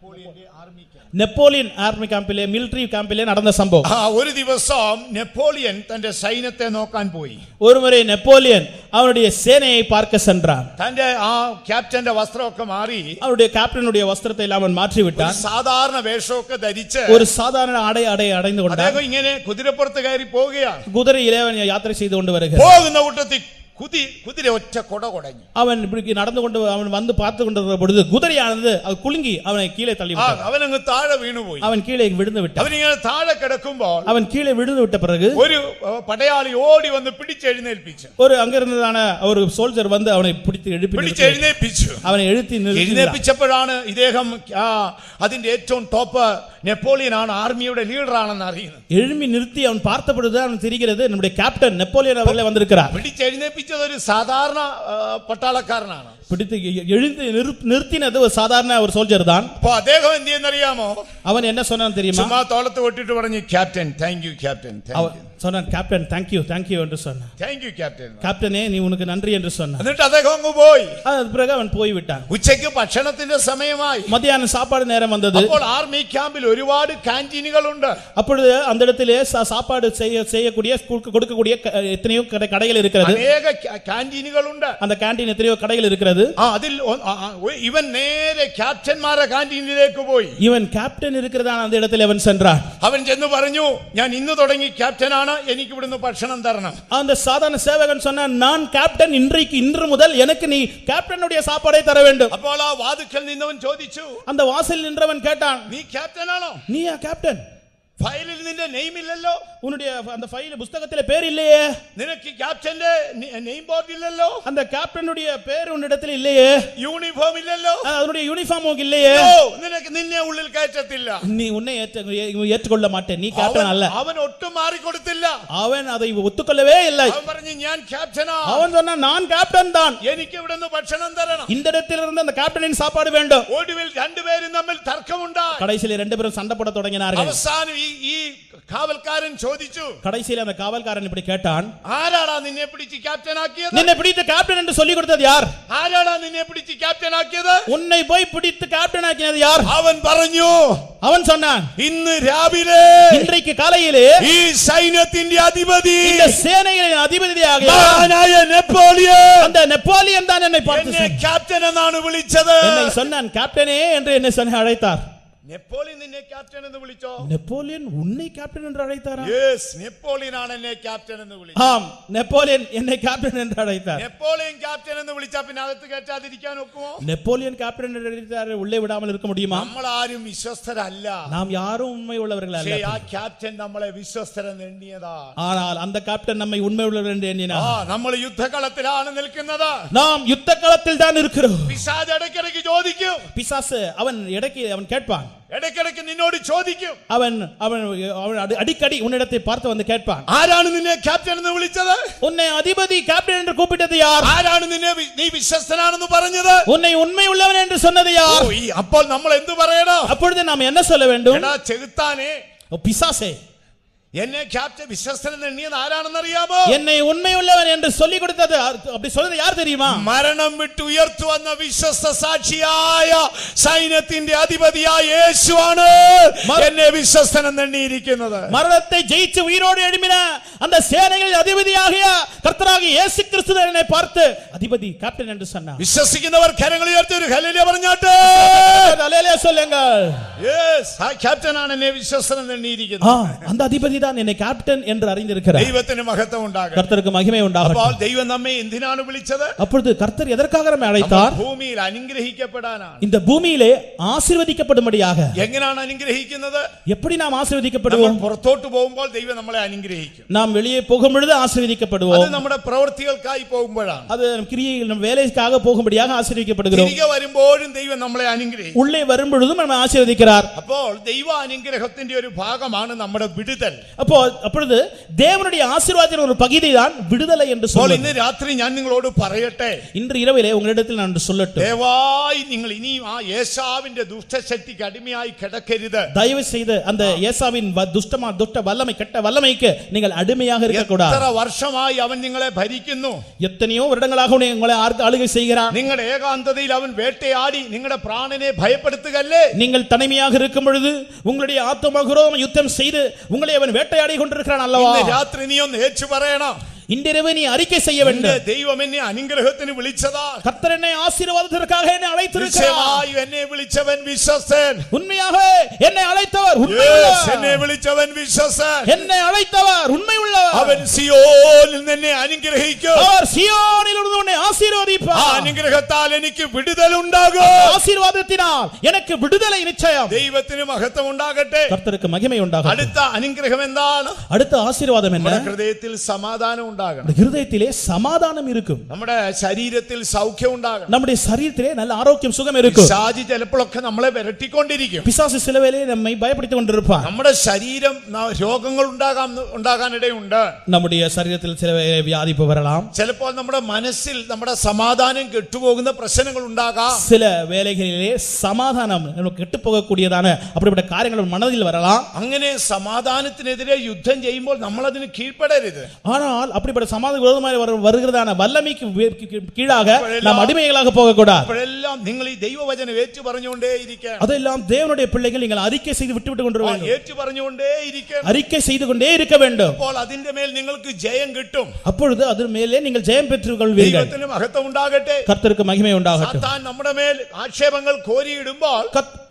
ആർമി ക്യാമ്പ്, நெப்போலியன் ஆர்மி கேம்பிலே மிலிட்டரி கேம்பிலே நடந்த சம்பவம். ഒരു ദിവസം നെപ്പോളിയൻ തന്റെ സൈന്യത്തെ നോക്കാൻ പോയി. ஒருமுறை நெப்போலியன் அவருடைய சேனையை பார்க்க சென்றான். തന്റെ ആ ക്യാപ്റ്റന്റെ വസ്ത്രമൊക്കെ മാറി அவருடைய கேப்டனுடைய வஸ்திரத்தை எல்லாம் அவன் மாற்றி விட்டான். സാധാരണ വേഷമൊക്കെ ധരിച്ച് ஒரு சாதாரண அடைந்து கொண்டான். അദ്ദേഹം ഇങ്ങനെ കുതിരപ്പുറത്ത് കയറി പോവുകയാണ്. குதிரையிலே அவன் யாத்திரை செய்து கொண்டு வருகிறான். പോകുന്ന കൂട്ടത്തിൽ കുതിര ഒറ്റ കൊട കുടഞ്ഞു. அவன் இப்படி நடந்து கொண்டு அவன் வந்து பார்த்து கொண்டிருந்த பொழுது குதிரையானது அது குலுங்கி அவனை கீழே தள்ளி விட்டது. അവനങ്ങ് താഴെ വീണുപോയി. அவன் கீழே விழுந்து விட்டான். അവനിങ്ങനെ താഴെ കിടക്കുമ്പോൾ அவன் கீழே விழுந்து விட்ட பிறகு ഒരു പടയാളി ഓടി വന്ന് പിടിച്ചെഴുന്നേൽപ്പിച്ചു. ஒரு அங்க இருந்ததான ஒரு சோல்ஜர் வந்து அவனை പിടിച്ചെഴുന്നേൽപ്പിച്ചു. அவனை എഴുന്നേൽപ്പിച്ചപ്പോഴാണ് ഇദ്ദേഹം അതിന്റെ ഏറ്റവും ടോപ്പ് നെപ്പോളിയൻ ആണ്, ആർമിയുടെ ലീഡർ ആണെന്ന് അറിയുന്നത്. எழும்பி நிறுத்தி அவன் பார்த்த பொழுது அவன் தெரிகிறது நம்முடைய கேப்டன் நெப்போலியன் அவர்களே வந்திருக்கிறார். പിടിച്ചെഴുന്നേൽപ്പിച്ചത് ഒരു സാധാരണ പട്ടാളക്കാരനാണ്. பிடித்து எழுந்து நிறுத்தினது ஒரு சாதாரண ஒரு சோல்ஜர் தான். അപ്പൊ അദ്ദേഹം എന്ത് ചെയ്യുന്നറിയാമോ? அவன் என்ன சொன்னான் தெரியுமா? ചുമ്മാ തോളത്ത് കൊട്ടിട്ട് പറഞ്ഞു, ക്യാപ്റ്റൻ താങ്ക് യു, ക്യാപ്റ്റൻ சொன்னான், கேப்டன் தேங்க்யூ என்று சொன்னான். താങ്ക് യു ക്യാപ്റ്റൻ, கேப்டனே நீ உனக்கு நன்றி என்று சொன்னான். എന്നിട്ട് അദ്ദേഹം അങ്ങ് പോയി. அது பிறகு அவன் போய்விட்டான். ഉച്ചയ്ക്ക് ഭക്ഷണത്തിന്റെ സമയമായി. மத்தியானம் சாப்பாடு நேரம் வந்தது. അപ്പോൾ ആർമി ക്യാമ്പിൽ ഒരുപാട് കാന്റീനുകളുണ്ട്. அப்பொழுது அந்த இடத்திலே சாப்பாடு செய்யக்கூடிய கொடுக்கக்கூடிய எத்தனையோ கடைகள் இருக்கிறது. അനേക കാന്റീനുകളുണ്ട്. அந்த கேண்டீன் எத்தனையோ கடைகள் இருக்கிறது. അതിൽ ഇവൻ നേരെ ക്യാപ്റ്റന്മാരുടെ കാന്റീനിലേക്ക് പോയി. இவன் கேப்டன் இருக்கிறதான அந்த இடத்துல அவன் சென்றான். അവൻ ചെന്ന് പറഞ്ഞു, ഞാൻ ഇന്ന് തുടങ്ങി ക്യാപ്റ്റനാണ്, എനിക്ക് ഇവിടുന്ന് ഭക്ഷണം തരണം. அந்த சாதாரண சேவகன் சொன்னான், நான் கேப்டன், இன்று முதல் எனக்கு நீ கேப்டனுடைய சாப்பாடை தர வேண்டும். അപ്പോൾ ആ വാതിൽക്കൽ നിന്നവൻ ചോദിച്ചു, அந்த வாசலில் நின்றவன் கேட்டான், നീ ക്യാപ്റ്റനാണോ? நீயா கேப்டன்? ഫയലിൽ നിന്റെ നെയിം ഇല്ലല്ലോ, உன்னுடைய அந்த ஃபைல் புத்தகத்திலே பேர் இல்லையே, നിനക്ക് ക്യാപ്റ്റന്റെ നെയിം ബോർഡ് ഇല്ലല്ലോ, அந்த கேப்டனுடைய பேர் உன்னிடத்தில் இல்லையே, യൂണിഫോം ഇല്ലല്ലോ, அதனுடைய யூனிஃபார்ம் உனக்கு இல்லையே, നിനക്ക് നിന്നെ ഉള്ളിൽ കയറ്റത്തില്ല. நீ உன்னை ஏற்றுக்கொள்ள மாட்டேன், நீ கேப்டன் அல்ல. അവൻ ഒട്ടും മാറിക്കൊടുത്തില്ല. அவன் அதை ഒത്തുകൊള്ളவே இல்லை. അവൻ പറഞ്ഞു ഞാൻ ക്യാപ്റ്റനാ. அவன் சொன்னான் நான் கேப்டன் தான், എനിക്ക് ഇവിടുന്ന് ഭക്ഷണം തരണം. இந்த இடத்திலிருந்து அந்த கேப்டனின் சாப்பாடு வேண்டும். ഒടുവിൽ രണ്ടുപേരും തമ്മിൽ തർക്കമുണ്ടായി. கடைசியில ரெண்டு பேரும் சண்டை போட தொடங்கினார்கள். അവസാനം ഈ കാവൽക്കാരൻ ചോദിച്ചു, கடைசியில அந்த காவல்காரன் இப்படி கேட்டான், ആരാടാ നിന്നെ പിടിച്ച് ക്യാപ്റ്റൻ ആക്കിയത്? നിന്നെ പിടിച്ച് கேப்டன் என்று சொல்லி கொடுத்தது யார்? ആരാടാ നിന്നെ പിടിച്ച് ക്യാപ്റ്റൻ ആക്കിയത്? உன்னை போய் பிடித்து கேப்டன் ஆக்கினது யார்? അവൻ പറഞ്ഞു, அவன் சொன்னான், ഇന്ന് രാവിലെ இன்றைக்கு காலையிலே ഈ സൈന്യത്തിന്റെ അധിപതി இந்த சேனைகளின் அதிபதியாக മഹാനായ നെപ്പോളിയൻ அந்த நெப்போலியன் தான் என்னை பார்த்து എന്നെ ക്യാപ്റ്റൻ എന്നാണ് വിളിച്ചത്. என்னை சொன்னான் கேப்டனே என்று என்னை அழைத்தார். നെപ്പോളിയൻ നിന്നെ ക്യാപ്റ്റൻ എന്ന് വിളിച്ചോ? நெப்போலியன் உன்னை கேப்டன் என்று அழைத்தாரா? യെസ്, നെപ്പോളിയൻ ആണ് എന്നെ ക്യാപ്റ്റൻ എന്ന് വിളിച്ചത്. ஆம், நெப்போலியன் என்னை கேப்டன் என்று அழைத்தார். നെപ്പോളിയൻ ക്യാപ്റ്റൻ എന്ന് വിളിച്ചാ പിന്നെ അകത്ത് കയറ്റാതിരിക്കാൻ ഒക്കുമോ? நெப்போலியன் கேப்டன் என்று அழைத்தார், உள்ளே விடாமல் இருக்க முடியுமா? നമ്മൾ ആരും വിശ്വസ്തരല്ല. நாம் யாரும் உண்மை உள்ளவர்கள் പക്ഷേ அல்ல. ആ ക്യാപ്റ്റൻ നമ്മളെ വിശ്വസ്തരെന്ന് എണ്ണിയതാ. ஆனால் அந்த கேப்டன் நம்மை உண்மை உள்ளவர் என்று எண்ணினார். നമ്മൾ യുദ്ധകളത്തിലാണ് നിൽക്കുന്നത്. நாம் யுத்த களத்தில் தான் இருக்கிறோம். പിശാച് ഇടയ്ക്കിടയ്ക്ക് ചോദിക്കും, பிசாசு அவன் இடைக்கு அவன் கேட்பான், ഇടയ്ക്കിടയ്ക്ക് നിന്നോട് ചോദിക്കും, அவன் அவன் அவன் அடிக்கடி உன்னிடத்தை பார்த்து வந்து கேட்பான், ആരാണ് നിന്നെ ക്യാപ്റ്റൻ എന്ന് വിളിച്ചത്? உன்னை அதிபதி கேப்டன் என்று கூப்பிட்டது யார்? ആരാണ് നിന്നെ നീ വിശ്വസ്തനാണെന്ന് പറഞ്ഞത്? உன்னை உண்மை உள்ளவன் என்று சொன்னது யார்? അപ്പോൾ നമ്മൾ എന്ത് പറയണം? அப்பொழுது நாம் என்ன சொல்ல வேண்டும்? എടാ ചെകുത്താനെ, ஓ பிசாசே, എന്നെ ക്യാപ്റ്റൻ വിശ്വസ്തൻ എന്ന് എണ്ണിയത് ആരാണെന്ന് അറിയാമോ? என்னை உண்மை உள்ளவன் என்று சொல்லி கொடுத்தது அப்படி சொன்னது யார் தெரியுமா? മരണം വിട്ട് ഉയർത്തു വന്ന വിശ്വസ്ത സാക്ഷിയായ സൈന്യത്തിന്റെ അധിപതിയായ യേശുവാണ് എന്നെ വിശ്വസ്തൻ എന്ന് എണ്ണിയിരിക്കുന്നത്. மரணத்தை ஜெயிச்சு உயிரோடு எழும்பின அந்த சேனைகளின் அதிபதியாகிய கர்த்தராகிய இயேசு கிறிஸ்து என்னை பார்த்து அதிபதி கேப்டன் என்று சொன்னார். വിശ്വസിക്കുന്നവർ കരങ്ങൾ ഉയർത്തി ഒരു ഹല്ലേലൂയ പറഞ്ഞാട്ടെ. ஹல்லேலூயா சொல்லுங்கள். യെസ്, ആ ക്യാപ്റ്റനാണ് എന്നെ വിശ്വസ്തൻ എന്ന് എണ്ണിയിരിക്കുന്നത്. அந்த அதிபதி தான் என்னை கேப்டன் என்று அறிந்திருக்கிறார். ദൈവത്തിന് മഹത്വം ഉണ്ടാകട്ടെ. கர்த்தருக்கு மகிமை உண்டாகட்டும். അപ്പോൾ ദൈവം നമ്മെ എന്തിനാണ് വിളിച്ചത്? அப்பொழுது கர்த்தர் எதற்காக நம்மை அழைத்தார்? ഭൂമിയിൽ അനുഗ്രഹിക്കപ്പെടാനാണ്. இந்த பூமியிலே ஆசீர்வதிக்கப்படும்படியாக. എങ്ങനെയാണ് അനുഗ്രഹിക്കുന്നത്? எப்படி நாம் നമ്മൾ ஆசீர்வதிக்கப்படுவோம்? പുറത്തോട്ട് പോകുമ്പോൾ ദൈവം നമ്മളെ അനുഗ്രഹിക്കും. நாம் வெளியே போகும் பொழுது ஆசீர்வதிக்கப்படுவோம். അത് നമ്മുടെ പ്രവൃത്തികൾക്കായി പോകുമ്പോഴാണ്. அது கிரியைகள் நம் வேலைக்காக போகும்படியாக ஆசீர்வதிக்கப்படுகிறோம். തിരികെ വരുമ്പോഴും ദൈവം നമ്മളെ അനുഗ്രഹിക്കും. உள்ளே வரும் பொழுதும் நம்மை ஆசீர்வதிக்கிறார். അപ്പോൾ ദൈവ അനുഗ്രഹത്തിന്റെ ഒരു ഭാഗമാണ് നമ്മുടെ വിടുതൽ. அப்பொழுது தேவனுடைய ஆசீர்வாதத்தின் ஒரு பகுதி தான் விடுதலை என்று അപ്പോൾ சொல்லுவோம். ഇന്ന് രാത്രി ഞാൻ നിങ്ങളോട് പറയട്ടെ, இன்று இரவிலே உங்களிடத்தில் நான் சொல்லட்டும், ദയവായി നിങ്ങൾ ഇനിയും ആ യേശാവിന്റെ ദുഷ്ടശക്തിക്ക് അടിമയായി കിടക്കരുത്. தயவு செய்து அந்த ஏசாவின் துஷ்ட வல்லமை கெட்ட வல்லமைக்கு நீங்கள் அடிமையாக இருக்க கூடாது. എത്ര വർഷമായി അവൻ നിങ്ങളെ ഭരിക്കുന്നു? எத்தனையோ வருடங்களாக உங்களை ஆளுகை செய்கிறான். നിങ്ങളുടെ ഏകാന്തതയിൽ അവൻ വേട്ടയാടി നിങ്ങളുടെ പ്രാണനെ ഭയപ്പെടുത്തുകല്ലേ? நீங்கள் தனிமையாக இருக்கும் பொழுது உங்களுடைய ஆத்துமகுரோம் யுத்தம் செய்து உங்களை அவன் வேட்டையாடி கொண்டிருக்கிறான் அல்லவா? ഇന്ന് രാത്രി നീ ഒന്ന് ഏറ്റു പറയണം, இன்றிரவு நீ அறிக்கை செய்ய வேண்டும், ദൈവം എന്നെ അനുഗ്രഹത്തിന് വിളിച്ചതാ. கர்த்தர் என்னை ஆசீர்வாதத்திற்காக என்னை அழைத்திருக்கிறார். നിശ്ചയമായി എന്നെ വിളിച്ചവൻ വിശ്വസ്തൻ. உண்மையாக என்னை அழைத்தவர் Yes, உண்மையுள்ளவர். എന്നെ വിളിച്ചവൻ വിശ്വസ്തൻ. என்னை அழைத்தவர் உண்மையுள்ளவர். അവൻ സിയോനിൽ നിന്നെ അനുഗ്രഹിക്കും. அவர் சீயோனில் இருந்து உன்னை ആ ஆசீர்வதிப்பார். അനുഗ്രഹത്താൽ എനിക്ക് വിടുതൽ ഉണ്ടാകും. ஆசீர்வாதத்தினால் எனக்கு விடுதலை நிச்சயம். ദൈവത്തിന് മഹത്വം ഉണ്ടാകട്ടെ. கர்த்தருக்கு மகிமை உண்டாகட்டும். അടുത്ത അനുഗ്രഹം എന്താണ്? அடுத்த ஆசீர்வாதம் என்ன? നമ്മുടെ ഹൃദയത്തിൽ സമാധാനം ഉണ്ടാകണം. ஹிருதயத்திலே சமாதானம் இருக்கும். നമ്മുടെ ശരീരത്തിൽ സൗഖ്യം ഉണ്ടാകണം. நம்முடைய சரீரத்திலே நல்ல ஆரோக்கியம் சுகம் இருக்கும். പിശാച് ചിലപ്പോഴൊക്കെ നമ്മളെ വിരട്ടിക്കൊണ്ടിരിക്കും. பிசாசு சில வேளையிலே நம்மை பயப்படுத்திக் கொண்டிருப்பான். നമ്മുടെ ശരീരം രോഗങ്ങൾ ഉണ്ടാകാനിടയുണ്ട്. நம்முடைய சரீரத்தில் சில வியாதி வரலாம். ചിലപ്പോൾ നമ്മുടെ മനസ്സിൽ നമ്മുടെ സമാധാനം കെട്ടുപോകുന്ന പ്രശ്നങ്ങൾ ഉണ്ടാകാം. சில வேளைகளிலே சமாதானம் கெட்டு போகக்கூடியதான அப்படிப்பட்ட காரியங்கள் மனதில் வரலாம். അങ്ങനെ സമാധാനത്തിനെതിരെ യുദ്ധം ചെയ്യുമ്പോൾ നമ്മൾ അതിന് കീഴ്പ്പെടരുത്. ஆனால் அப்படிப்பட்ட சமாதான விரோதமாக வருகிறதான வல்லமைக்கு கீழாக நாம் அடிமைகளாக போக கூடாது. അപ്പോഴെല്ലാം നിങ്ങൾ ഈ ദൈവവചനം ഏറ്റു പറഞ്ഞുകൊണ്ടേയിരിക്കണം. அதெல்லாம் தேவனுடைய பிள்ளைகள் நீங்கள் அறிக்கை செய்து விட்டு கொண்டு வேண்டும். ഏറ്റു പറഞ്ഞുകൊണ്ടേയിരിക്കണം. அறிக்கை செய்து கொண்டே இருக்க வேண்டும். അപ്പോൾ അതിന്റെ മേൽ നിങ്ങൾക്ക് ജയം കിട്ടും. அப்பொழுது அதன் மேலே நீங்கள் ஜெயம் பெற்றுக் கொள்வீர்கள். ദൈവത്തിന് മഹത്വം ഉണ്ടാകട്ടെ. கர்த்தருக்கு மகிமை உண்டாகட்டும். സാത്താൻ നമ്മുടെ മേൽ ആക്ഷേപങ്ങൾ കോരിയിടുമ്പോൾ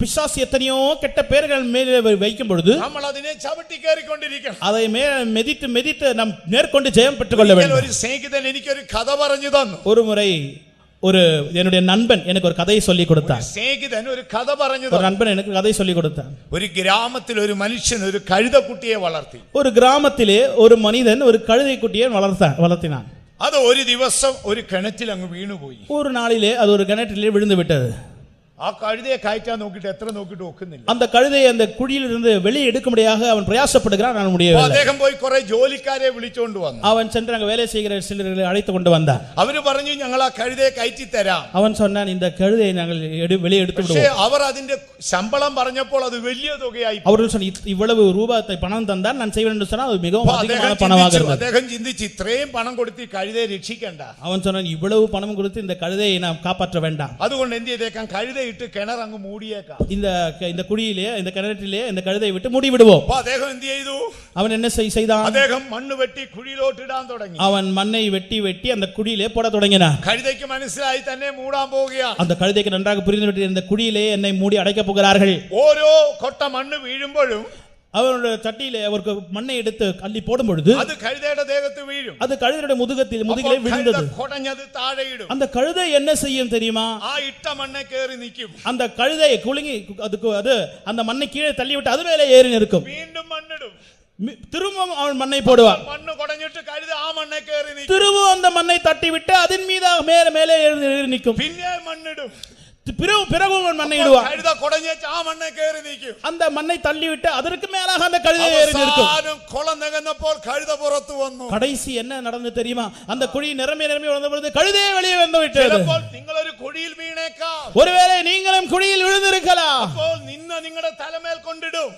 பிசாசு எத்தனையோ கெட்ட பெயர்கள் மேலே வைக்கும் பொழுது നമ്മൾ അതിനെ ചവിട്ടി കയറിക്കൊണ്ടിരിക്കണം. அதை மெதித்து நாம் நேர்கொண்டு ஜெயம் பெற்றுக் கொள்ள வேண்டும். ഒരു സ്നേഹിതൻ എനിക്കൊരു കഥ പറഞ്ഞു തന്നു. ஒரு முறை ஒரு என்னுடைய நண்பன் எனக்கு ஒரு கதையை சொல்லி கொடுத்தான். സ്നേഹിതൻ ഒരു കഥ പറഞ്ഞു. ஒரு நண்பன் எனக்கு கதை சொல்லி கொடுத்தான். ഒരു ഗ്രാമത്തിൽ ഒരു മനുഷ്യൻ ഒരു കഴുതക്കുട്ടിയെ വളർത്തി. ஒரு கிராமத்திலே ஒரு மனிதன் ஒரு கழுதை குட்டியை வளர்த்தினான். അത് ഒരു ദിവസം ഒരു കിണറ്റിൽ അങ്ങ് വീണുപോയി. ஒரு நாளிலே அது ஒரு கிணற்றிலே விழுந்து விட்டது. ആ കഴുതയെ കയറ്റാൻ നോക്കിയിട്ട് എത്ര നോക്കിയിട്ട് ഒക്കുന്നില്ല. அந்த கழுதையை அந்த குழியிலிருந்து வெளியே எடுக்கும்படியாக அவன் பிரயாசப்படுகிறான். நான் முடியவில்லை. അദ്ദേഹം പോയി കുറെ ജോലിക്കാരെ വിളിച്ചുകൊണ്ട് വന്നു. அவன் சென்று அங்க வேலை செய்கிற சிலர்களை அழைத்து கொண்டு வந்தான். അവര് പറഞ്ഞു ഞങ്ങൾ ആ കഴുതയെ കയറ്റി തരാം. அவன் சொன்னான் இந்த கழுதையை நாங்கள் வெளியே எடுத்து പക്ഷേ விடுவோம். അവർ അതിന്റെ ശമ്പളം പറഞ്ഞപ്പോൾ அது വലിയ തുകയായി. அவர்கள் சொன்ன இவ்வளவு ரூபாய் பணம் தந்தால் நான் செய்வேன் என்று சொன்னால் அது மிகவும் அதிகமான பணமாக இருந்தது. അദ്ദേഹം ചിന്തിച്ചു ഇത്രയും പണം കൊടുത്ത് ഈ കഴുതയെ രക്ഷിക്കണ്ട. அவன் சொன்னான் இவ்வளவு பணம் கொடுத்து இந்த கழுதையை நாம் காப்பாற்ற வேண்டாம். അതുകൊണ്ട് എന്ത് ചെയ്തേക്കാം, കഴുതയിട്ട് കിണർ അങ്ങ് മൂടിയേക്കാം. இந்த குழியிலே இந்த கிணற்றிலே இந்த கழுதையை விட்டு மூடி விடுவோம். അദ്ദേഹം എന്ത് ചെയ്തു, அவன் என்ன செய்தான், അദ്ദേഹം മണ്ണ് വെട്ടി കുഴിയിലോട്ട് ഇടാൻ തുടങ്ങി. அவன் மண்ணை வெட்டி அந்த குழியிலே போட தொடங்கினான். കഴുതയ്ക്ക് മനസ്സിലായി തന്നെ മൂടാൻ പോവുകയാണ്. அந்த கழுதைக்கு நன்றாக புரிந்துவிட்டது இந்த குழியிலே என்னை மூடி அடைக்கப் போகிறார்கள். ഓരോ കൊട്ട മണ്ണ് വീഴുമ്പോഴും அவனுடைய சட்டியிலே அவருக்கு மண்ணை எடுத்து அள்ளி போடும் பொழுது அது கழுதைയുടെ ദേഹത്ത് വീഴും. அது கழுதையுடைய முதுகிலே விழுந்தது. കുടഞ്ഞത് താഴെ ഇടും. அந்த கழுதை என்ன செய்யும் தெரியுமா, ആ ഇട്ട മണ്ണെ കേറി നിൽക്കും. அந்த கழுதை குலுங்கி அது அந்த மண்ணை கீழே தள்ளிவிட்டு அது மேலே ஏறி நிற்கும். വീണ്ടും മണ്ണിടും. திரும்பவும் அவன் மண்ணை போடுவான். മണ്ണ് കുടഞ്ഞിട്ട് കഴുത ആ മണ്ണെ കേറി നിൽക്കും. திரும்பவும் அந்த மண்ணை தட்டி விட்டு அதன் மீது மேலே ஏறி நிற்கும். പിന്നെ മണ്ണിടും. பிறகும் அவன் மண்ணை இடுவான். കഴുത കുടഞ്ഞേച്ച് ആ മണ്ണെ കേറി നിൽക്കും. அந்த மண்ணை தள்ளிவிட்டு அதற்கு மேலாக அந்த கழுதை ஏறி நிற்கும். കുളം നികന്നപ്പോൾ കഴുത പുറത്തു വന്നു. கடைசி என்ன நடந்தது தெரியுமா, அந்த குழி நிரம்பி வந்த பொழுது கழுதையே வெளியே வந்து விட்டது. ചിലപ്പോൾ നിങ്ങൾ ഒരു കുഴിയിൽ വീണേക്കാം. ஒருவேளை நீங்களும் குழியில் விழுந்திருக்கலாம். അപ്പോൾ നിന്ന നിങ്ങളുടെ തലമേൽ കൊണ്ടിടും.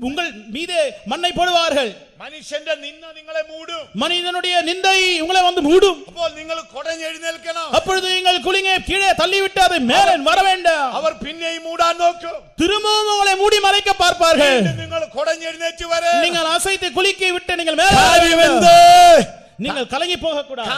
உங்கள் மீதே மண்ணை போடுவார்கள். മനുഷ്യന്റെ നിന്ന നിങ്ങളെ മൂടും. மனிதனுடைய நிந்தை உங்களை வந்து மூடும். അപ്പോൾ നിങ്ങൾ കുടഞ്ഞെഴുന്നേൽക്കണം. அப்பொழுது நீங்கள் குழியை கீழே தள்ளிவிட்டு அதை மேலே வர வேண்டாம். അവർ പിന്നെയും മൂടാൻ നോക്കും. திரும்பவும் உங்களை மூடி மறைக்க பார்ப்பார்கள். നിങ്ങൾ കുടഞ്ഞെഴുന്നേറ്റ് വരെ நீங்கள் அசைத்து குலுக்கி விட்டு நீங்கள் மேலே நீங்கள் கலங்கி போக கூடாது.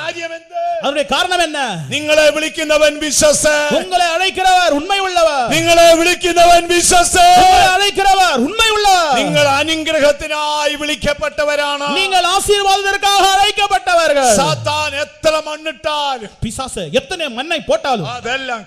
அதனுடைய காரணம் என்ன, നിങ്ങളെ വിളിക്കുന്നവൻ വിശ്വസ്തൻ. உங்களை அழைக்கிறவர் உண்மை உள்ளவர். നിങ്ങളെ വിളിക്കുന്നവൻ വിശ്വസ്തൻ. உங்களை அழைக்கிறவர் உண்மை உள்ளவர். നിങ്ങൾ അനുഗ്രഹത്തിനായി വിളിക്കപ്പെട്ടവരാണ്. நீங்கள் ஆசீர்வாதத்திற்காக அழைக்கப்பட்டவர்கள். സാത്താൻ എത്ര മണ്ണിട്ടാലും பிசாசு எத்தனை மண்ணை போட்டாலும் അതെല്ലാം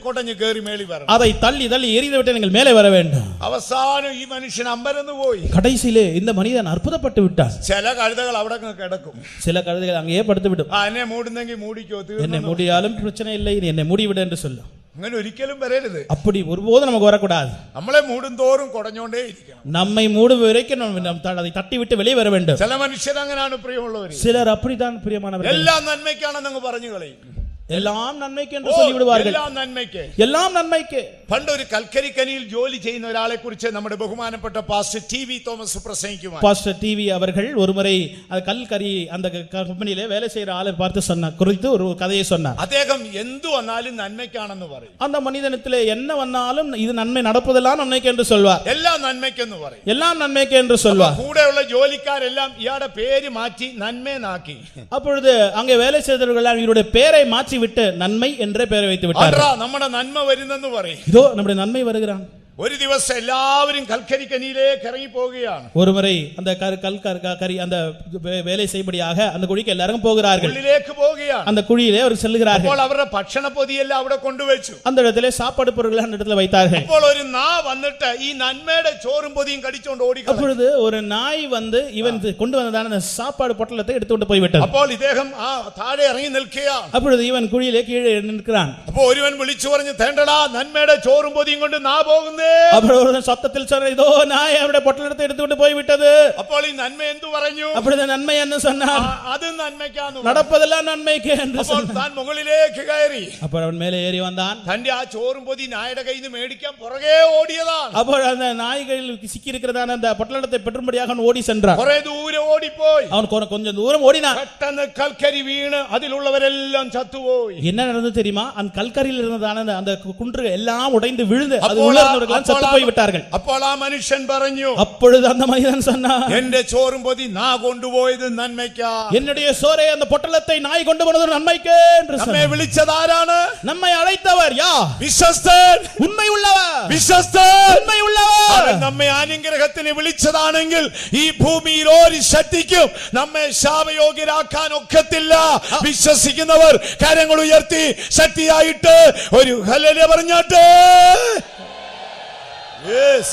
കുടഞ്ഞു കേറി മേളി വരണം. அதை தள்ளி எறிந்து விட்டு நீங்கள் மேலே வர வேண்டும். അവസാനം ഈ മനുഷ്യൻ അമ്പരന്ന് പോയി. கடைசியிலே இந்த மனிதன் அற்புதப்பட்டு விட்டான். ചില കഴുതകൾ അവിടെ കിടക്കും. சில கழுதைகள் அங்கேயே படுத்து விடும். എന്നെ മൂടുന്നെങ്കിൽ മൂടിക്കോ, என்னை மூடியாலும் பிரச்சனை இல்லை, நீ என்னை மூடிவிடு என்று சொல்லும். അങ്ങനെ ഒരിക്കലും വരരുത്. அப்படி ஒருபோதும் நமக்கு வரக்கூடாது. നമ്മളെ മൂടും തോറും കുടഞ്ഞോണ്ടേ ഇരിക്കണം. நம்மை மூடும் வரைக்கும் அதை தட்டி விட்டு வெளியே வர வேண்டும். ചില മനുഷ്യർ അങ്ങനെയാണ് പ്രിയമുള്ളവർ. சிலர் அப்படித்தான் பிரியமானவர்கள். എല്ലാം നന്മയ്ക്കാണെന്ന് പറഞ്ഞു കളയും. எல்லாம் நன்மைக்கு என்று சொல்லி விடுவார்கள். എല്ലാം നന്മയ്ക്ക്. പണ്ട് ഒരു കൽക്കരിക്കനിയിൽ ജോലി ചെയ്യുന്ന ഒരാളെ കുറിച്ച് നമ്മുടെ ബഹുമാനപ്പെട്ട പാസ്റ്റർ ടി.വി. തോമസ് പ്രസംഗിക്കുവാൻ. பாஸ்டர் டிவி அவர்கள் ஒருமுறை கல்கரி அந்த கம்பெனியிலே வேலை செய்யற ஆளை பார்த்து குறித்து ஒரு கதையை சொன்னார். അദ്ദേഹം എന്തു വന്നാലും നന്മയ്ക്കാണെന്ന് പറയും. அந்த மனிதனிடத்திலே என்ன வந்தாலும் இது நன்மை நடப்பதெல்லாம் நன்மைக்கு என்று சொல்வார். എല്ലാം നന്മയ്ക്കെന്ന് പറയും. எல்லாம் நன்மைக்கு என்று சொல்வார். കൂടെയുള്ള ജോലിക്കാരെല്ലാം ഇയാളുടെ പേര് മാറ്റി നന്മേനാക്കി. அப்பொழுது அங்கே வேலை செய்தவர்கள் எல்லாம் இவருடைய பெயரை மாற்றி விட்டு நன்மை என்ற பெயரை வைத்து விட்டார்கள். നമ്മുടെ നന്മ വരുന്നെന്ന് പറയും. இதோ நம்முடைய நன்மை வருகிறான். ഒരു ദിവസം എല്ലാവരും കൽക്കരിക്കനിയിലേക്ക് ഇറങ്ങി പോവുകയാണ്. ஒருமுறை அந்த கல்கரி அந்த வேலை செய்யும்படியாக அந்த குழிக்கு எல்லாரும் போகிறார்கள். ഉള്ളിലേക്ക് പോവുകയാണ്. அந்த குழியிலே அவர் செல்கிறார்கள். അപ്പോൾ അവരുടെ ഭക്ഷണപ്പൊതിയെല്ലാം അവിടെ കൊണ്ടുവച്ചു. அந்த இடத்திலே சாப்பாடு பொருட்கள் அந்த இடத்துல வைத்தார்கள். അപ്പോൾ ഒരു നാ വന്നിട്ട് ഈ നന്മയുടെ ചോറും പൊതിയും കടിച്ചോണ്ട് ഓടി. அப்பொழுது ஒரு நாய் வந்து இவன் கொண்டு வந்ததான அந்த சாப்பாடு பொட்டலத்தை எடுத்துக்கொண்டு போய் விட்டது. അപ്പോൾ ഇദ്ദേഹം താഴെ ഇറങ്ങി നിൽക്കുകയാണ്. அப்பொழுது இவன் குழியிலே கீழே நிற்கிறான். അപ്പോൾ ഒരുവൻ വിളിച്ചു പറഞ്ഞു, തേണ്ടടാ നന്മയുടെ ചോറും പൊതിയും കൊണ്ട് നാ പോകുന്നേ. அப்பொழுது சத்தத்தில் சொன்னார், இதோ நாய் அவருடைய பொட்டலத்தை எடுத்துக்கொண்டு போய் விட்டது. അപ്പോൾ ഈ നന്മ എന്തു പറഞ്ഞു? அப்பொழுது நன்மை என்ன சொன்னார்? அது നന്മയ്ക്കാണ്, நடப்பதெல்லாம் നന്മയ്ക്ക് என்று சொன்னார். താൻ മുകളിലേക്ക് കയറി. അപ്പോൾ അവൻ மேலே ஏறி வந்தான். തന്റെ ആ ചോറും പൊതി നായുടെ കയ്യിൽ നിന്ന് മേടിക്കാൻ പുറകെ ഓടിയതാണ്. അപ്പോൾ அந்த நாய்கள் சிக்கி இருக்கிறதான அந்த பொட்டலத்தை பெற்றும்படியாக அவன் ஓடி சென்றான். കുറെ ദൂരെ ഓടിപ്പോയി. அவன் கொஞ்சம் தூரம் ஓடினான். പെട്ടെന്ന് കൽക്കരി വീണ് അതിലുള്ളവരെല്ലാം ചത്തുപോയി. என்ன நடந்தது தெரியுமா? அந்த கல்கரியில் இருந்ததான அந்த குன்று எல்லாம் உடைந்து விழுந்து அது உள்ள இருந்தவர்கள் தான் செத்து போய் விட்டார்கள். അപ്പോൾ ആ മനുഷ്യൻ പറഞ്ഞു, அப்பொழுது அந்த மனிதன் சொன்னான், എന്റെ ചോറും പൊതി നാ കൊണ്ടുപോയത് നന്മയ്ക്കാ. என்னுடைய சோரை அந்த பொட்டலத்தை நாய் கொண்டு போனது நன்மைக்கே என்று നമ്മെ சொன்னான். വിളിച്ചതാരാണ്? நம்மை அழைத்தவர் யார்? വിശ്വസ്തൻ. உண்மை உள்ளவர். വിശ്വസ്തൻ. உண்மை உள்ளவர். അവൻ നമ്മെ അനുഗ്രഹത്തിന് വിളിച്ചതാണെങ്കിൽ ഈ ഭൂമിയിൽ ഒരു ശക്തിക്കും നമ്മെ ശാപയോഗ്യരാക്കാൻ ഒക്കത്തില്ല. വിശ്വസിക്കുന്നവർ കരങ്ങൾ ഉയർത്തി ശക്തിയായിട്ട് ഒരു ഹല്ലേലൂയ പറഞ്ഞാട്ടെ.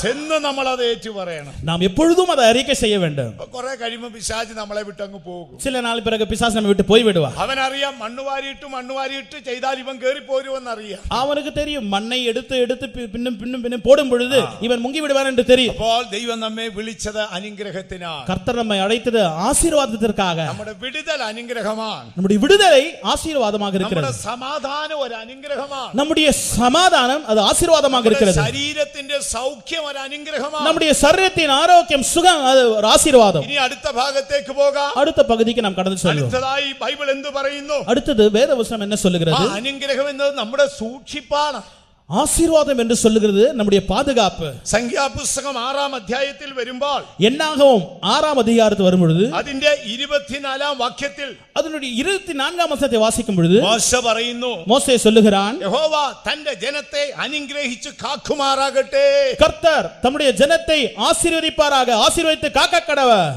എന്ന് നമ്മൾ അത് ഏറ്റു പറയണം. நாம் எப்பொழுதும் அதை அறிக்கை செய்ய வேண்டும். കുറെ കഴിയുമ്പോൾ പിശാച് നമ്മളെ വിട്ടങ്ങ് പോകും. சில நாள் பிறகு பிசாசு நம்மை விட்டு போய் விடுவார். അവനറിയാം മണ്ണുവാരിയിട്ട് ചെയ്താൽ ഇവൻ കേറി പോരുമെന്ന് അറിയാം. அவனுக்கு தெரியும் மண்ணை எடுத்து எடுத்து பின்னும் பின்னும் பின்னும் போடும் பொழுது இவன் முங்கி விடுவான் என்று தெரியும். അപ്പോൾ ദൈവം നമ്മെ വിളിച്ചത് അനുഗ്രഹത്തിനാണ്. கர்த்தர் நம்மை அழைத்தது ஆசீர்வாதத்திற்காக. നമ്മുടെ വിടുതൽ അനുഗ്രഹമാണ്. நம்முடைய விடுதலை ஆசீர்வாதமாக இருக்கிறது. നമ്മുടെ സമാധാനം ഒരു അനുഗ്രഹമാണ്. நம்முடைய சமாதானம் அது ஆசீர்வாதமாக இருக்கிறது. ശരീരത്തിന്റെ സൗഖ്യം ഒരു അനുഗ്രഹമാണ്. நம்முடைய சரீரத்தின் ஆரோக்கியம் சுகம் அது ஒரு ஆசீர்வாதம். ഇനി അടുത്ത ഭാഗത്തേക്ക് പോകാം. அடுத்த பகுதிக்கு நாம் கடந்து செல்வோம். അടുത്തതായി ബൈബിൾ എന്തു പറയുന്നു? அடுத்தது வேதவசனம் என்ன சொல்லுகிறது? അനുഗ്രഹം എന്നത് നമ്മുടെ സൂക്ഷിപ്പാണ്. ஆசீர்வாதம் என்று சொல்லுகிறது நம்முடைய பாதுகாப்பு. സംഖ്യാപുസ്തകം 6-ാം അധ്യായത്തിൽ വരുമ്പോൾ என்னாகவும் 6ஆம் அதிகாரத்தில் வரும் பொழுது അതിന്റെ 24-ാം വാക്യത്തിൽ அதனுடைய 24ஆம் வசனத்தை வாசிக்கும் பொழுது മോശ പറയുന്നു, மோசே சொல்லுகிறான், യഹോവ തന്റെ ജനത്തെ അനുഗ്രഹിച്ചു കാക്കുമാറാകട്ടെ. கர்த்தர் தம்முடைய ஜனத்தை ஆசீர்வதிப்பாராக, ஆசீர்வதித்து காக்க கடவர்.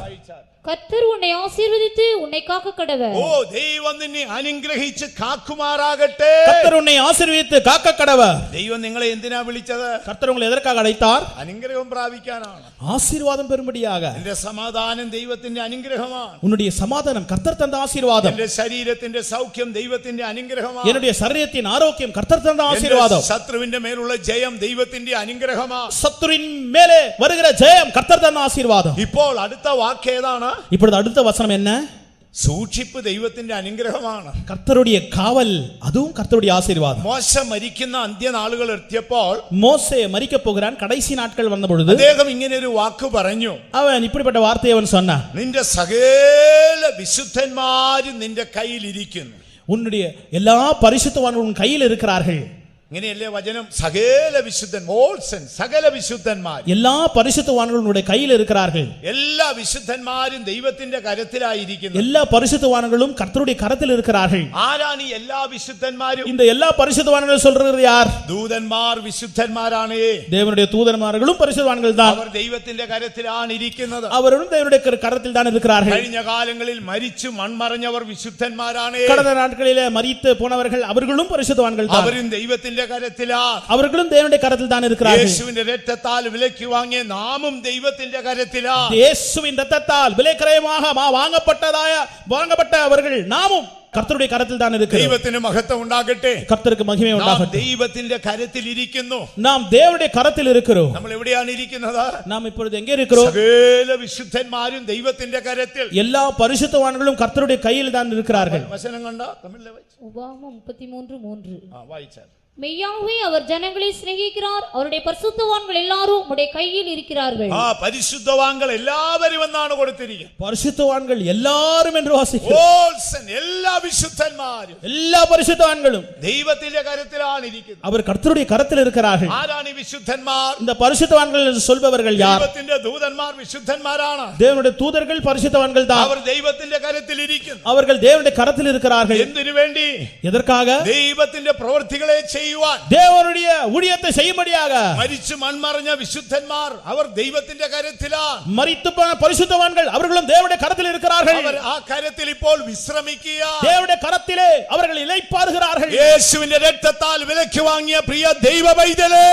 கர்த்தர் உன்னை ஆசீர்வதித்து உன்னை காக்க கடவர். ഓ ദൈവം നിന്നെ അനുഗ്രഹിച്ചു കാക്കുമാറാകട്ടെ. கர்த்தர் உன்னை ஆசீர்வதித்து காக்க கடவர். ദൈവം നിങ്ങളെ എന്തിനാ വിളിച്ചത്? கர்த்தர் உங்களை எதற்காக அழைத்தார்? അനുഗ്രഹം പ്രാപിക്കാനാണ്. ஆசீர்வாதம் பெறும்படியாக. എന്റെ സമാധാനം ദൈവത്തിന്റെ അനുഗ്രഹമാണ്. உன்னுடைய சமாதானம் கர்த்தர் தந்த ஆசீர்வாதம். എന്റെ ശരീരത്തിന്റെ സൗഖ്യം ദൈവത്തിന്റെ അനുഗ്രഹമാണ്. என்னுடைய சரீரத்தின் ஆரோக்கியம் கர்த்தர் தந்த ஆசீர்வாதம். ശത്രുവിന്റെ മേലുള്ള ജയം ദൈവത്തിന്റെ അനുഗ്രഹമാണ്. சத்துருவின் மேலே வருகிற ஜெயம் கர்த்தர் தந்த ஆசீர்வாதம். ഇപ്പോൾ അടുത്ത വാക്ക് ഏതാണ്? இப்பொழுது அடுத்த வசனம் என்ன? സൂക്ഷിപ്പ് ദൈവത്തിന്റെ അനുഗ്രഹമാണ്. கர்த்தருடைய காவல் அதுவும் கர்த்தருடைய ஆசீர்வாதம். മോശ മരിക്കുന്ന അന്ത്യനാളുകൾ എത്തിയപ്പോൾ மோசே மரிக்க போகிறான். கடைசி நாட்கள் வந்த பொழுது അദ്ദേഹം ഇങ്ങനെ ഒരു വാക്ക് പറഞ്ഞു. அவன் இப்படிப்பட்ட வார்த்தையை அவன் சொன்னான், നിന്റെ സകല വിശുദ്ധന്മാരും നിന്റെ കയ്യിൽ ഇരിക്കുന്നു. உன்னுடைய எல்லா பரிசுத்தவான்களும் உன் கையில் இருக்கிறார்கள். ഇങ്ങനെയല്ലേ വചനം? സകല വിശുദ്ധൻ, ഓൾസൻ സകല വിശുദ്ധന്മാർ, எல்லா பரிசுத்தவான்களும் உன்னுடைய கையில் இருக்கிறார்கள். എല്ലാ വിശുദ്ധന്മാരും ദൈവത്തിന്റെ കരത്തിലായിരിക്കുന്നു. எல்லா பரிசுத்தவான்களும் கர்த்தருடைய கரத்தில் இருக்கிறார்கள். ആരാണ് ഈ എല്ലാ വിശുദ്ധന്മാരും? இந்த எல்லா பரிசுத்தவான்களும் சொல்றது யார்? ദൂതന്മാർ വിശുദ്ധന്മാരാണ്. தேவனுடைய தூதன்மார்களும் பரிசுத்தவான்கள் தான். അവർ ദൈവത്തിന്റെ കരത്തിലാണ് ഇരിക്കുന്നത്. அவரும் தேவனுடைய கரத்தில் தான் இருக்கிறார்கள். കഴിഞ്ഞ കാലങ്ങളിൽ മരിച്ചു മൺമറഞ്ഞവർ വിശുദ്ധന്മാരാണ്. கடந்த நாட்களிலே மரித்து போனவர்கள் அவர்களும் பரிசுத்தவான்கள் தான். അവരും ദൈവത്തിന്റെ കരത്തിലാണ്. அவர்களும் தேவனுடைய கரத்தில் தான் இருக்கிறார்கள். യേശുവിന്റെ രക്തത്താൽ വിലയ്ക്ക് വാങ്ങിയ നാമും ദൈവത്തിന്റെ കരത്തിലാണ്. இயேசுவின் இரத்தத்தால் விலைக்கிரயமாக வாங்கப்பட்ட அவர்கள் நாமும் கர்த்தருடைய கரத்தில் தான் இருக்கிறோம். ദൈവത്തിന് മഹത്വം ഉണ്ടാകട്ടെ. கர்த்தருக்கு மகிமை உண்டாகட்டும். ദൈവത്തിന്റെ കരത്തിൽ ഇരിക്കുന്നു. நாம் தேவனுடைய கரத்தில் இருக்கிறோம். നമ്മൾ എവിടെയാണ് ഇരിക്കുന്നത്? நாம் இப்பொழுது எங்கே இருக்கிறோம்? സകല വിശുദ്ധന്മാരും ദൈവത്തിന്റെ കരത്തിൽ. எல்லா பரிசுத்தவான்களும் கர்த்தருடைய கையில் தான் இருக்கிறார்கள். വചനം കണ്ട തമിഴിലെ உபாகமம் 33:3. വായിച്ചാൽ மெய்யாகவே அவர் ஜனங்களை சிநேகிக்கிறார், அவருடைய பரிசுத்தவான்கள் எல்லாரும் உம்முடைய கையில் இருக்கிறார்கள். പരിശുദ്ധവാன்കൾ എല്ലാവരും എന്നാണ് കൊടുത്തിരിക്കുന്നത്. பரிசுத்தவான்கள் எல்லாரும் என்று வாசிக்கிறோம். ഓൾസൻ എല്ലാ വിശുദ്ധന്മാരും, எல்லா பரிசுத்தவான்களும் ദൈവത്തിന്റെ കരത്തിലാണ് ഇരിക്കുന്നത്. அவர் கர்த்தருடைய கரத்தில் இருக்கிறார்கள். ആരാണ് ഈ വിശുദ്ധന്മാർ? இந்த பரிசுத்தவான்கள் என்று சொல்பவர்கள் யார்? ദൈവത്തിന്റെ ദൂതന്മാർ വിശുദ്ധന്മാരാണ്. தேவனுடைய தூதர்கள் பரிசுத்தவான்கள் தான். അവർ ദൈവത്തിന്റെ കരത്തിൽ ഇരിക്കുന്നു. அவர்கள் தேவனுடைய கரத்தில் இருக்கிறார்கள். എന്തിനു വേണ്ടി? எதற்காக? ദൈവത്തിന്റെ പ്രവൃത്തികളെ ചെയ്യുവാൻ, தேவனுடைய ஊழியத்தை செய்யும்படியாக. മരിച്ചു മൺമറഞ്ഞ വിശുദ്ധന്മാർ അവർ ദൈവത്തിന്റെ കരത്തിലാണ്. மரித்து போன பரிசுத்தவான்கள் அவர்களும் தேவனுடைய கரத்தில் இருக்கிறார்கள். അവർ ആ കരത്തിൽ ഇപ്പോൾ വിശ്രമിക്കുക. தேவனுடைய கரத்திலே அவர்கள் இளைப்பாறுகிறார்கள். യേശുവിന്റെ രക്തത്താൽ വിലയ്ക്ക് വാങ്ങിയ പ്രിയ ദൈവ പൈതലേ,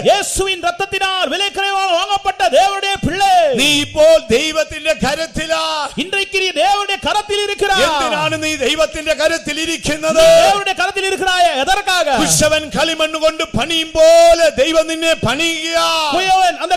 இயேசுவின் இரத்தத்தினால் விலைக்கிரயமாக வாங்கப்பட்ட தேவனுடைய பிள்ளை, നീ ഇപ്പോൾ ദൈവത്തിന്റെ കരത്തിലാണ്. இன்றைக்கு நீ தேவனுடைய கரத்தில் இருக்கிறாய். എന്തിനാണ് നീ ദൈവത്തിന്റെ കരത്തിൽ ഇരിക്കുന്നത്? தேவனுடைய கரத்தில் இருக்கிறாய். எதற்காக? കുശവൻ കളിമണ്ണ് കൊണ്ട് പണിയും പോലെ ദൈവം നിന്നെ പണിയുക. குயவன் அந்த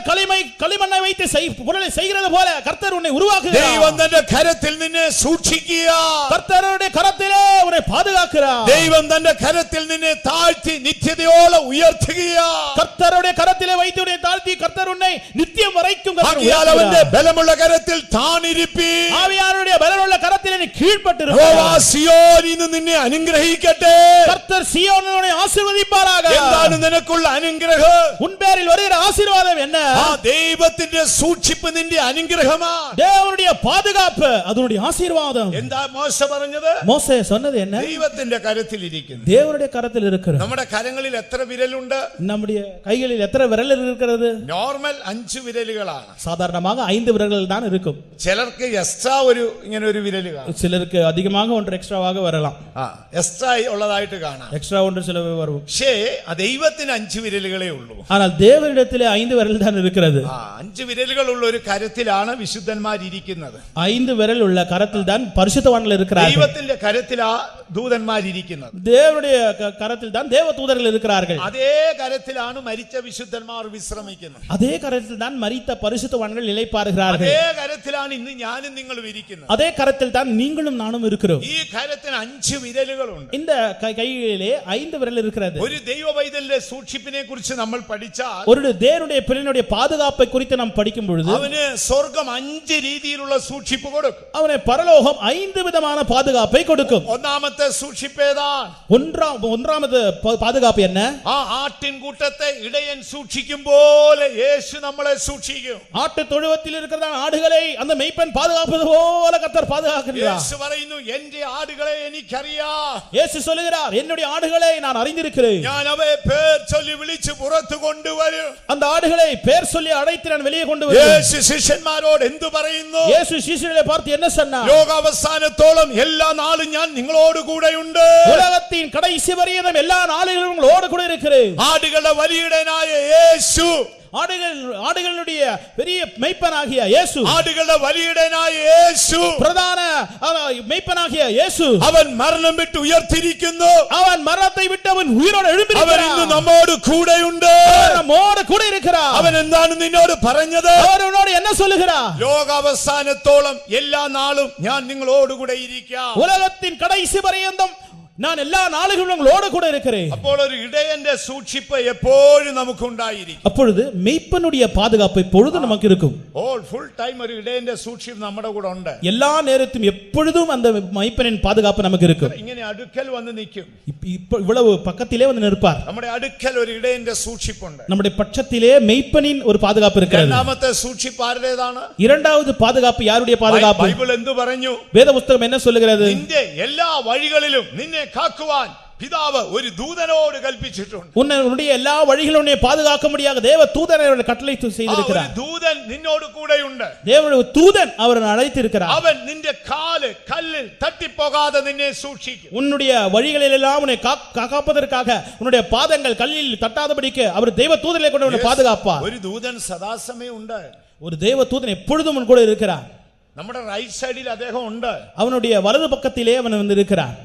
களிமண்ணை வைத்து பொருளை செய்கிறது போல கர்த்தர் உன்னை உருவாக்குகிறார். ദൈവം തന്റെ കരത്തിൽ നിന്നെ സൂക്ഷിക്കുക. கர்த்தருடைய கரத்திலே உன்னை பாதுகாக்கிறார். ദൈവം തന്റെ കരത്തിൽ നിന്നെ താഴ്ത്തി നിത്യതയോളം ഉയർത്തുക. கர்த்தருடைய கரத்திலே வைத்து உன்னை தாழ்த்தி கர்த்தர் உன்னை நித்தியம் வரைக்கும் ஆகையால் அவனுடைய பலமுள்ள கரத்தில் தான் இருப்பி ஆவியானவருடைய பலமுள்ள கரத்தில் நீ கீழ்ப்பட்டு യഹോവ സിയോനിൽ നിന്ന് നിന്നെ അനുഗ്രഹിക്കട്ടെ. கர்த்தர் சீயோனை ஆசீர்வதிப்பாராக. എന്താണ് നിനക്കുള്ള അനുഗ്രഹം? உன் பேரில் வருகிற ஆசீர்வாதம் என்ன? ആ ദൈവത്തിന്റെ സൂക്ഷിപ്പ് നിന്റെ അനുഗ്രഹമാണ്. தேவனுடைய பாதுகாப்பு அதனுடைய ஆசீர்வாதம். എന്താ മോശ പറഞ്ഞത്? மோசே சொன்னது என்ன? ദൈവത്തിന്റെ കരത്തിൽ ഇരിക്കുന്നു. தேவனுடைய கரத்தில் இருக்கிறது. നമ്മുടെ കരങ്ങളിൽ എത്ര വിരലുണ്ട്? நம்முடைய கைகளில் எத்தனை விரல் இருக்கிறது? നോർമൽ 5 വിരലുകളാണ്. சாதாரணமாக 5 விரல்கள் தான் இருக்கும். ചിലർക്ക് എക്സ്ട്രാ ഇങ്ങനെ ഒരു വിരൽ കാണാം. சிலருக்கு அதிகமாக ஒன்று எக்ஸ்ட்ராவாக வரலாம். എക്സ്ട്രാ ഉള്ളതായിട്ട് കാണാം. எக்ஸ்ட்ரா ஒன்று சில வரும். പക്ഷേ ദൈവത്തിന് 5 വിരലുകളേ ഉള്ളൂ. ஆனால் தேவனிடத்திலே 5 விரல் தான் இருக்கிறது. 5 വിരലുകളുള്ള ഒരു കരത്തിലാണ് വിശുദ്ധന്മാർ ഇരിക്കുന്നത്. 5 விரல் உள்ள கரத்தில் தான் பரிசுத்தவான்கள் இருக்கிறார்கள். ദൈവത്തിന്റെ കരത്തിലാ ദൂതന്മാർ ഇരിക്കുന്നത്. தேவனுடைய கரத்தில் தான் தேவதூதர்கள் இருக்கிறார்கள். അതേ കരത്തിലാണ് മരിച്ച വിശുദ്ധന്മാർ വിശ്രമിക്കുന്നത്. அதே கரத்தில் தான் மரித்த பரிசுத்தவான்கள் இளைப்பாறுகிறார்கள். അതേ കരത്തിലാണ് ഇന്ന് ഞാനും നിങ്ങളും ഇരിക്കുന്നത്. அதே கரத்தில் தான் நீங்களும் நானும் இருக்கிறோம். ഈ കരത്തിന് 5 വിരലുകളുണ്ട്. இந்த கைகளிலே 5 விரல் இருக்கிறது. ഒരു ദൈവ പൈതലിന്റെ സൂക്ഷിപ്പിനെ കുറിച്ച് നമ്മൾ പഠിച്ചാൽ ஒரு தேவனுடைய பிள்ளையினுடைய பாதுகாப்பை குறித்து நாம் படிக்கும் பொழுது അവന് സ്വർഗ്ഗം 5 രീതിയിലുള്ള സൂക്ഷിപ്പ് കൊടുക്കും. அவனை பரலோகம் 5 விதமான பாதுகாப்பை கொடுக்கும். ഒന്നാമത്തെ സൂക്ഷിപ്പ് ഏതാണ്? ஒன்றாமது பாதுகாப்பு என்ன? ആ ആട്ടിൻ കൂട്ടത്തെ ഇടയൻ സൂക്ഷിക്കും പോലെ യേശു നമ്മളെ സൂക്ഷിക്കും. ஆட்டு தொழுவத்தில் இருக்கிற ஆடுகளை அந்த மேய்ப்பன் பாதுகாப்பது போல கர்த்தர் பாதுகாக்கிறார். യേശു പറയുന്നു എന്റെ ആടുകളെ എനിക്കറിയാം. இயேசு சொல்கிறார் என்னுடைய ஆடுகளை நான் அறிந்திருக்கிறேன். ഞാൻ അവയെ പേർ ചൊല്ലി വിളിച്ച് പുറത്തു കൊണ്ടുവരും. அந்த ஆடுகளை பேர் சொல்லி அழைத்து நான் வெளியே கொண்டு வருவேன். യേശു ശിഷ്യന്മാരോട് എന്തു പറയുന്നു? இயேசு சீஷர்களை பார்த்து என்ன சொன்னார்? ലോകാവസാനത്തോളം എല്ലാ നാളും ഞാൻ നിങ്ങളോട് കൂടെയുണ്ട്. உலகத்தின் கடைசி வரையிலும் எல்லா நாளிலும் உங்களோடு கூட இருக்கிறேன். ആടുകളുടെ വലിയടനായ യേശു, ஆடுகளுடைய பெரிய மேய்ப்பனாகிய இயேசு, ആടുകളുടെ വലിയടനായ യേശു, பிரதான மேய்ப்பனாகிய இயேசு, അവൻ മരണം വിട്ട് ഉയർത്തിരിക്കുന്നു. அவன் മരണத்தை വിട്ട് അവൻ ഉയരോടെ അവൻ എഴുന്നേൽക്കുകയാണ്. ഇന്ന് നമ്മോട് കൂടെയുണ്ട്. നമ്മോട് കൂടെ இருக்கிறார். അവൻ എന്താണ് നിന്നോട് പറഞ്ഞത്? அவர் உன்னோடு என்ன சொல்லுகிறார்? ലോകാവസാനത്തോളം എല്ലാ നാളും ഞാൻ നിങ്ങളോട് കൂടെ ഇരിക്കാം. உலகத்தின் கடைசி பரியந்தம் நான் எல்லா நாளுகளும் உங்களோடு கூட இருக்கிறேன். അപ്പോൾ ഒരു ഇടയന്റെ സൂക്ഷിപ്പ് എപ്പോഴും നമുക്ക് ഉണ്ടായിരിക്കും. அப்பொழுது மேய்ப்பனுடைய பாதுகாப்பு எப்பொழுதும் நமக்கு இருக்கும். ഓൾ ഫുൾ ടൈം ഒരു ഇടയന്റെ സൂക്ഷിപ്പ് നമ്മുടെ കൂടെ ഉണ്ട്. எல்லா நேரத்தும் எப்பொழுதும் அந்த மேய்ப்பனின் பாதுகாப்பு நமக்கு இருக்கும். ഇങ്ങനെ അടുക്കൽ വന്ന് നിൽക്കും. இவ்வளவு பக்கத்திலே வந்து நிற்பார். നമ്മുടെ അടുക്കൽ ഒരു ഇടയന്റെ സൂക്ഷിപ്പുണ്ട്. நம்முடைய பட்சத்திலே மேய்ப்பனின் ஒரு பாதுகாப்பு இருக்கிறது. രണ്ടാമത്തെ സൂക്ഷിപ്പ് ആരുടേതാണ്? இரண்டாவது பாதுகாப்பு யாருடைய பாதுகாப்பு? ബൈബിൾ എന്തു പറഞ്ഞു? வேத புத்தகம் என்ன சொல்லுகிறது? നിന്റെ എല്ലാ വഴികളിലും നിന്നെ കാക്കുവാൻ പിതാവ് ഒരു ദൂതനോട് കൽപ്പിച്ചിട്ടുണ്ട്. உன்னுடைய எல்லா வழிகளிலும் பாதுகாக்க முடியாத தேவ தூதனை கட்டளை செய்திருக்கிறார். ദൂതൻ നിന്നോട് കൂടെയുണ്ട്. தேவனுடைய தூதன் அவரை அழைத்திருக்கிறார். അവൻ നിന്റെ കാല് കല്ലിൽ തട്ടിപ്പോകാതെ നിന്നെ സൂക്ഷിക്കും. உன்னுடைய வழிகளில் எல்லாம் உன்னை காப்பதற்காக உன்னுடைய பாதங்கள் கல்லில் தட்டாதபடிக்கு அவர் தேவ தூதனை கொண்டு உன்னை பாதுகாப்பார். ഒരു ദൂതൻ സദാസമയം ഉണ്ട്. ஒரு தேவ தூதன் எப்பொழுதும் உன் கூட இருக்கிறார். നമ്മുടെ റൈറ്റ് സൈഡിൽ അദ്ദേഹം ഉണ്ട്. அவனுடைய வலது பக்கத்திலே அவன் வந்து இருக்கிறார்.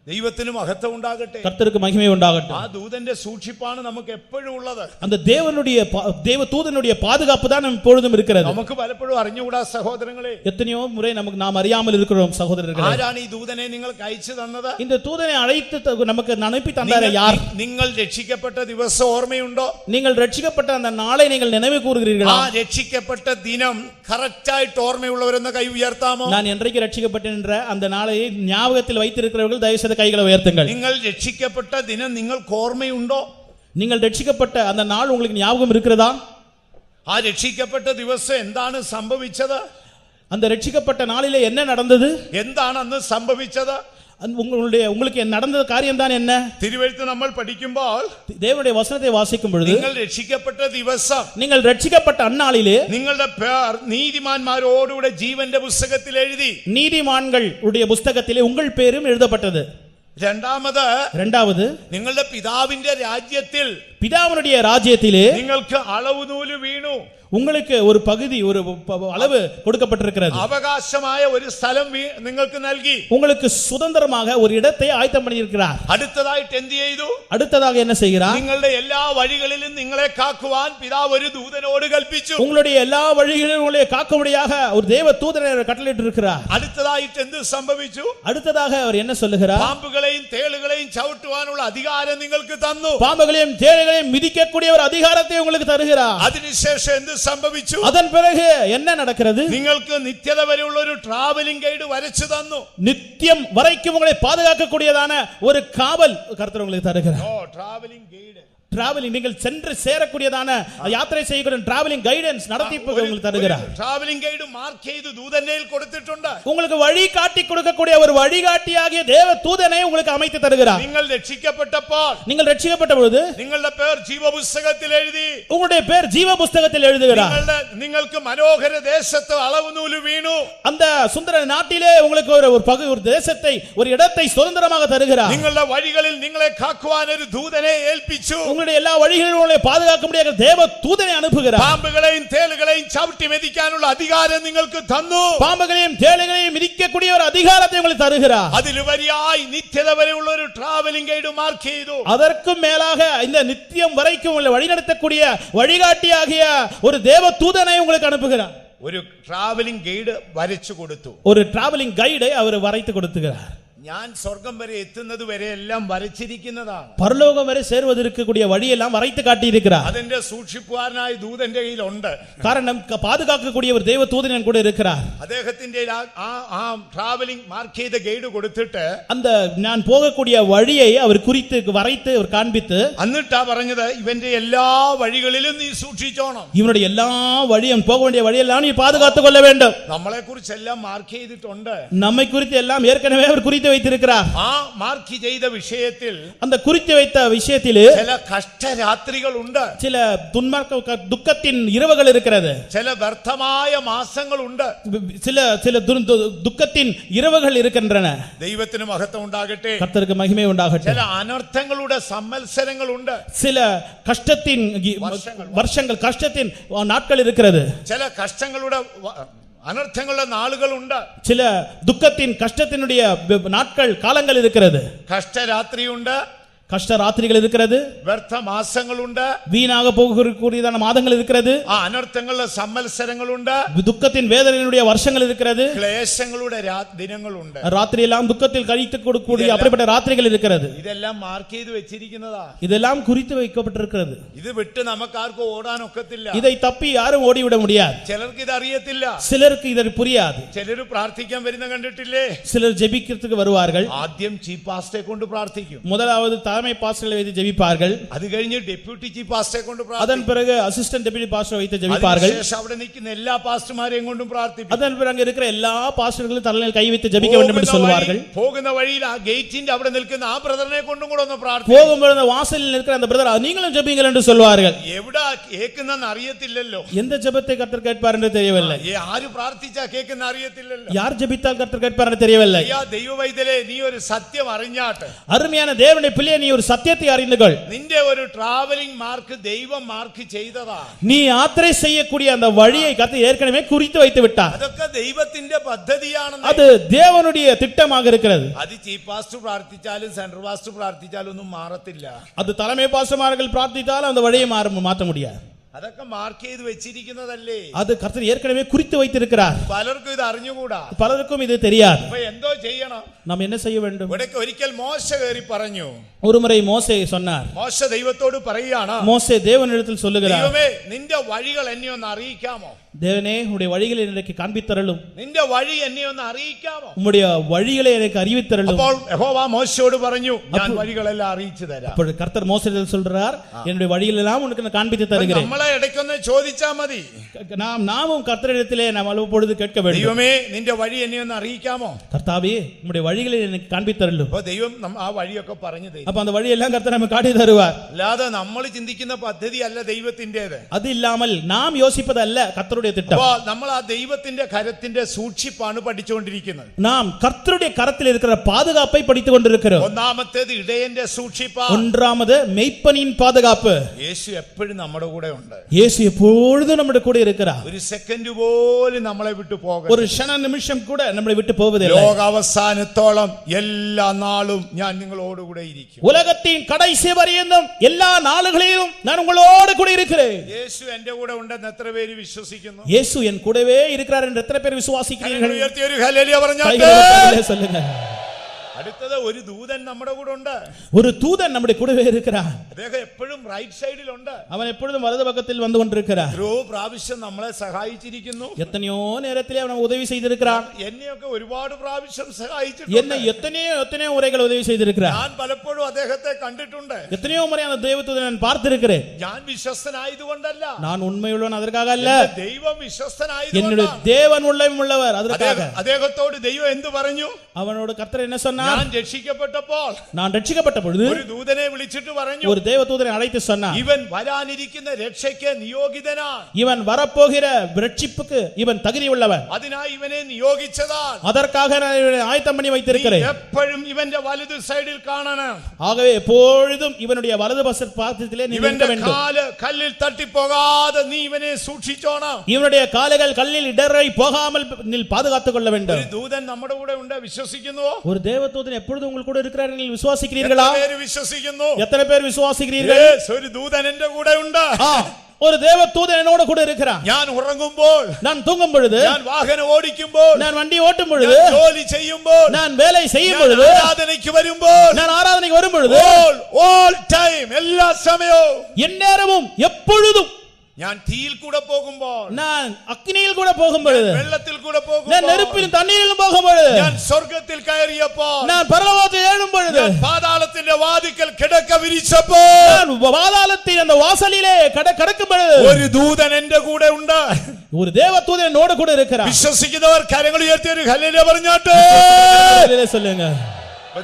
ദൈവത്തിന് മഹത്വം ഉണ്ടാകട്ടെ. கர்த்தருக்கு மகிமை உண்டாகட்டும். ആ ദൂതന്റെ സൂക്ഷിപ്പാണ് നമുക്ക് എപ്പോഴും ഉള്ളത്. அந்த தேவ தூதனுடைய பாதுகாப்பு தான் எப்பொழுதும் இருக்கிறது. നമുക്ക് പലപ്പോഴും അറിഞ്ഞുകൂടാ സഹോദരങ്ങളെ. எத்தனையோ முறை நாம் அறியாமல் இருக்கிறோம் சகோதரர்களே. ആരാണ് ഈ ദൂതനെ നിങ്ങൾക്ക് അയച്ചു തന്നത്? இந்த தூதனை அழைத்து நமக்கு அனுப்பி தந்தார் யார்? നിങ്ങൾ രക്ഷിക്കപ്പെട്ട ദിവസം ഓർമ്മയുണ്ടോ? நீங்கள் ரட்சிக்கப்பட்ட அந்த நாளை நீங்கள் நினைவு கூறுகிறீர்களா? ആ രക്ഷിക്കപ്പെട്ട ദിനം കറക്റ്റ് ആയിട്ട് ഓർമ്മയുള്ളവരെന്ന് കൈ ഉയർത്താമോ? நான் என்றைக்கு ரட்சிக்கப்பட்டேன் என்ற அந்த நாளை ஞாபகத்தில் வைத்திருக்கிறவர்கள் தயவு செய்து கைகளை உயர்த்துங்கள். നിങ്ങൾ രക്ഷിക്കപ്പെട്ട ദിനം നിങ്ങൾക്ക് ഓർമ്മയുണ്ടോ? நீங்கள் ரட்சிக்கப்பட்ட அந்த நாள் உங்களுக்கு ஞாபகம் இருக்கிறதா? ആ രക്ഷിക്കപ്പെട്ട ദിവസം എന്താണ് സംഭവിച്ചത്? அந்த ரட்சிக்கப்பட்ட நாளிலே என்ன நடந்தது? എന്താണ് അന്ന് സംഭവിച്ചത്? உங்களுக்கு நடந்த காரியம் தான் என்ன? തിരുവെഴുത്ത് നമ്മൾ പഠിക്കുമ്പോൾ தேவனுடைய வசனத்தை வாசிக்கும் பொழுது നിങ്ങൾ രക്ഷിക്കപ്പെട്ട ദിവസം, நீங்கள் ரட்சிக்கப்பட்ட அந்நாளிலே നിങ്ങളുടെ പേർ നീതിമാന്മാരോടുകൂടെ ജീവന്റെ പുസ്തകത്തിൽ എഴുതി. நீதிமான்கள் உடைய புத்தகத்திலே உங்கள் பேரும் எழுதப்பட்டது. രണ്ടാമത് നിങ്ങളുടെ പിതാവിന്റെ രാജ്യത്തിൽ, பிதாவினுடைய ராஜ்யத்திலே നിങ്ങൾക്ക് അളവ് നൂല് വീണു. உங்களுக்கு ஒரு பகுதி ஒரு அளவு கொடுக்கப்பட்டிருக்கிறது. അവകാശമായ ഒരു സ്ഥലം നിങ്ങൾക്ക് നൽകി. உங்களுக்கு சுதந்திரமாக ஒரு இடத்தை ஆயத்தம் பண்ணியிருக்கிறார். അടുത്തതായിട്ട് എന്ത് ചെയ്തു? அடுத்ததாக என்ன செய்கிறார்? നിങ്ങളുടെ എല്ലാ വഴികളിലും നിങ്ങളെ കാക്കുവാൻ പിതാവ് ഒരു ദൂതനോട് കൽപ്പിച്ചു. உங்களுடைய எல்லா வழிகளிலும் உங்களை காக்கும்படியாக ஒரு தேவ தூதனை கட்டளையிட்டு இருக்கிறார். അടുത്തതായിട്ട് എന്ത് സംഭവിച്ചു? அடுத்ததாக அவர் என்ன சொல்லுகிறார்? പാമ്പുകളെയും തേളുകളെയും ചവിട്ടുവാനുള്ള അധികാരം നിങ്ങൾക്ക് തന്നു. பாம்புகளையும் தேளுகளையும் துதிகளையும் மிதிக்கக்கூடிய ஒரு அதிகாரத்தை உங்களுக்கு தருகிறார். അതിനുശേഷം എന്ത് സംഭവിച്ചു? அதன் பிறகு என்ன நடக்கிறது? നിങ്ങൾക്ക് നിത്യത വരെയുള്ള ഒരു ട്രാവലിംഗ് ഗൈഡ് വരച്ചു തന്നു. நித்தியம் வரைக்கும் உங்களை பாதுகாக்கக்கூடியதான ஒரு காவல் கர்த்தர் உங்களுக்கு தருகிறார். ട്രാവലിംഗ് ഗൈഡ്, டிராவலிங், நீங்கள் சென்று சேரக்கூடியதான யாத்திரை செய்யக்கூடிய டிராவலிங் கைடன்ஸ் நடத்தி உங்களுக்கு தருகிறார். ട്രാവലിംഗ് ഗൈഡ് മാർക്ക് ചെയ്തു ദൂതനേൽ കൊടുത്തിട്ടുണ്ട്. உங்களுக்கு வழி காட்டி கொடுக்கக்கூடிய ஒரு வழிகாட்டியாகிய தேவ தூதனை உங்களுக்கு அமைத்து தருகிறார். നിങ്ങൾ രക്ഷിക്കപ്പെട്ടപ്പോൾ, நீங்கள் ரட்சிக்கப்பட்ட பொழுது നിങ്ങളുടെ പേർ ജീവപുസ്തകത്തിൽ എഴുതി, உங்களுடைய பேர் ஜீவ புஸ்தகத்தில் எழுதுகிறார். നിങ്ങൾക്ക് മനോഹര ദേശത്ത് അളവുനൂല് വീണു. அந்த சுந்தர நாட்டிலே உங்களுக்கு ஒரு தேசத்தை, ஒரு இடத்தை சுதந்திரமாக தருகிறார். നിങ്ങളുടെ വഴികളിൽ നിങ്ങളെ കാക്കുവാൻ ഒരു ദൂതനെ ഏൽപ്പിച്ചു. எல்லா வழிகளிலும் உங்களை பாதுகாக்க முடியாத தேவ தூதனை அனுப்புகிறார். പാമ്പുകളെയും തേളുകളെയും ചവിട്ടി മെതിക്കാനുള്ള അധികാരം നിങ്ങൾക്ക് തന്നു. பாம்புகளையும் தேளுகளையும் மிதிக்கக்கூடிய ஒரு அதிகாரத்தை உங்களுக்கு தருகிறார். അതിലുപരിയായി നിത്യത വരെയുള്ള ഒരു ട്രാവലിംഗ് ഗൈഡ് മാർക്ക് ചെയ്തു. அதற்கும் மேலாக இந்த நித்தியம் வரைக்கும் உங்களை வழிநடத்தக்கூடிய வழிகாட்டியாகிய ஒரு தேவ தூதனை உங்களுக்கு அனுப்புகிறார். ഒരു ട്രാവലിംഗ് ഗൈഡ് വരച്ചു കൊടുത്തു. ஒரு டிராவலிங் கைடை அவர் வரைத்து கொடுத்துகிறார். ഞാൻ സ്വർഗം വരെ എത്തുന്നത് വരെ എല്ലാം വരച്ചിരിക്കുന്നതാണ്. பரலோகம் வரை சேருவதற்கு கூடிய வழியெல்லாம் வரைத்து காட்டி இருக்கிறார். അതിന്റെ സൂക്ഷിപ്പുകാരനായ ദൂതന്റെ കയ്യിലുണ്ട്. காரணம் பாதுகாக்கக்கூடிய ஒரு தேவ தூதன் கூட இருக்கிறார். അദ്ദേഹത്തിന്റെ ആ ട്രാവലിംഗ് മാർക്ക് ചെയ്ത ഗൈഡ് കൊടുത്തിട്ട് அந்த நான் போகக்கூடிய வழியை அவர் குறித்து வரைத்து அவர் காண்பித்து എന്നിട്ടാ പറഞ്ഞത്, ഇവന്റെ എല്ലാ വഴികളിലും നീ സൂക്ഷിച്ചോണം. இவனுடைய எல்லா வழியும், போக வேண்டிய வழியெல்லாம் நீ பாதுகாத்துக் கொள்ள வேண்டும். നമ്മളെ കുറിച്ചെല്ലാം മാർക്ക് ചെയ്തിട്ടുണ്ട്. நம்மை குறித்து எல்லாம் ஏற்கனவே அவர் குறித்து வைத்திருக்கிறார். ആ മാർക്ക് ചെയ്ത വിഷയത്തിൽ, அந்த குறித்து வைத்த விஷயத்தில் ചില കഷ്ടരാത്രികൾ ഉണ്ട്, சில துக்கத்தின் இரவுகள் இருக்கிறது, ചില വ്യർത്ഥമായ മാസങ്ങൾ ഉണ്ട്, சில சில துக்கத்தின் இரவுகள் இருக்கின்றன. ദൈവത്തിന് മഹത്വം ഉണ്ടാകട്ടെ, கர்த்தருக்கு மகிமை உண்டாகட்டும். ചില അനർത്ഥങ്ങളുടെ സമ്മത്സരങ്ങൾ ഉണ്ട്, சில கஷ்டத்தின் வருஷங்கள், கஷ்டத்தின் நாட்கள் இருக்கிறது, ചില കഷ്ടങ്ങളുടെ അനർത്ഥങ്ങളുടെ നാളുകളുണ്ട്, சில துக்கத்தின் கஷ்டத்தினுடைய நாட்கள், காலங்கள் இருக்கிறது. കഷ്ടരാത്രിയുണ്ട്, கஷ்ட ராத்திரிகள் இருக்கிறது, വ്യർത്ഥ മാസങ്ങളുണ്ട്, வீணாக போகக்கூடியதான மாதங்கள் இருக்கிறது, ആ അനർത്ഥങ്ങളുടെ സമ്മത്സരങ്ങളുണ്ട്, துக்கத்தின் வேதனையினுடைய வருஷங்கள் இருக்கிறது, ക്ലേശങ്ങളുടെ ദിനങ്ങളുണ്ട്. ராத்திரி எல்லாம் துக்கத்தில் கழித்து கொடுக்கக்கூடிய அப்படிப்பட்ட ராத்திரிகள் இருக்கிறது. ഇതെല്ലാം മാർക്ക് ചെയ്ത് വെച്ചിരിക്കുന്നതാ. இதெல்லாம் குறித்து வைக்கப்பட்டிருக்கிறது. ഇത് വിട്ട് നമുക്ക് ആർക്കും ഓടാനൊക്കത്തില്ല. இதை தப்பி யாரும் ஓடிவிட முடியாது. ചിലർക്ക് ഇത് അറിയത്തില്ല, சிலருக்கு இது புரியாது. ചിലര് പ്രാർത്ഥിക്കാൻ വരുന്ന കണ്ടിട്ടില്ലേ? சிலர் ஜெபிக்கிறதுக்கு வருவார்கள். ആദ്യം ചീഫ് പാസ്റ്ററെ കൊണ്ട് പ്രാർത്ഥിക്കും. முதலாவது தலைமை பாஸ்டர்களை வைத்து ஜெபிப்பார்கள். அது കഴിഞ്ഞ് ഡെപ്യൂട്ടി ചീഫ് പാസ്റ്ററെ കൊണ്ട് പ്രാർത്ഥിക്കും. அதன் பிறகு அசிஸ்டன்ட் டெப்யூட்டி பாஸ்டர் வைத்து ஜெபிப்பார்கள். അതിനുശേഷം അവിടെ നിൽക്കുന്ന എല്ലാ പാസ്റ്റർമാരെയും കൊണ്ടും പ്രാർത്ഥിക്കും. அதன் பிறகு அங்க இருக்கிற எல்லா பாஸ்டர்களும் தலையில் கை வைத்து ஜெபிக்க வேண்டும் என்று சொல்வார்கள். പോകുന്ന വഴിയിൽ ആ ഗേറ്റിന്റെ അവിടെ നിൽക്കുന്ന ആ ബ്രദറിനെ കൊണ്ടും കൂടെ ഒന്ന് പ്രാർത്ഥിക്കും. போகும்போது வாசலில் இருக்கிற அந்த பிரதர், நீங்களும் ஜெபிங்கள் என்று சொல்வார்கள். എവിടെ കേൾക്കുന്നെന്ന് അറിയത്തില്ലല്ലോ. எந்த ஜெபத்தை கர்த்தர் கேட்பார் என்று தெரியவில்லை. ആര് പ്രാർത്ഥിച്ചാ കേൾക്കുന്ന അറിയത്തില്ലല്ലോ. யார் ஜெபித்தால் கர்த்தர் கேட்பார் என்று தெரியவில்லை. ദൈവവൈദ്യരെ, നീ ഒരു സത്യം അറിഞ്ഞാട്ട്, அருமையான தேவனுடைய பிள்ளையே, நீ ஒரு சத்தியத்தை அறிந்து கொள். നിന്റെ ഒരു ട്രാവലിംഗ് മാർക്ക് ദൈവം മാർക്ക് ചെയ്തതാ. நீ யாத்திரை செய்யக்கூடிய அந்த வழியை கர்த்தர் ஏற்கனவே குறித்து வைத்து விட்டார். അതൊക്കെ ദൈവത്തിന്റെ പദ്ധതിയാണ്. அது தேவனுடைய திட்டமாக இருக்கிறது. അത് ചീഫ് പാസ്റ്റർ പ്രാർത്ഥിച്ചാലും സെൻട്രൽ പാസ്റ്റർ പ്രാർത്ഥിച്ചാലും ഒന്നും മാറത്തില്ല. அது தலைமை பாஸ்டர்மார்கள் பிரார்த்தித்தாலும் அந்த வழியை மாற்ற முடியாது. അതൊക്കെ മാർക്ക് ചെയ്ത് വെച്ചിരിക്കുന്നതല്ലേ. அது கர்த்தர் ஏற்கனவே குறித்து வைத்திருக்கிறார். പലർക്കും ഇത് അറിഞ്ഞുകൂടാ, பலருக்கும் இது தெரியாது. അപ്പൊ എന്തോ ചെയ്യണം? நாம் என்ன செய்ய வேண்டும்? ഇവിടേക്ക് ഒരിക്കൽ മോശ കയറി പറഞ്ഞു. ஒருமுறை மோசே சொன்னார். മോശ ദൈവത്തോട് പറയുകയാണ്, மோசே தேவனிடத்தில் சொல்லுகிறார், ദൈവമേ, നിന്റെ വഴികൾ എന്നെ ഒന്ന് അറിയിക്കാമോ? தேவனே, உம்முடைய வழிகளை எனக்கு காண்பித்தருளும். നിന്റെ വഴി എന്നെ ഒന്ന് അറിയിക്കാമോ? உம்முடைய வழிகளை எனக்கு அறிவித்தருளும். അപ്പോൾ യഹോവ മോശയോട് പറഞ്ഞു, ഞാൻ വഴികളെല്ലാം അറിയിച്ചു തരാം. അപ്പോൾ கர்த்தர் மோசேயிடம் சொல்றார், என்னுடைய வழிகள் எல்லாம் உனக்கு நான் காண்பித்து தருகிறேன். നമ്മളെ ഇടയ്ക്കൊന്ന് ചോദിച്ചാ മതി. நாமும் கர்த்தரிடத்திலே நாம் அவ்வப்பொழுது கேட்க வேண்டும். ദൈവമേ, നിന്റെ വഴി എന്നെ ഒന്ന് അറിയിക്കാമോ? கர்த்தாவே, உம்முடைய வழிகளை எனக்கு காண்பித்தருளும். അപ്പോൾ ദൈവം ആ വഴിയൊക്കെ പറഞ്ഞു തരും. அப்ப அந்த வழியெல்லாம் கர்த்தர் நமக்கு காட்டி தருவார். അല്ലാതെ നമ്മൾ ചിന്തിക്കുന്ന പദ്ധതി അല്ല ദൈവത്തിന്റേത്. அது இல்லாமல் நாம் யோசிப்பது அல்ல கர்த்தருடைய திட்டம். അപ്പോൾ നമ്മൾ ആ ദൈവത്തിന്റെ കരത്തിന്റെ സൂക്ഷിപ്പാണ് പഠിച്ചുകൊണ്ടിരിക്കുന്നത്. நாம் கர்த்தருடைய கரத்தில் இருக்கிற பாதுகாப்பை படித்துக் கொண்டிருக்கிறோம். ഒന്നാമത്തേത് ഇടയന്റെ സൂക്ഷിപ്പാ. ஒன்றாவது மெய்ப்பனின் பாதுகாப்பு. യേശു എപ്പോഴും നമ്മുടെ കൂടെ ഉണ്ട്. இயேசு எப்பொழுதும் நம்முடைய கூட இருக்கிறார். ഒരു സെക്കൻഡ് പോലും നമ്മളെ വിട്ടു പോകരുത്. ஒரு க்ஷண நிமிஷம் கூட நம்மை விட்டு போவதில்லை. ലോകാവസാനത്തോളം എല്ലാ നാളും ഞാൻ നിങ്ങളോട് കൂടെ ഇരിക്കും. உலகத்தின் கடைசி வரையிலும் எல்லா நாளுகளிலும் நான் உங்களோடு கூட இருக்கிறேன். യേശു എന്റെ കൂടെ ഉണ്ടെന്ന് എത്ര പേര് വിശ്വസിക്കുന്നു? இயேசு என் கூடவே இருக்கிறார் என்று எத்தனை பேர் விசுவாசிக்கிறீர்கள்? ഉയർത്തി ഒരു ഹല്ലേലൂയ പറഞ്ഞാട്ടെ. கைகளை சொல்லுங்க. അടുത്തത് ഒരു ദൂതൻ നമ്മുടെ കൂടെ ഉണ്ട്. ஒரு தூதன் நம்முடைய கூடவே இருக்கிறார். അദ്ദേഹം എപ്പോഴും റൈറ്റ് സൈഡിലുണ്ട്. அவன் எப்பொழுதும் வலது பக்கத்தில் வந்து கொண்டிருக்கிறார். എത്രയോ പ്രാവശ്യം നമ്മളെ സഹായിച്ചിരിക്കുന്നു. எத்தனையோ நேரத்திலே அவன் உதவி செய்திருக்கிறான். എന്നെയൊക്കെ ഒരുപാട് പ്രാവശ്യം സഹായിച്ചിട്ടുണ്ട്. என்னை எத்தனையோ முறைகள் உதவி செய்திருக்கிறார். ഞാൻ പലപ്പോഴും അദ്ദേഹത്തെ കണ്ടിട്ടുണ്ട്. எத்தனையோ முறை அந்த தேவதூதனை நான் பார்த்திருக்கிறேன். ഞാൻ വിശ്വസ്തനായതുകൊണ്ടല്ല, நான் ഉണ്மைയുള്ളവൻ அதற்காக அல்ல, ദൈവം വിശ്വസ്തനായതുകൊണ്ടാണ്. என்னுடைய தேவன் உள்ளவர் அதற்காக. അദ്ദേഹത്തോട് ദൈവം എന്തു പറഞ്ഞു? அவனோட கர்த்தர் என்ன சொன்னார்? ഞാൻ രക്ഷിക്കപ്പെട്ടപ്പോൾ, நான் രക്ഷിക്കപ്പെട്ട பொழுது ഒരു ദൂതനെ വിളിച്ചിട്ട് പറഞ്ഞു, ஒரு தேவதூதனை அழைத்து சொன்னார், ഇവൻ വരാനിരിക്കുന്ന രക്ഷയ്ക്ക് നിയോഗിതനാണ്. இவன் வரப்போகிற ரட்சிப்புக்கு இவன் தகுதி உள்ளவன். അതിനായി ഇവനെ നിയോഗിച്ചതാണ്. அதற்காக நான் இவனை ஆயத்தம் பண்ணி வைத்திருக்கிறேன். എപ്പോഴും ഇവന്റെ വലതു സൈഡിൽ കാണണം. ஆகவே எப்பொழுதும் இவனுடைய வலது பாதத்திலே நீ நிற்க வேண்டும். കാല് കല്ലിൽ തട്ടിപ്പോകാതെ നീ ഇവനെ സൂക്ഷിച്ചോണം. இவனுடைய கால்கள் கல்லில் இடரை போகாமல் நீ பாதுகாத்துக் கொள்ள வேண்டும். ഒരു ദൂതൻ നമ്മുടെ കൂടെ ഉണ്ട്. വിശ്വസിക്കുന്നുവോ? ஒரு தேவதூதன் எப்பொழுதும் உங்கள் கூட இருக்கிறார். நீங்கள் விசுவாசிக்கிறீர்களா? എത്ര പേര് വിശ്വസിക്കുന്നു? எத்தனை பேர் விசுவாசிக்கிறீர்கள்? ഒരു ദൂതൻ എന്റെ കൂടെ ഉണ്ട്. ஒரு தேவதூதன் என்னோட கூட இருக்கிறான். ഞാൻ ഉറങ്ങുമ്പോൾ, நான் தூங்கும் பொழுது, ഞാൻ വാഹനം ഓടിക്കുമ്പോൾ, நான் வண்டி ஓட்டும் பொழுது, ഞാൻ ജോലി ചെയ്യുമ്പോൾ, நான் வேலை செய்யும் ഞാൻ பொழுது, ആരാധനയ്ക്ക് വരുമ്പോൾ, நான் ஆராதனைக்கு வரும் பொழுது, all time എല്ലാ സമയവും, எந்நேரமும் எப்பொழுதும், ഞാൻ തീയിൽ കൂടെ പോകുമ്പോൾ, நான் அக்கினியில் கூட போகும் பொழுது, വെള്ളത്തിൽ കൂടെ പോകുമ്പോൾ, நான் நெருப்பிலும் தண்ணீரிலும் போகும் பொழுது, ഞാൻ സ്വർഗ്ഗത്തിൽ കയറിയപ്പോൾ, நான் பரலோகத்தில் ஏழும் பொழுது, ഞാൻ പാതാളത്തിന്റെ വാതിക്കൽ കിടക്ക വിരിച്ചപ്പോൾ, நான் பாதாளத்தில் அந்த வாசலிலே கடக்கும் பொழுது, ഒരു ദൂതൻ എന്റെ കൂടെ ഉണ്ട്. ஒரு தேவதூதன் என்னோட கூட இருக்கிறார். വിശ്വസിക്കുന്നവർ കരങ്ങൾ ഉയർത്തി ഒരു ഹല്ലേലൂയ പറഞ്ഞാട്ടെ. சொல்லுங்க.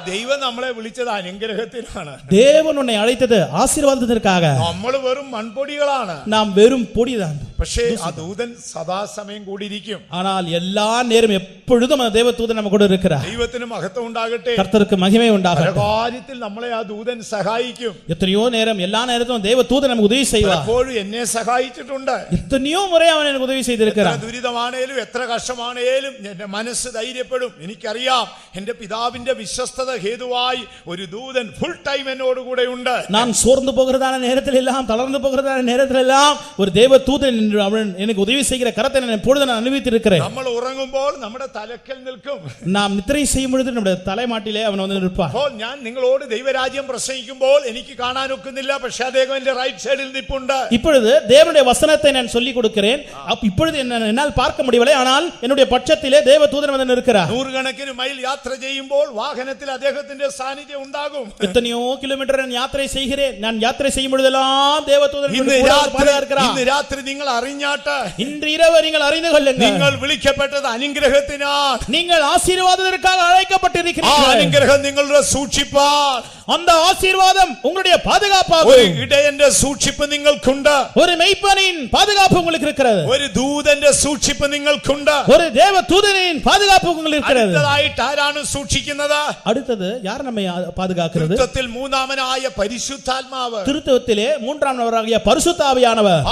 ദൈവം നമ്മളെ വിളിച്ചത് അനുഗ്രഹത്തിനാണ്. தேவன் உன்னை அழைத்தது ஆசீர்வாதத்திற்காக. നമ്മൾ വെറും മൺപൊടികളാണ്. நாம் வெறும் பொடிதான். പക്ഷേ ആ ദൂതൻ സദാസമയം കൂടിയിരിക്കും. ஆனால் எல்லா நேரம் எப்பொழுதும் அந்த தேவதூதன் நம்ம கூட இருக்கிறார். ദൈവത്തിന് മഹത്വം ഉണ്ടാകട്ടെ. கர்த்தருக்கு மகிமை உண்டாகட்டும். പല കാര്യത്തിൽ നമ്മളെ ആ ദൂതൻ സഹായിക്കും. எத்தனையோ நேரம் எல்லா நேரத்திலும் தேவதூதன் நமக்கு உதவி செய்வார். പലപ്പോഴും എന്നെ സഹായിച്ചിട്ടുണ്ട്. எத்தனையோ முறை அவன் எனக்கு உதவி செய்திருக்கிறார். എത്ര ദുരിതമാണേലും എത്ര കഷ്ടമാണേലും എന്റെ മനസ്സ് ധൈര്യപ്പെടും. എനിക്കറിയാം എന്റെ പിതാവിന്റെ വിശ്വസ്തത ഹേതുവായി ഒരു ദൂതൻ ഫുൾ ടൈം എന്നോട് കൂടെ ഉണ്ട്. நான் சோர்ந்து போகிறதான நேரத்தில் எல்லாம், தளர்ந்து போகிறதான நேரத்தில் எல்லாம் ஒரு தேவதூதன் அவன் எனக்கு உதவி செய்கிற கரத்தை நான் எப்பொழுது நான் அனுபவித்திருக்கிறேன். നമ്മൾ ഉറങ്ങുമ്പോൾ നമ്മുടെ തലക്കൽ നിൽക്കും. நாம் நித்திரை செய்யும் பொழுது நம்முடைய தலைமாட்டிலே அவன் வந்து நிற்பார். അപ്പോൾ ഞാൻ നിങ്ങളോട് ദൈവരാജ്യം പ്രസംഗിക്കുമ്പോൾ എനിക്ക് കാണാൻ ഒക്കുന്നില്ല, പക്ഷേ അദ്ദേഹം എന്റെ റൈറ്റ് സൈഡിൽ നിൽപ്പുണ്ട്. இப்பொழுது தேவனுடைய வசனத்தை நான் சொல்லிக் கொடுக்கிறேன். இப்பொழுது என்னால் பார்க்க முடியவில்லை, ஆனால் என்னுடைய பட்சத்திலே தேவதூதன் வந்து நிற்கிறார். നൂറുകണക്കിന് മൈൽ യാത്ര ചെയ്യുമ്പോൾ വാഹനത്തിൽ അദ്ദേഹത്തിന്റെ സാന്നിധ്യം ഉണ്ടാകും. எத்தனையோ கிலோமீட்டர் நான் யாத்திரை செய்கிறேன். நான் யாத்திரை செய்யும் பொழுதெல்லாம் தேவதூதன் ഇന്ന് രാത്രി നിങ്ങൾ അറിഞ്ഞാട്ടെ, இன்று இரவு நீங்கள் அறிந்து கொள்ளுங்கள், നിങ്ങൾ വിളിക്കപ്പെട്ടത് അനുഗ്രഹത്തിനാണ്. நீங்கள் ஆசீர்வாதத்திற்காக அழைக்கப்பட்டிருக்கிறீர்கள். അനുഗ്രഹം നിങ്ങളുടെ സൂക്ഷിപ്പാൻ, அந்த ஆசீர்வாதம் உங்களுடைய பாதுகாப்பாகும். ഒരു ഇടയന്റെ സൂക്ഷിപ്പ് നിങ്ങൾക്കുണ്ട്. ஒரு மெய்ப்பனின் பாதுகாப்பு உங்களுக்கு இருக்கிறது. ഒരു ദൂതന്റെ സൂക്ഷിപ്പ് നിങ്ങൾക്കുണ്ട്. ஒரு தேவதூதனின் பாதுகாப்பு உங்களுக்கு இருக்கிறது. അടുത്തതായിട്ട് ആരാണ് സൂക്ഷിക്കുന്നത്? அடுத்தது யார் நம்மை பாதுகாக்கிறது? திருத்தத்தில் மூന്നാமனாയ പരിശുദ്ധാത്മാവ്, திருத்தத்திலே மூன்றாம் நபராகிய பரிசுத்த ஆவியானவர்.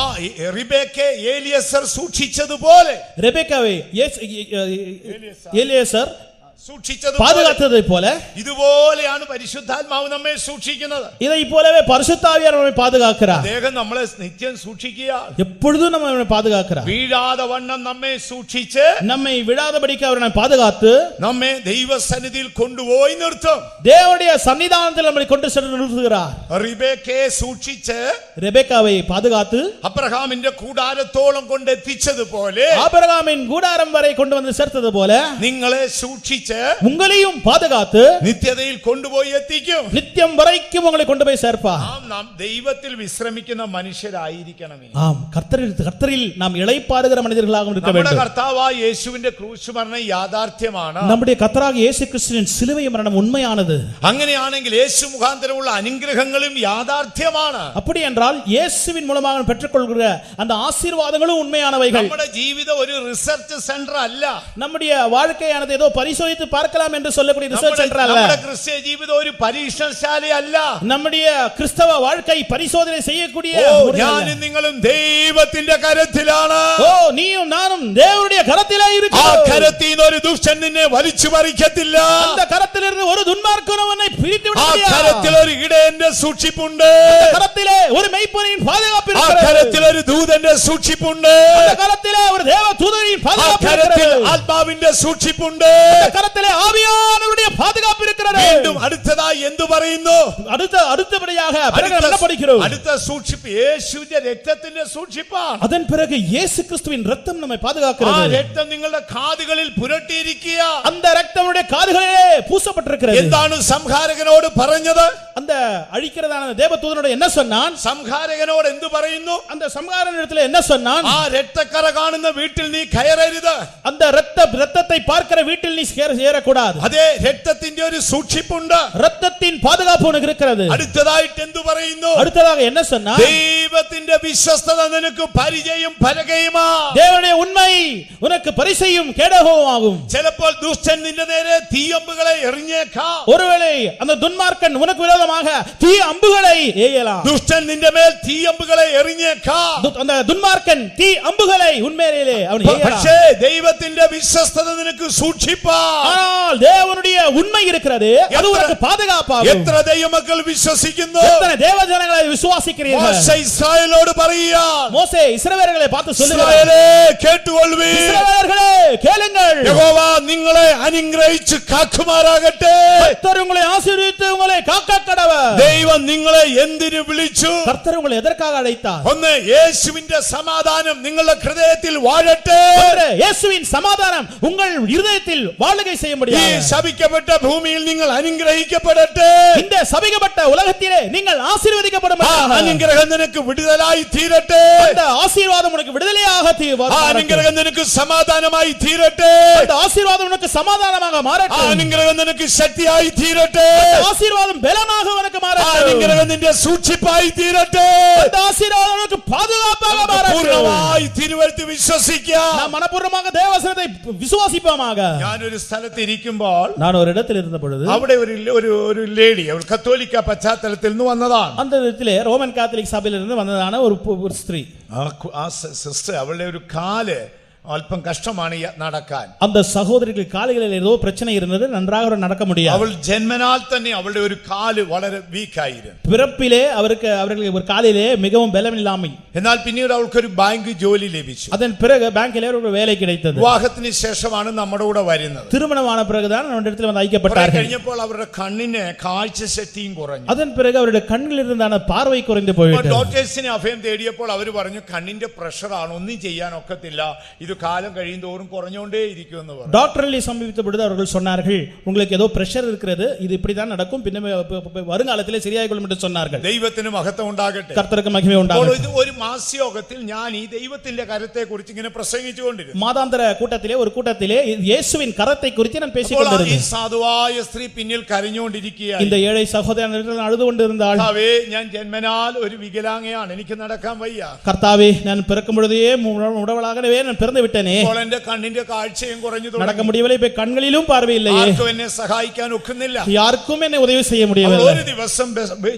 റിബേക്കയെ എലിയസർ സൂക്ഷിച്ചതുപോലെ, ரெபெக்காவை எலியேசர் സൂക്ഷിച്ചതുപോലെ பாதுகாத்ததை போல ഇതുപോലെയാണ് പരിശുദ്ധാത്മാവ് നമ്മെ സൂക്ഷിക്കുന്നത്. இதை போலவே பரிசுத்த ஆவியானவர் நம்மை பாதுகாக்கிறார். അദ്ദേഹം നമ്മളെ നിത്യം സൂക്ഷിക്കുക, எப்பொழுதும் நம்மை பாதுகாக்கிறார். വീഴാതെ വണ്ണം നമ്മെ സൂക്ഷിച്ച് நம்மை விடாதபடிக்கு அவர் நம்மை பாதுகாத்து നമ്മെ ദൈവസന്നിധിയിൽ കൊണ്ടുപോയി നിർത്തും. தேவனுடைய சன்னிதானத்தில் நம்மை கொண்டு சென்று நிறுத்துகிறார். റിബേക്കയെ സൂക്ഷിച്ച് ரெபெக்காவை பாதுகாத்து അബ്രഹാമിന്റെ കൂടാരത്തോളം കൊണ്ടെത്തിച്ചതുപോലെ ஆபிரகாமின் கூடாரம் வரை கொண்டு வந்து சேர்த்தது போல നിങ്ങളെ സൂക്ഷിച്ച് உங்களையும் பாதுகாத்து നിത്യതയിൽ കൊണ്ടുപോയി എത്തിക്കും. நித்தியம் வரைக்கும் உங்களை கொண்டு போய் சேர்ப்பார். നാം ദൈവത്തിൽ വിശ്രമിക്കുന്ന മനുഷ്യരായിരിക്കണം. ஆம், கர்த்தரில் நாம் இளைப்பாறுகிற மனிதர்களாக இருக்க നമ്മുടെ வேண்டும். കർത്താവായ യേശുവിന്റെ ക്രൂശ് മരണം യാഥാർത്ഥ്യമാണ്. நம்முடைய கர்த்தராகிய இயேசு கிறிஸ்துவின் சிலுவை மரணம் உண்மையானது. അങ്ങനെയാണെങ്കിൽ യേശു മുഖാന്തരമുള്ള അനുഗ്രഹങ്ങളും യാഥാർത്ഥ്യമാണ്. அப்படி என்றால் இயேசுவின் மூலமாக பெற்றுக்கொள்கிற அந்த ஆசீர்வாதங்களும் உண்மையானவைகள். നമ്മുടെ ജീവിതം ഒരു റിസർച്ച് സെന്റർ അല്ല. நம்முடைய வாழ்க்கையானது ஏதோ பரிசோதித்து பார்க்கலாம் என்று சொல்லக்கூடிய ரிசர்ச் சென்டர் அல்ல. നമ്മുടെ ക്രിസ്തീയ ജീവിതം ഒരു പരീക്ഷണശാലയല്ല. நம்முடைய கிறிஸ்தவ வாழ்க்கை பரிசோதனை செய்யக்கூடிய ഞാനും നിങ്ങളും ദൈവത്തിന്റെ കരത്തിലാണ്. நீயும் நானும் தேவனுடைய கரத்திலே இருக்கிறோம். ആ കരത്തിൽ നിന്ന് ഒരു ദുഷ്ടൻ നിന്നെ വലിച്ചു പറിക്കത്തില്ല. அந்த கரத்திலிருந்து ஒரு துன்மார்க்கன் உன்னை பிரித்து விட முடியாது. ആ കരത്തിൽ ഒരു ഇടയന്റെ സൂക്ഷിപ്പുണ്ട്. அந்த கரத்திலே ஒரு மெய்ப்பனின் பாதுகாப்பு இருக்கிறது. ആ കരത്തിൽ ഒരു ദൂതന്റെ സൂക്ഷിപ്പുണ്ട്. அந்த கரத்திலே ஒரு தேவதூதனின் பாதுகாப்பு இருக்கிறது. ആ കരത്തിൽ ആത്മാവിന്റെ സൂക്ഷിപ്പുണ്ട്. அந்த கரத்திலே ஆவியானவருடைய பாதுகாப்பு இருக்கிறது. വീണ്ടും അടുത്തതായി എന്തു പറയുന്നു? அடுத்தபடியாக பிறகு என்ன படிக்கிறோம்? അടുത്ത സൂക്ഷിപ്പ് യേശുവിന്റെ രക്തത്തിന്റെ സൂക്ഷിപ്പാണ്. அதன் பிறகு இயேசு கிறிஸ்துவின் இரத்தம் நம்மை ആ பாதுகாக்கிறது. രക്തം നിങ്ങളുടെ കാതുകളിൽ പുരട്ടിയിരിക്കുക. அந்த இரத்தம் நம்முடைய காதுகளிலே பூசப்பட்டிருக்கிறது. എന്താണ് സംഹാരകനോട് പറഞ്ഞത്? அந்த அழிக்கிறதான தேவதூதனோடு என்ன சொன்னான்? സംഹാരകനോട് എന്തു പറയുന്നു? அந்த சம்ஹாரனிடத்தில் என்ன சொன்னான்? ആ രക്തക്കറ കാണുന്ന വീട്ടിൽ നീ കയറരുത്. அந்த இரத்தத்தை பார்க்கிற வீட்டில் நீ சேரக்கூடாது. അതേ രക്തത്തിന്റെ ഒരു സൂക്ഷിപ്പുണ്ട്. இரத்தத்தின் பாதுகாப்பு உனக்கு இருக்கிறது. അടുത്തതായിട്ട് എന്തു പറയുന്നു? அடுத்ததாக என்ன சொன்னான்? ദൈവത്തിന്റെ വിശ്വസ്തത നിനക്ക് പരിചയം പലകയുമാ. தேவனுடைய உண்மை உனக்கு பரிசையும் கேடகமும் ஆகும். ചിലപ്പോൾ ദുഷ്ടൻ നിന്റെ നേരെ തീയമ്പുകളെ എറിഞ്ഞേക്കാം. ஒருவேளை அந்த துன்மார்க்கன் உனக்கு விரோதமாக தீ அம்புகளை எய்யலாம். ദുഷ്ടൻ നിന്റെ മേൽ തീയമ്പുകളെ എറിഞ്ഞേക്കാം. அந்த துன்மார்க்கன் தீ அம்புகளை உன்மேலே அவன் எய்யலாம். പക്ഷേ ദൈവത്തിന്റെ വിശ്വസ്തത നിനക്ക് സൂക്ഷിപ്പാൻ. ஆனால் தேவனுடைய உண்மை இருக்கிறது, அது உனக்கு பாதுகாப்பாகும். എത്ര ദൈവമക്കൾ വിശ്വസിക്കുന്നു? எத்தனை தேவஜனங்களை விசுவாசிக்கிறீர்கள்? മോശെ ഇസ്രായേലോട് പറയുകയാണ്, மோசே இஸ்ரவேலர்களை பார்த்து சொல்லுகிறார், ഇസ്രായേലേ കേട്ടുകൊള്ളുവീൻ, இஸ்ரவேலர்களே கேளுங்கள், യഹോവ നിങ്ങളെ അനുഗ്രഹിച്ച് കാക്കുമാറാകട്ടെ. கர்த்தர் உங்களை ஆசீர்வதித்து உங்களை காக்க கடவர். ദൈവം നിങ്ങളെ എന്തിനു വിളിച്ചു? கர்த்தர் உங்களை எதற்காக அழைத்தார்? ഒന്ന്, യേശുവിന്റെ സമാധാനം നിങ്ങളുടെ ഹൃദയത്തിൽ വാഴട്ടെ. இயேசுவின் சமாதானம் உங்கள் இருதயத்தில் வாழுகை செய்ய ഈ முடியாது. ശപിക്കപ്പെട്ട ഭൂമിയിൽ നിങ്ങൾ അനുഗ്രഹിക്കപ്പെടട്ടെ. இந்த சபிக்கப்பட்ட உலகத்திலே நீங்கள் ஆசீர்வதிக்கப்படும். ആ അനുഗ്രഹം നിനക്ക് വിടുതലായി തീരട്ടെ. அந்த ஆசீர்வாதம் உனக்கு விடுதலையாக ആ അനുഗ്രഹം നിനക്ക് സമാധാനമായി തീരട്ടെ. அந்த ஆசீர்வாதம் உனக்கு சமாதானமாக ആ மாறட்டும். അനുഗ്രഹം നിനക്ക് ശക്തിയായി തീരട്ടെ. அந்த ஆசீர்வாதம் பலமாக உனக்கு ആ மாறட்டும். അനുഗ്രഹം നിന്റെ സൂക്ഷിപ്പായി തീരട്ടെ. அந்த ஆசீர்வாதம் உனக்கு பாதுகாப்பாக மாறட்டும். പൂർണ്ണമായി തിരുവഴുത്ത് വിശ്വസിക്കാം. நாம் மனப்பூர்வமாக தேவவசனத்தை விசுவாசிப்போமாக. ഞാനൊരു സ്ഥലത്ത് ഇരിക്കുമ്പോൾ நான் ஒரு இடத்தில் இருந்த பொழுது അവിടെ ഒരു ലേഡി, അവൾ കത്തോലിക്ക പശ്ചാത്തലത്തിൽ നിന്ന് വന്നതാണ്. அந்த இடத்திலே ரோமன் காத்தலிக் சபையிலிருந்து வந்ததான ஒரு ஸ்திரீ. ആ സിസ്റ്റർ, അവളുടെ ഒരു കാല് അല്പം കഷ്ടമാണ് നടക്കാൻ. அந்த சகோதரிகள் கால்களில் ஏதோ பிரச்சனை இருந்தது, நன்றாக நடக்க முடியாது. അവൾ ജന്മനാൽ തന്നെ അവളുടെ ഒരു കാല് വളരെ വീക്കായിരുന്നു. பிறப்பிலே அவர்களுக்கு ஒரு காலிலே மிகவும் பலம் இல்லாமை. എന്നാൽ പിന്നീട് അവൾക്കൊരു ബാങ്ക് ജോലി ലഭിച്ചു. அதன் பிறகு பேங்கிலே ஒரு வேலை கிடைத்தது. വിവാഹത്തിന് ശേഷമാണ് നമ്മുടെ കൂടെ വരുന്നത്. திருமணமான பிறகுதான் நம்ம இடத்துல வந்து ஐக்கியப்பட்டார்கள். കഴിഞ്ഞപ്പോൾ അവരുടെ കണ്ണിന് കാഴ്ച ശക്തിയും കുറഞ്ഞു. அதன் பிறகு அவருடைய கண்ணில் இருந்தான பார்வை குறைந்து போய்விட்டது. ഡോക്ടേഴ്സിനെ അഭയം തേടിയപ്പോൾ അവർ പറഞ്ഞു, കണ്ണിന്റെ പ്രഷറാണ്, ഒന്നും ചെയ്യാൻ ഒക്കത്തില്ല, ഇത് കാലം കഴിയുന്തോറും കുറഞ്ഞുകൊണ്ടേ ഇരിക്കുമെന്ന് പറഞ്ഞു. டாக்டர்களை சமீபித்த பொழுது அவர்கள் சொன்னார்கள், உங்களுக்கு ஏதோ பிரஷர் இருக்கிறது, இது இப்படிதான் நடக்கும், பின்ன வருங்காலத்திலே சரியாகிக்கொள்ளும் என்று சொன்னார்கள். ദൈവത്തിന് മഹത്വം ഉണ്ടാകട്ടെ. கர்த்தருக்கு மகிமை உண்டாகட்டும். ഒരു മാസയോഗത്തിൽ ഞാൻ ഈ ദൈവത്തിന്റെ കരത്തെ കുറിച്ച് ഇങ്ങനെ പ്രസംഗിച്ചുകൊണ്ടിരുന്നു. மாதாந்திர கூட்டத்திலே ஒரு கூட்டத்திலே இயேசுவின் கரத்தை குறித்து நான் பேசிக் ഈ கொண்டிருந்தேன். സാധുവായ സ്ത്രീ പിന്നിൽ കരഞ്ഞുകൊണ്ടിരിക്കുകയാണ്. இந்த ஏழை சகோதரன் அழுது கொண்டிருந்தாள். കർത്താവേ, ഞാൻ ജന്മനാൽ ഒരു വികലാംഗയാണ്, എനിക്ക് നടക്കാൻ വയ്യ. கர்த்தாவே, நான் பிறக்கும் பொழுதே உடவளாகவே நான் பிறந்து விட்டேனே, ഇപ്പോൾ എന്റെ കണ്ണിന്റെ കാഴ്ചയും കുറഞ്ഞു நடக்க முடியவில்லை, இப்ப கண்களிலும் பார்வை இல்லையே, ആർക്കും എന്നെ സഹായിക്കാൻ ഒക്കുന്നില്ല. யாருக்கும் என்னை உதவி செய்ய முடியவில்லை. ഒരു ദിവസം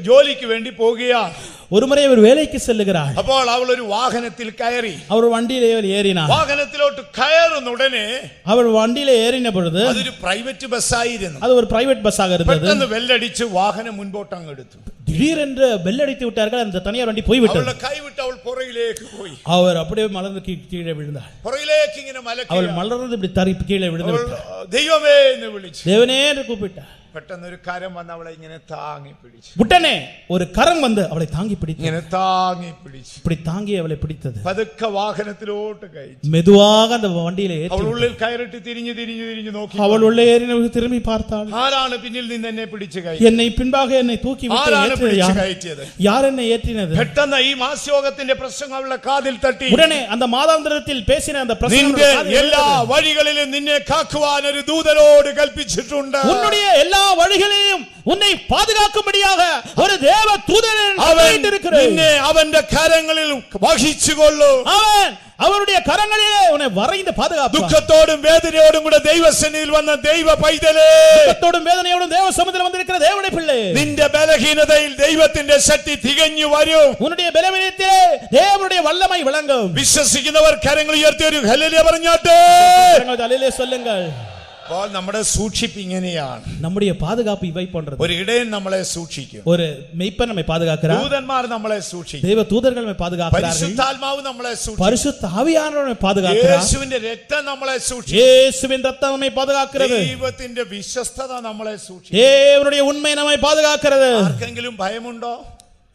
ജോലിക്ക് വേണ്ടി പോകുകയാണ്. ஒரு முறை அவர் வேலைக்கு செல்லுகிறார். അപ്പോൾ അവൾ ഒരു വാഹനത്തിൽ കയറി. அவர் வண்டியிலே ஏறினார். വാഹനത്തിലോട്ട് കയറുന്ന ഉടനെ அவர் வண்டியிலே ஏறின பொழுது അതൊരു പ്രൈവറ്റ് ബസ്സായിരുന്നു. அது ஒரு பிரைவேட் பஸ்ஸாக இருந்தது. പെട്ടെന്ന് വെല്ലടിച്ച് വാഹനം മുൻപോട്ട് അങ്ങ് എടുത്തു. திடீரென்று பெல் அடித்து விட்டார்கள். அந்த தனியார் வண்டி போய்விட்டது. അവളുടെ കൈവിട്ട് അവൾ പുറകിലേക്ക് പോയി. அவர் அப்படியே மலர்ந்து கீழே விழுந்தார். പുറകിലേക്ക് ഇങ്ങനെ മലക്കി அவள் മലർന്ന് இப்படி தரிப்பு கீழே விழுந்து விட்டார். ദൈവമേ എന്ന് വിളിച്ചു. தேவனே என்று கூப்பிட்டார். പെട്ടെന്ന് ഒരു കരം വന്ന് അവളെ ഇങ്ങനെ താങ്ങി പിടിച്ചു. உடனே ஒரு கரம் வந்து அவளை தாங்கி பிடித்தது. ഇങ്ങനെ താങ്ങി പിടിച്ചു. இப்படி தாங்கி அவளை பிடித்தது. പതുക്കെ വാഹനത്തിലോട്ട് കയറ്റി. மெதுவாக அந்த வண்டியிலே ஏற்றி അവൾ ഉള്ളിൽ കയറിട്ട് തിരിഞ്ഞു നോക്കി. அவள் உள்ளே ஏறினவள் திரும்பி பார்த்தாள். ആരാണ് പിന്നിൽ നിന്ന് എന്നെ പിടിച്ചു കയറ്റി? என்னை பின்பாக என்னை தூக்கி விட்டு ആരാണ് ஏற்றியது പിടിച്ചു யார்? കയറ്റിയത്? யார் என்னை ஏற்றினது? പെട്ടെന്ന് ഈ മാസയോഗത്തിന്റെ പ്രസംഗം അവളുടെ കാതിൽ തട്ടി. உடனே அந்த மாதாந்திரத்தில் பேசின அந்த பிரசங்கம் നിന്റെ அவளுடைய காதில் എല്ലാ விழுந்தது. വഴികളിലും നിന്നെ കാക്കുവാൻ ഒരു ദൂതനോട് കൽപ്പിച്ചിട്ടുണ്ട്. உன்னுடைய எல்லா வழிகளையும் உன்னை பாதுகாக்கும்படியாக ஒரு தேவ தூதன் അവൻ നിന്നെ അവന്റെ കരങ്ങളിൽ വഹിച്ചുകൊള്ളു. அவன் அவருடைய கரங்களிலே உன்னை வரைந்து பாதுகாப்பார். ദുഃഖത്തോടും വേദനയോടും കൂടെ ദൈവസന്നിധിയിൽ വന്ന ദൈവ പൈതലേ, ദുഃഖത്തോടും വേദനയോടും ദൈവസന്നിധിയിൽ വന്നിരിക്കുന്ന தேவனுடைய பிள்ளை, നിന്റെ ബലഹീനതയിൽ ദൈവത്തിന്റെ ശക്തി തികഞ്ഞു വരും. உன்னுடைய பலவீனத்திலே தேவனுடைய வல்லமை விளங்கும். വിശ്വസിക്കുന്നവർ കരങ്ങൾ ഉയർത്തി ഒരു ഹല്ലേലൂയ പറഞ്ഞാട്ടെ. அல்லேலூயா சொல்லுங்கள். അപ്പോൾ നമ്മുടെ സൂക്ഷിപ്പ് ഇങ്ങനെയാണ്. நம்முடைய பாதுகாப்பு இவை போன்றது. ഒരു ഇടയൻ നമ്മളെ സൂക്ഷിക്കും, ஒரு மெய்ப்பன் நம்மை பாதுகாக்கிறார், ദൂതന്മാർ നമ്മളെ സൂക്ഷിക്കും, தேவ தூதர்கள் நம்மை பாதுகாக்கிறார்கள், പരിശുദ്ധാത്മാവ് നമ്മളെ സൂക്ഷിക്കും, பரிசுத்த ஆவியானவர் நம்மை பாதுகாக்கிறார், യേശുവിന്റെ രക്തം നമ്മളെ സൂക്ഷിക്കും, இயேசுவின் இரத்தம் நம்மை பாதுகாக்கிறது, ദൈവത്തിന്റെ വിശ്വസ്തത നമ്മളെ സൂക്ഷിക്കും. தேவனுடைய உண்மை நம்மை பாதுகாக்கிறது. ആർക്കെങ്കിലും ഭയമുണ്ടോ?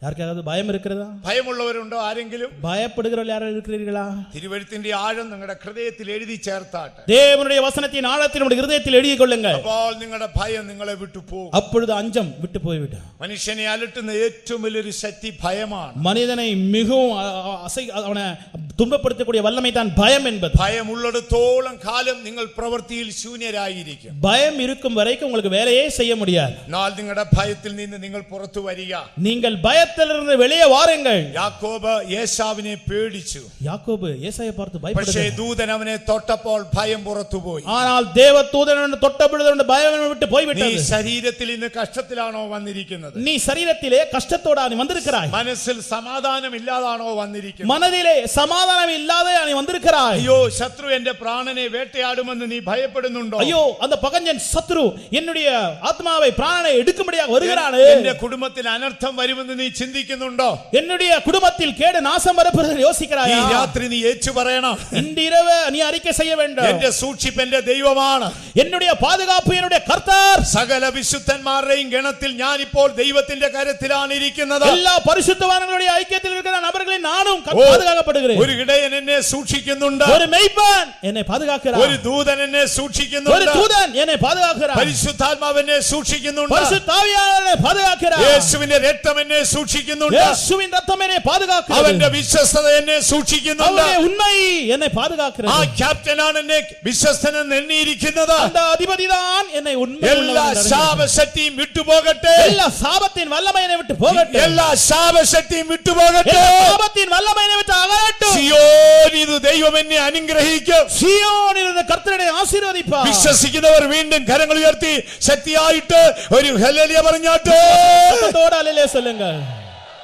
யாருக்காவது பயம் இருக்கிறதா? ഭയമുള്ളവരുണ്ടോ ആരെങ്കിലും? பயப்படுகிறவர்கள் யாரும் இருக்கிறீர்களா? തിരുവെഴുത്തിന്റെ ആഴം നിങ്ങളുടെ ഹൃദയത്തിൽ എഴുതി ചേർത്താട്ടെ. தேவனுடைய வசனத்தின் ஆழத்தை நம்முடைய இதயத்தில் எழுதிக் கொள்ளுங்கள். അപ്പോൾ നിങ്ങളുടെ ഭയം നിങ്ങളെ വിട്ടു പോകും. அப்பொழுது அஞ்சம் விட்டு போய்விடும். മനുഷ്യനെ അലട്ടുന്ന ഏറ്റവും വലിയൊരു ശക്തി ഭയമാണ്. மனிதனை மிகவும் அவனை துன்பப்படுத்தக்கூடிய வல்லமை தான் பயம் என்பது. ഭയം ഉള്ളിടത്തോളം കാലം നിങ്ങൾ പ്രവൃത്തിയിൽ ശൂന്യരായിരിക്കും. பயம் இருக்கும் வரைக்கும் உங்களுக்கு வேலையே செய்ய முடியாது. എന്നാൽ നിങ്ങളുടെ ഭയത്തിൽ നിന്ന് നിങ്ങൾ പുറത്തു വരിക. நீங்கள் பயத்திலிருந்து வெளியே வாருங்கள். യാക്കോബ് യേശാവിനെ പേടിച്ചു. யாக்கோபு ஏசாயை பார்த்து പക്ഷേ பயப்படுகிறார். ദൂതൻ അവനെ തൊട്ടപ്പോൾ ഭയം പുറത്തുപോയി. ஆனால் தேவ தூதன் அவனை தொட்டபொழுது பயம் அவனை விட்டு போய் നീ விட்டது. ശരീരത്തിൽ ഇന്ന് കഷ്ടത്തിലാണോ വന്നിരിക്കുന്നത്? நீ சரீரத்திலே கஷ்டத்தோட நீ வந்திருக்கிறாய். മനസ്സിൽ സമാധാനം ഇല്ലാതാണോ വന്നിരിക്കുന്നത്? மனதிலே சமாதானம் இல்லாத நீ வந்திருக்கிறாய். അയ്യോ ശത്രു എന്റെ പ്രാണനെ വേട്ടയാടുമെന്ന് നീ ഭയപ്പെടുന്നുണ്ടോ? ஐயோ அந்த பகஞ்சன் சத்ரு என்னுடைய ஆத்மாவை பிராணனை எடுக்கும்படியாக வருகிறானே. എന്റെ കുടുംബത്തിൽ അനർത്ഥം വരുമെന്ന് നീ ചിന്തിക്കുന്നുണ്ടോ? என்னுடைய குடும்பத்தில் கேடு நாசம் வரப்போகிறது யோசிக்கிறாயா? ഈ രാത്രി നീ ഏറ്റു പറയണം, இந்த இரவு நீ அறிக்கை செய்ய வேண்டும். എന്റെ സൂക്ഷിപ്പ് എന്റെ ദൈവമാണ്, என்னுடைய பாதுகாப்பு என்னுடைய கர்த்தர். സകല വിശുദ്ധന്മാരുടെയും ഗണത്തിൽ ഞാൻ ഇപ്പോൾ ദൈവത്തിന്റെ കരത്തിലാണ് ഇരിക്കുന്നത്. எல்லா பரிசுத்தவான்களுடைய ஐக்கியத்தில் இருக்கிற நபர்களை நானும் பாதுகாக்கப்படுகிறேன். ഒരു ഇടയൻ എന്നെ സൂക്ഷിക്കുന്നുണ്ട്, ஒரு மெய்ப்பன் என்னை பாதுகாக்கிறார், ഒരു ദൂതൻ എന്നെ ஒரு സൂക്ഷിക്കുന്നുണ്ട്, தூதன் என்னை பாதுகாக்கிறார், പരിശുദ്ധാത്മാവ് എന്നെ സൂക്ഷിക്കുന്നുണ്ട്, பரிசுத்த ஆவியானவர் என்னை பாதுகாக்கிறார், യേശുവിന്റെ രക്തം എന്നെ സൂക്ഷിക്കുന്നുണ്ട്, இயேசுவின் இரத்தம் என்னை பாதுகாக்கிறது, അവന്റെ വിശ്വസ്തത എന്നെ സൂക്ഷിക്കുന്നുണ്ട്. அவருடைய உண்மை என்னை பாதுகாக்கிறது. ആ ക്യാപ്റ്റനാണ് എന്നെ വിശ്വസ്തനെന്ന് എണ്ണിയിരിക്കുന്നത്. அந்த அதிபதிதான் என்னை உண்மை എല്ലാ ശാപശക്തിയും വിട്ടുപോകട്ടെ, எல்லா சாபத்தின் வல்லமை என்னை விட்டு போகட்டும், എല്ലാ ശാപശക്തിയും വിട്ടുപോകട്ടെ, எல்லா சாபத்தின் வல்லமை என்னை விட்டு அகலட்டும். സിയോൻ ഇത് ദൈവം എന്നെ അനുഗ്രഹിക്കും. சீயோனில் இருந்த கர்த்தரை ஆசீர்வதிப்பார். വിശ്വസിക്കുന്നവർ വീണ്ടും കരങ്ങൾ ഉയർത്തി ശക്തിയായിട്ട് ഒരു ഹല്ലേലൂയ പറഞ്ഞാട്ടെ. சத்தத்தோடு அல்லேலூயா சொல்லுங்கள்.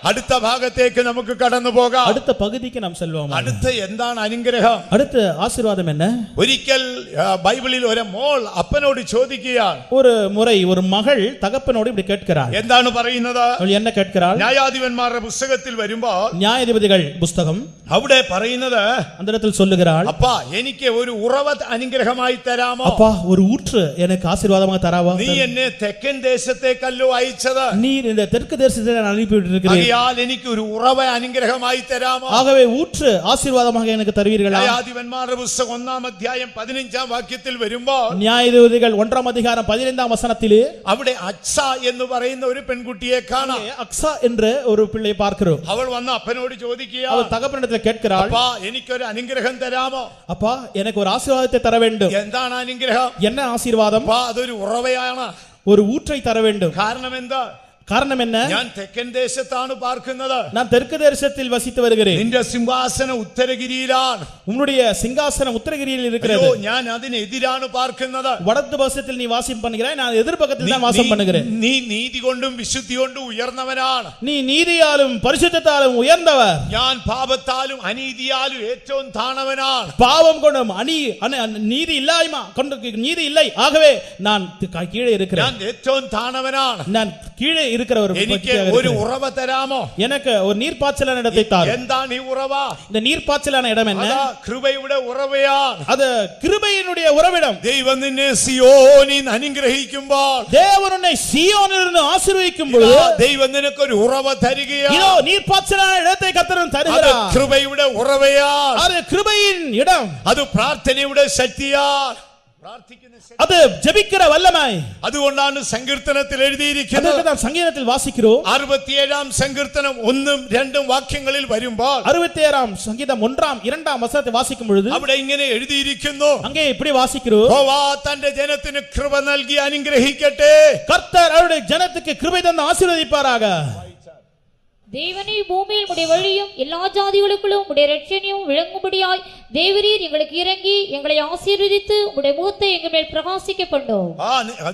അടുത്ത ഭാഗത്തേക്ക് നമുക്ക് കടന്നു പോകാം. அடுத்த பகுதிக்கு நாம் செல்வோம். അടുത്ത എന്താണ് അനുഗ്രഹം? அடுத்த ஆசீர்வாதம் என்ன? ഒരിക്കൽ ബൈബിളിൽ ഒരു മോൾ അപ്പനോട് ചോദിക്കുകയാണ്. ஒரு முறை ஒரு மகள் தகப்பனோடு இப்படி கேட்கிறாள். എന്താണ് പറയുന്നത്? அவள் என்ன கேட்கிறாள்? ന്യായാധിപന്മാരുടെ പുസ്തകത്തിൽ വരുമ്പോൾ நியாயாதிபதிகள் புஸ்தகம் അവിടെ പറയുന്നത്, அந்த இடத்தில் சொல்லுகிறாள், അപ്പാ എനിക്ക് ഒരു ഉറവ അനുഗ്രഹമായി തരാമോ? அப்பா ஒரு ஊற்று எனக்கு ஆசீர்வாதமாக தராவா? നീ എന്നെ തെക്കൻ ദേശത്തേക്കല്ലോ അയച്ചത്, நீர் இந்த தெற்கு தேசத்தை நான் அனுப்பிவிட்டிருக்கிறேன், എനിക്ക് ഒരു ഉറവ അനുഗ്രഹമായി തരാമോ? ஆகவே ஊற்று ஆசீர்வாதமாக எனக்கு தருவீர்களா? ന്യായാധിപന്മാരുടെ പുസ്തകം 1-ാം അധ്യായം 15-ാം വാക്യത്തിൽ വരുമ്പോൾ நியாயாதிபதிகள் 1-ாம் அதிகாரம் 15-ாம் வசனத்திலே അവിടെ അക്സ എന്ന് പറയുന്ന ഒരു പെൺകുട്ടിയെ കാണാം. அக்ஸா என்ற ஒரு பிள்ளை பார்க்கிறோம். അവൾ വന്ന് അപ്പനോട് ചോദിക്കുക, அவள் தகப்பனிடத்தில் கேட்கிறாள், അപ്പാ എനിക്കൊരു അനുഗ്രഹം തരാമോ? அப்பா எனக்கு ஒரு ஆசீர்வாதத்தை தர வேண்டும். എന്താണ് അനുഗ്രഹം? என்ன ஆசீர்வாதம்? അപ്പാ അതൊരു ഉറവയാണ്. ஒரு ஊற்றை தர வேண்டும். കാരണം എന്താ? காரணம் என்ன? ഞാൻ തെക്കൻ ദേശത്താണ് പാർക്കുന്നത്, நான் தெற்கு தேசத்தில் வசித்து வருகிறேன், നിന്റെ സിംഹാസനം ഉത്തരഗിരിയിലാണ്, உன்னுடைய சிங்காசனம் உத்தரகிரியில் இருக்கிறது, അയ്യോ, ഞാൻ അതിനെതിരാണ് പാർക്കുന്നത്. வடக்கு பக்கத்தில் நீ வாசம் பண்ணுகிறாய், நான் எதிர்பக்கத்தில் தான் வாசம் பண்ணுகிறேன். നീ നീതി കൊണ്ടും വിശുദ്ധി കൊണ്ടും ഉയർന്നവനാണ്, நீ நீதியாலும் பரிசுத்தத்தாலும் உயர்ந்தவர், ഞാൻ പാപത്താലും അനീതിയാലും ഏറ്റവും താണവനാണ്. பாவம் கொண்டும் நீதி இல்லாய்மா கொண்டு நீதி இல்லை, ஆகவே நான் கீழே இருக்கிறேன், ഞാൻ ഏറ്റവും താണവനാണ്. நான் கீழே இருக்கிற ஒரு എനിക്ക് ഒരു ഉറവ തരാമോ? எனக்கு ஒரு நீர்ப்பாய்ச்சலான இடத்தை தார். എന്താണ് ഈ ഉറവ? இந்த நீர்ப்பாய்ச்சலான இடம் என்ன? അതാ കൃപയുടെ ഉറവയാണ്. அது கிருபையினுடைய உறவிடம். ദൈവം നിന്നെ സിയോനിൽ അനുഗ്രഹിക്കുമ്പോൾ, தேவன் உன்னை சீயோனிலிருந்து ஆசீர்வதிக்கும் பொழுது ദൈവം നിനക്കൊരു ഉറവ തരികയാണ്. இதோ நீர்ப்பாய்ச்சலான இடத்தை கர்த்தர் അത് தருகிறார். കൃപയുടെ ഉറവയാണ്. அது கிருபையின் இடம். അത് പ്രാർത്ഥനയുടെ ശക്തിയാണ്. പ്രാർത്ഥിക്കുന്ന ശക്തി. அது ஜெபிக்கிற வல்லமை. അതുകൊണ്ടാണ് സങ്കീർത്തനത്തിൽ എഴുതിയിരിക്കുന്നത്. அதற்கு நாம் சங்கீதத்தில் வாசிக்கிறோம். 67-ാം സങ്കീർത്തനം 1-2 വാക്യങ്ങളിൽ വരുമ്പോൾ 67-ாம் சங்கீதம் 1-ாம் 2-ாம் வசனத்தை வாசிக்கும் பொழுது അവിടെ ഇങ്ങനെ എഴുതിയിരിക്കുന്നു, அங்கே இப்படி வாசிக்கிறோம், യഹോവ തന്റെ ജനത്തിന് കൃപ നൽകി അനുഗ്രഹിക്കട്ടെ. கர்த்தர் அவருடைய ஜனத்துக்கு கிருபை தந்து ஆசீர்வதிப்பாராக. தேவனே பூமியில் உடைய வழியும் எல்லா ஜாதிகளுக்குள்ளும் உடைய இரட்சணியும் விளங்கும்படியாய் தேவரீர் எங்களுக்கு இறங்கி எங்களை ஆசீர்வதித்து உம்முடைய முகத்தை எங்கள் மேல் பிரகாசிக்க பண்ணும்.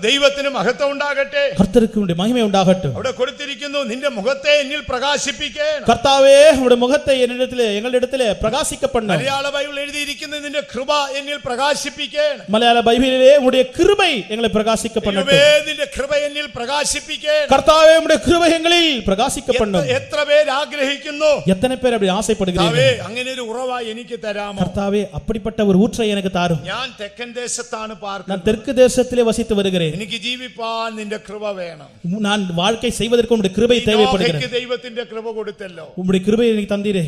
ദൈവത്തിന് മഹത്വം ഉണ്ടാകട്ടെ. கர்த்தருக்கு உம்முடைய மகிமை உண்டாகட்டும். അവിടെ കൊടുത്തിരിക്കുന്നു നിന്റെ മുഖത്തെ എന്നിൽ പ്രകാശിപ്പിക്കണം. கர்த்தாவே உம்முடைய முகத்தை எங்களிடத்திலே பிரகாசிக்க பண்ணும். മലയാള ബൈബിളിൽ എഴുതിയിരിക്കുന്നു നിന്റെ കൃപ എന്നിൽ പ്രകാശിപ്പിക്കണം. மலையாள பைபிளிலே உம்முடைய கிருபை எங்களை பிரகாசிக்க பண்ணட்டும். നിന്റെ കൃപ എന്നിൽ പ്രകാശിപ്പിക്കണം. கர்த்தாவே உம்முடைய கிருபை எங்களில் பிரகாசிக்க பண்ணும். എത്ര പേർ ആഗ്രഹിക്കുന്നു? எத்தனை பேர் அப்படி ஆசைப்படுகிறீர்கள்? അങ്ങനെ ഒരു ഉറവ എനിക്ക് തരാമോ? கர்த்தாவே அப்படிப்பட்ட ஒரு ஊற்றை எனக்கு தாரும். ഞാൻ തെക്കൻ ദേശത്താണ് പാർക്കുന്നത്. நான் தெற்கு தேசத்திலே வசித்து வருகிறேன். എനിക്ക് ജീവിപ്പാൻ നിന്റെ കൃപ വേണം. நான் வாழ்க்கை செய்வதற்கு உம்முடைய கிருபை தேவைப்படுகிறது. ദൈവത്തിന്റെ കൃപ കൊടുത്തല്ലോ. உம்முடைய கிருபை எனக்கு தந்தீரே.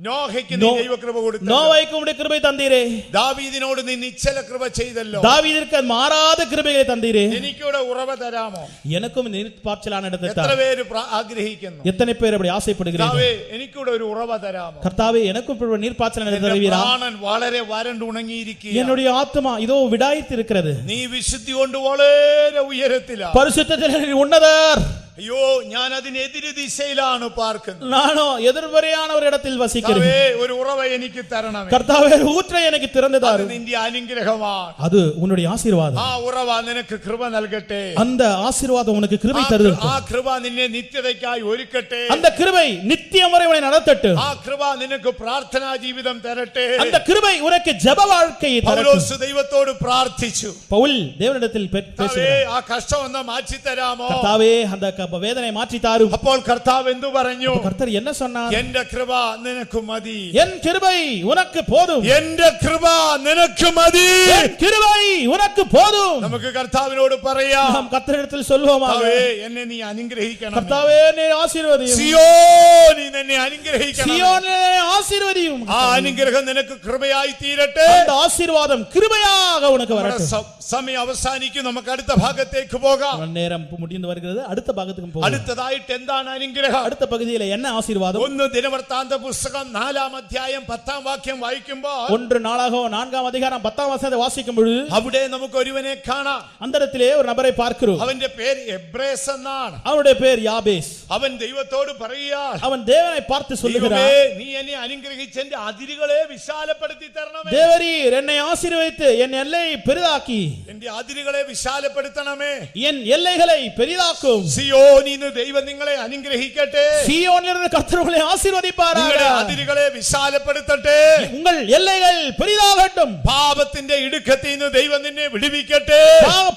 നോഹയ്ക്ക് നീ ദൈവ കൃപ കൊടുത്തു. നോവയ്ക്ക് ഉம்முடைய கிருபை தந்தீரே. ദാവീദിനോട് നീ നിശ്ചല കൃപ ചെയ്തല്ലോ. ദാവീദിற்கு മാറാத கிருபையை தந்தீரே. എനിക്കൂടെ ഉറവ തരാമോ? எனக்கும் நீர்ப்பாய்ச்சலான இடத்தை എത്ര പേര് ആഗ്രഹിക്കുന്നു? எத்தனை பேர் அப்படி ஆசைப்படுகிறீர்கள்? എനിക്കൂടെ ഒരു ഉറവ തരാമോ? கர்த்தாவே எனக்கும் நீர்ப்பாய்ச்சலான இடத்தை தருவீரா? പ്രാണൻ വളരെ വരണ്ട് ഉണങ്ങിയിരിക്കുകയാണ്. என்னுடைய ஆத்மா இதோ விடாய்த்து இருக்கிறது. നീ വിശുദ്ധി കൊണ്ട് വളരെ ഉയരത്തിലാണ്. பரிசுத்தத்தில் உன்னதர். അയ്യോ ഞാൻ അതിനെതിരെ ദിശയിലാണ് പാർക്കുന്നത്. நானோ எதிர்மறையான ஒரு இடத்தில் வசிக்கிறேன். ഒരു ഉറവ എനിക്ക് തരണം. கர்த்தாவே ஊற்றை எனக்கு திறந்து தாரும். നിന്റെ അനുഗ്രഹമാണ്. அது உன்னுடைய ஆசீர்வாதம். ആ ഉറവ നിനക്ക് കൃപ നൽകട്ടെ. அந்த ஆசீர்வாதம் உனக்கு கிருபை தருகிறது. ആ കൃപ നിന്നെ നിത്യതയ്ക്കായി ഒരുക്കട്ടെ. அந்த கிருபை நித்தியம் வரை உன்னை நடத்தட்டும். ആ കൃപ നിനക്ക് പ്രാർത്ഥനാ ജീവിതം തരട്ടെ. அந்த கிருபை உனக்கு ஜெப வாழ்க்கையை தரட்டும். പൗലോസ് ദൈവത്തോട് പ്രാർത്ഥിച്ചു. பவுல் தேவனிடத்தில் பேசுகிறார். ആ കഷ്ടം ഒന്ന് മാറ്റി തരാമോ? கர்த்தாவே அந்த வேதனை மாற்றி தாரும். അപ്പോൾ കർത്താവ് എന്തു പറഞ്ഞു? கர்த்தர் என்ன சொன்னார்? എന്റെ കൃപ നിനക്ക് മതി. என் கிருபை உனக்கு போதும். എന്റെ കൃപ നിനക്ക് മതി. என் கிருபை உனக்கு போதும். നമുക്ക് കർത്താവിനോട് പറയാം. நாம் கர்த்தரிடத்தில் சொல்வோமாக, എന്നെ നീ അനുഗ്രഹിക്കണം. கர்த்தாவே என்னை ஆசீர்வதியும். സിയോൻ നീ എന്നെ അനുഗ്രഹിക്കണം. சீயோனே ஆசீர்வதியும். ആ അനുഗ്രഹം നിനക്ക് കൃപയായി തീരട്ടെ. அந்த ஆசீர்வாதம் கிருபையாக உனக்கு வரட்டும். സമയം അവസാനിക്കും. നമുക്ക് അടുത്ത ഭാഗത്തേക്ക് പോകാം. நேரம் முடிந்து வருகிறது. அடுத்த பாகத்துக்கு போவோம். അടുത്തതായിട്ട് എന്താണ് അനുഗ്രഹം? அடுத்த பகுதியில என்ன ஆசீர்வாதம்? 1 ദിനവൃത്താന്ത പുസ്തകം 4-ാം അധ്യായം 10-ാം വാക്യം വായിക്കുമ്പോൾ 1 நாளாகமம் 4-ാം அதிகாரம் 10-ാം வசனத்தை വാசிக்கும் பொழுது അവിടെ നമുക്ക് ഒരുവനെ കാണാം. அந்த இடத்திலே ஒரு நபரை பார்க்கிறோம். അവന്റെ പേര് എബ്രേസ് എന്നാണ്. அவருடைய பேர் யாபேஸ். അവൻ ദൈവത്തോട് പറയുകയാണ്, அவன் தேவனை பார்த்து சொல்லுகிறான், നീ എന്നെ അനുഗ്രഹിച്ച് എന്റെ അതിരുകളെ വിശാലപ്പെടുത്തി തരണമേ. தேவரீர் என்னை ஆசீர்வதித்து என் எல்லையை பெரிதாக்கி എന്റെ അതിരുകളെ വിശാലപ്പെടുത്തണമേ. என் எல்லைகளை பெரிதாக்கும். സിയോനിന്ന് ദൈവം നിങ്ങളെ അനുഗ്രഹിക്കട്ടെ. சீயோனிலிருந்து கர்த்தர் உங்களை ஆசீர்வதிப்பாராக. നിങ്ങളുടെ അതിരുകളെ വിശാലപ്പെടുത്തട്ടെ. உங்கள் எல்லைகள் பெரிதாகட்டும். പാപത്തിന്റെ ഇടുക്കത്തിൽ നിന്ന് ദൈവം നിന്നെ വിടുവിക്കട്ടെ.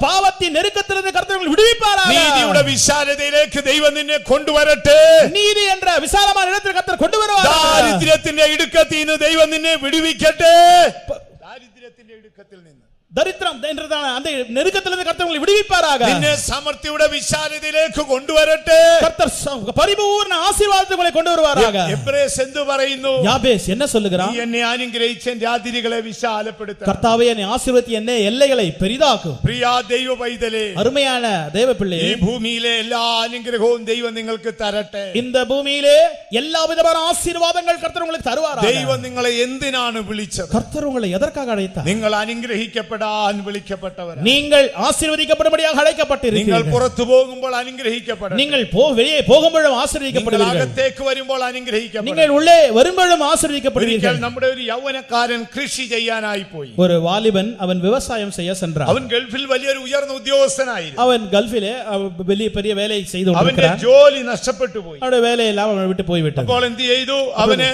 பாவத்தின் நெருக்கத்திலிருந்து கர்த்தர் உங்களை விடுவிப்பாராக. നീതിയുടെ വിശാലതയിലേക്ക് ദൈവം നിന്നെ കൊണ്ടുവരട്ടെ. நீதி என்ற விசாலமான இடத்தில் கர்த்தர் கொண்டு வருவாராக. ദാരിദ്ര്യത്തിന്റെ ഇടുക്കത്തിൽ നിന്ന് ദൈവം നിന്നെ വിടുവിക്കട്ടെ. ദാരിദ്ര്യത്തിന്റെ ഇടുക്കത്തിൽ നിന്ന്, தரித்திரம் என்றதான அந்த நெருக்கத்திலிருந்து கர்த்தர் உங்களை விடுவிப்பாராக. നിന്നെ സമൃദ്ധിയുടെ വിശാലതയിലേക്ക് കൊണ്ടുവരട്ടെ. கர்த்தர் பரிபூர்ண ஆசீர்வாதத்தை உங்களை கொண்டு வருவாராக. എബ്രേസ് എന്തു പറയുന്നു? யாபேஸ் என்ன சொல்லுகிறான்? നീ എന്നെ അനുഗ്രഹിച്ച് എന്റെ അതിരുകളെ വിശാലപ്പെടുത്ത. கர்த்தாவே என்னை ஆசீர்வதித்து എന്നെ எல்லைகளை பெரிதாக்கும். പ്രിയ ദൈവ പൈതലേ, அருமையான தேவ பிள்ளையே, ഈ ഭൂമിയിലെ എല്ലാ അനുഗ്രഹവും ദൈവം നിങ്ങൾക്ക് തരട്ടെ. இந்த பூமியிலே எல்லா விதமான ஆசீர்வாதங்கள் கர்த்தர் உங்களுக்கு தருவாராக. ദൈവം നിങ്ങളെ എന്തിനാണ് വിളിച്ചത്? கர்த்தர் உங்களை எதற்காக அழைத்தார்? നിങ്ങൾ അനുഗ്രഹിക്കപ്പെടാൻ വിളിക്കപ്പെട്ടവരാണ്. நீங்கள் ஆசீர்வதிக்கப்படும்படியாக നിങ്ങൾ அழைக்கப்பட்டிருக்கிறீர்கள். പുറത്തു പോകുമ്പോൾ അനുഗ്രഹിക്കപ്പെടണം. நீங்கள் வெளியே போகும்போதும் നിങ്ങൾ ஆசீர்வதிக்கப்படுவீர்கள். അകത്തേക്ക് വരുമ്പോൾ അനുഗ്രഹിക്കപ്പെടണം. நீங்கள் உள்ளே வரும்போதும் ഒരിക്കൽ ஆசீர்வதிக்கப்படுவீர்கள். നമ്മുടെ ഒരു യൗവനക്കാരൻ കൃഷി ചെയ്യാനായി പോയി. ஒரு வாலிபன் அவன் விவசாயம் செய்ய சென்றான். അവൻ ഗൾഫിൽ വലിയൊരു ഉയർന്ന ഉദ്യോഗസ്ഥനായിരുന്നു. அவன் கல்ஃபிலே பெரிய வேலை செய்து അവന്റെ கொண்டிருக்கிறான். ജോലി നഷ്ടപ്പെട്ടു പോയി. அவனுடைய வேலையெல்லாம் அவனை விட்டு போய்விட்டது. അപ്പോൾ എന്ത് ചെയ്തു? അവന്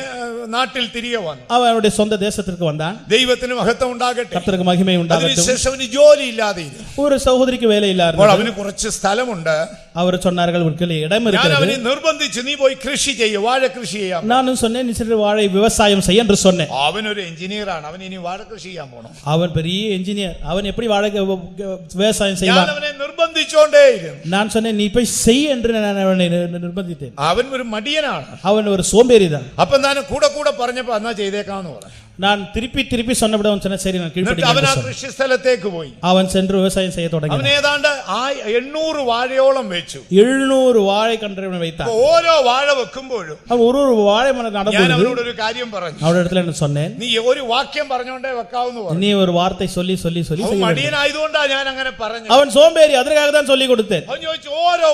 നാട്ടിൽ തിരികെ വന്നു. அவனுடைய சொந்த தேசத்திற்கு வந்தான். ദൈവത്തിന് മഹത്വം ഉണ്ടാകട്ടെ. கர்த்தருக்கு மகிமை உண்டாகட்டும். അതിനുശേഷം അവന് ജോലി ഇല്ലാതെ. ஒரு சகோதரிக்கு வேலை അപ്പോൾ இல்லாத. അവന് കുറച്ച് സ്ഥലമുണ്ട്. அவர் சொன்னார்கள் உங்களுக்கு இடம் ഞാൻ இருக்கிறது. അവനെ നിർബന്ധിച്ചു, നീ പോയി കൃഷി ചെയ്യ, വാഴ കൃഷി ചെയ്യാം. நானும் சொன்னேன், நீ சென்று வாழை விவசாயம் செய்ய என்று சொன்னேன். അവനൊരു എഞ്ചിനീയറാണ്. അവൻ ഇനി വാഴ കൃഷി ചെയ്യാൻ പോകണം. அவன் பெரிய என்ஜினியர். அவன் எப்படி வாழை விவசாயம் ഞാൻ செய்வான்? അവനെ നിർബന്ധിച്ചോണ്ടേയിരുന്നു. நான் சொன்னேன், நீ போய் செய் என்று நான் അവനെ நிர்பந்தித்தேன். അവൻ ഒരു മടിയനാണ്. அவன் ஒரு சோம்பேறிதான். അപ്പൊ ഞാൻ കൂടെ പറഞ്ഞപ്പോ എന്നാ ചെയ്തേക്കാന്ന് പറഞ്ഞു. நான் திருப்பி சொன்னபடி அவன் சொன்ன சரி நான் എന്നിട്ട് അവൻ ആ கீழ்ப்படிக்கிறேன். കൃഷി സ്ഥലത്തേക്ക് പോയി. அவன் சென்று விவசாயம் செய்ய അവൻ தொடங்கினான். ഏതാണ്ട് 800 വാഴയോളം വെച്ചു. 700 വാഴை கன்றை வைத்தான். ഓരോ വാഴ വെക്കുമ്പോഴും அவன் ஒரு வாழை மரம் ഞാൻ நடும்போது അവനോട് ഒരു കാര്യം പറഞ്ഞു. அவருடைய இடத்துல என்ன சொன்னேன், നീ ഒരു വാക്യം പറഞ്ഞോണ്ടേ വെക്കാവുന്ന പറഞ്ഞു. நீ ஒரு வார்த்தை சொல்லி അവൻ செய்ய வேண்டும். മടിയനായതുകൊണ്ടാ ഞാൻ അങ്ങനെ പറഞ്ഞു. அவன் சோம்பேறி, அதற்காக தான் சொல்லி கொடுத்தேன். അവൻ ചോദിച്ചു, ഓരോ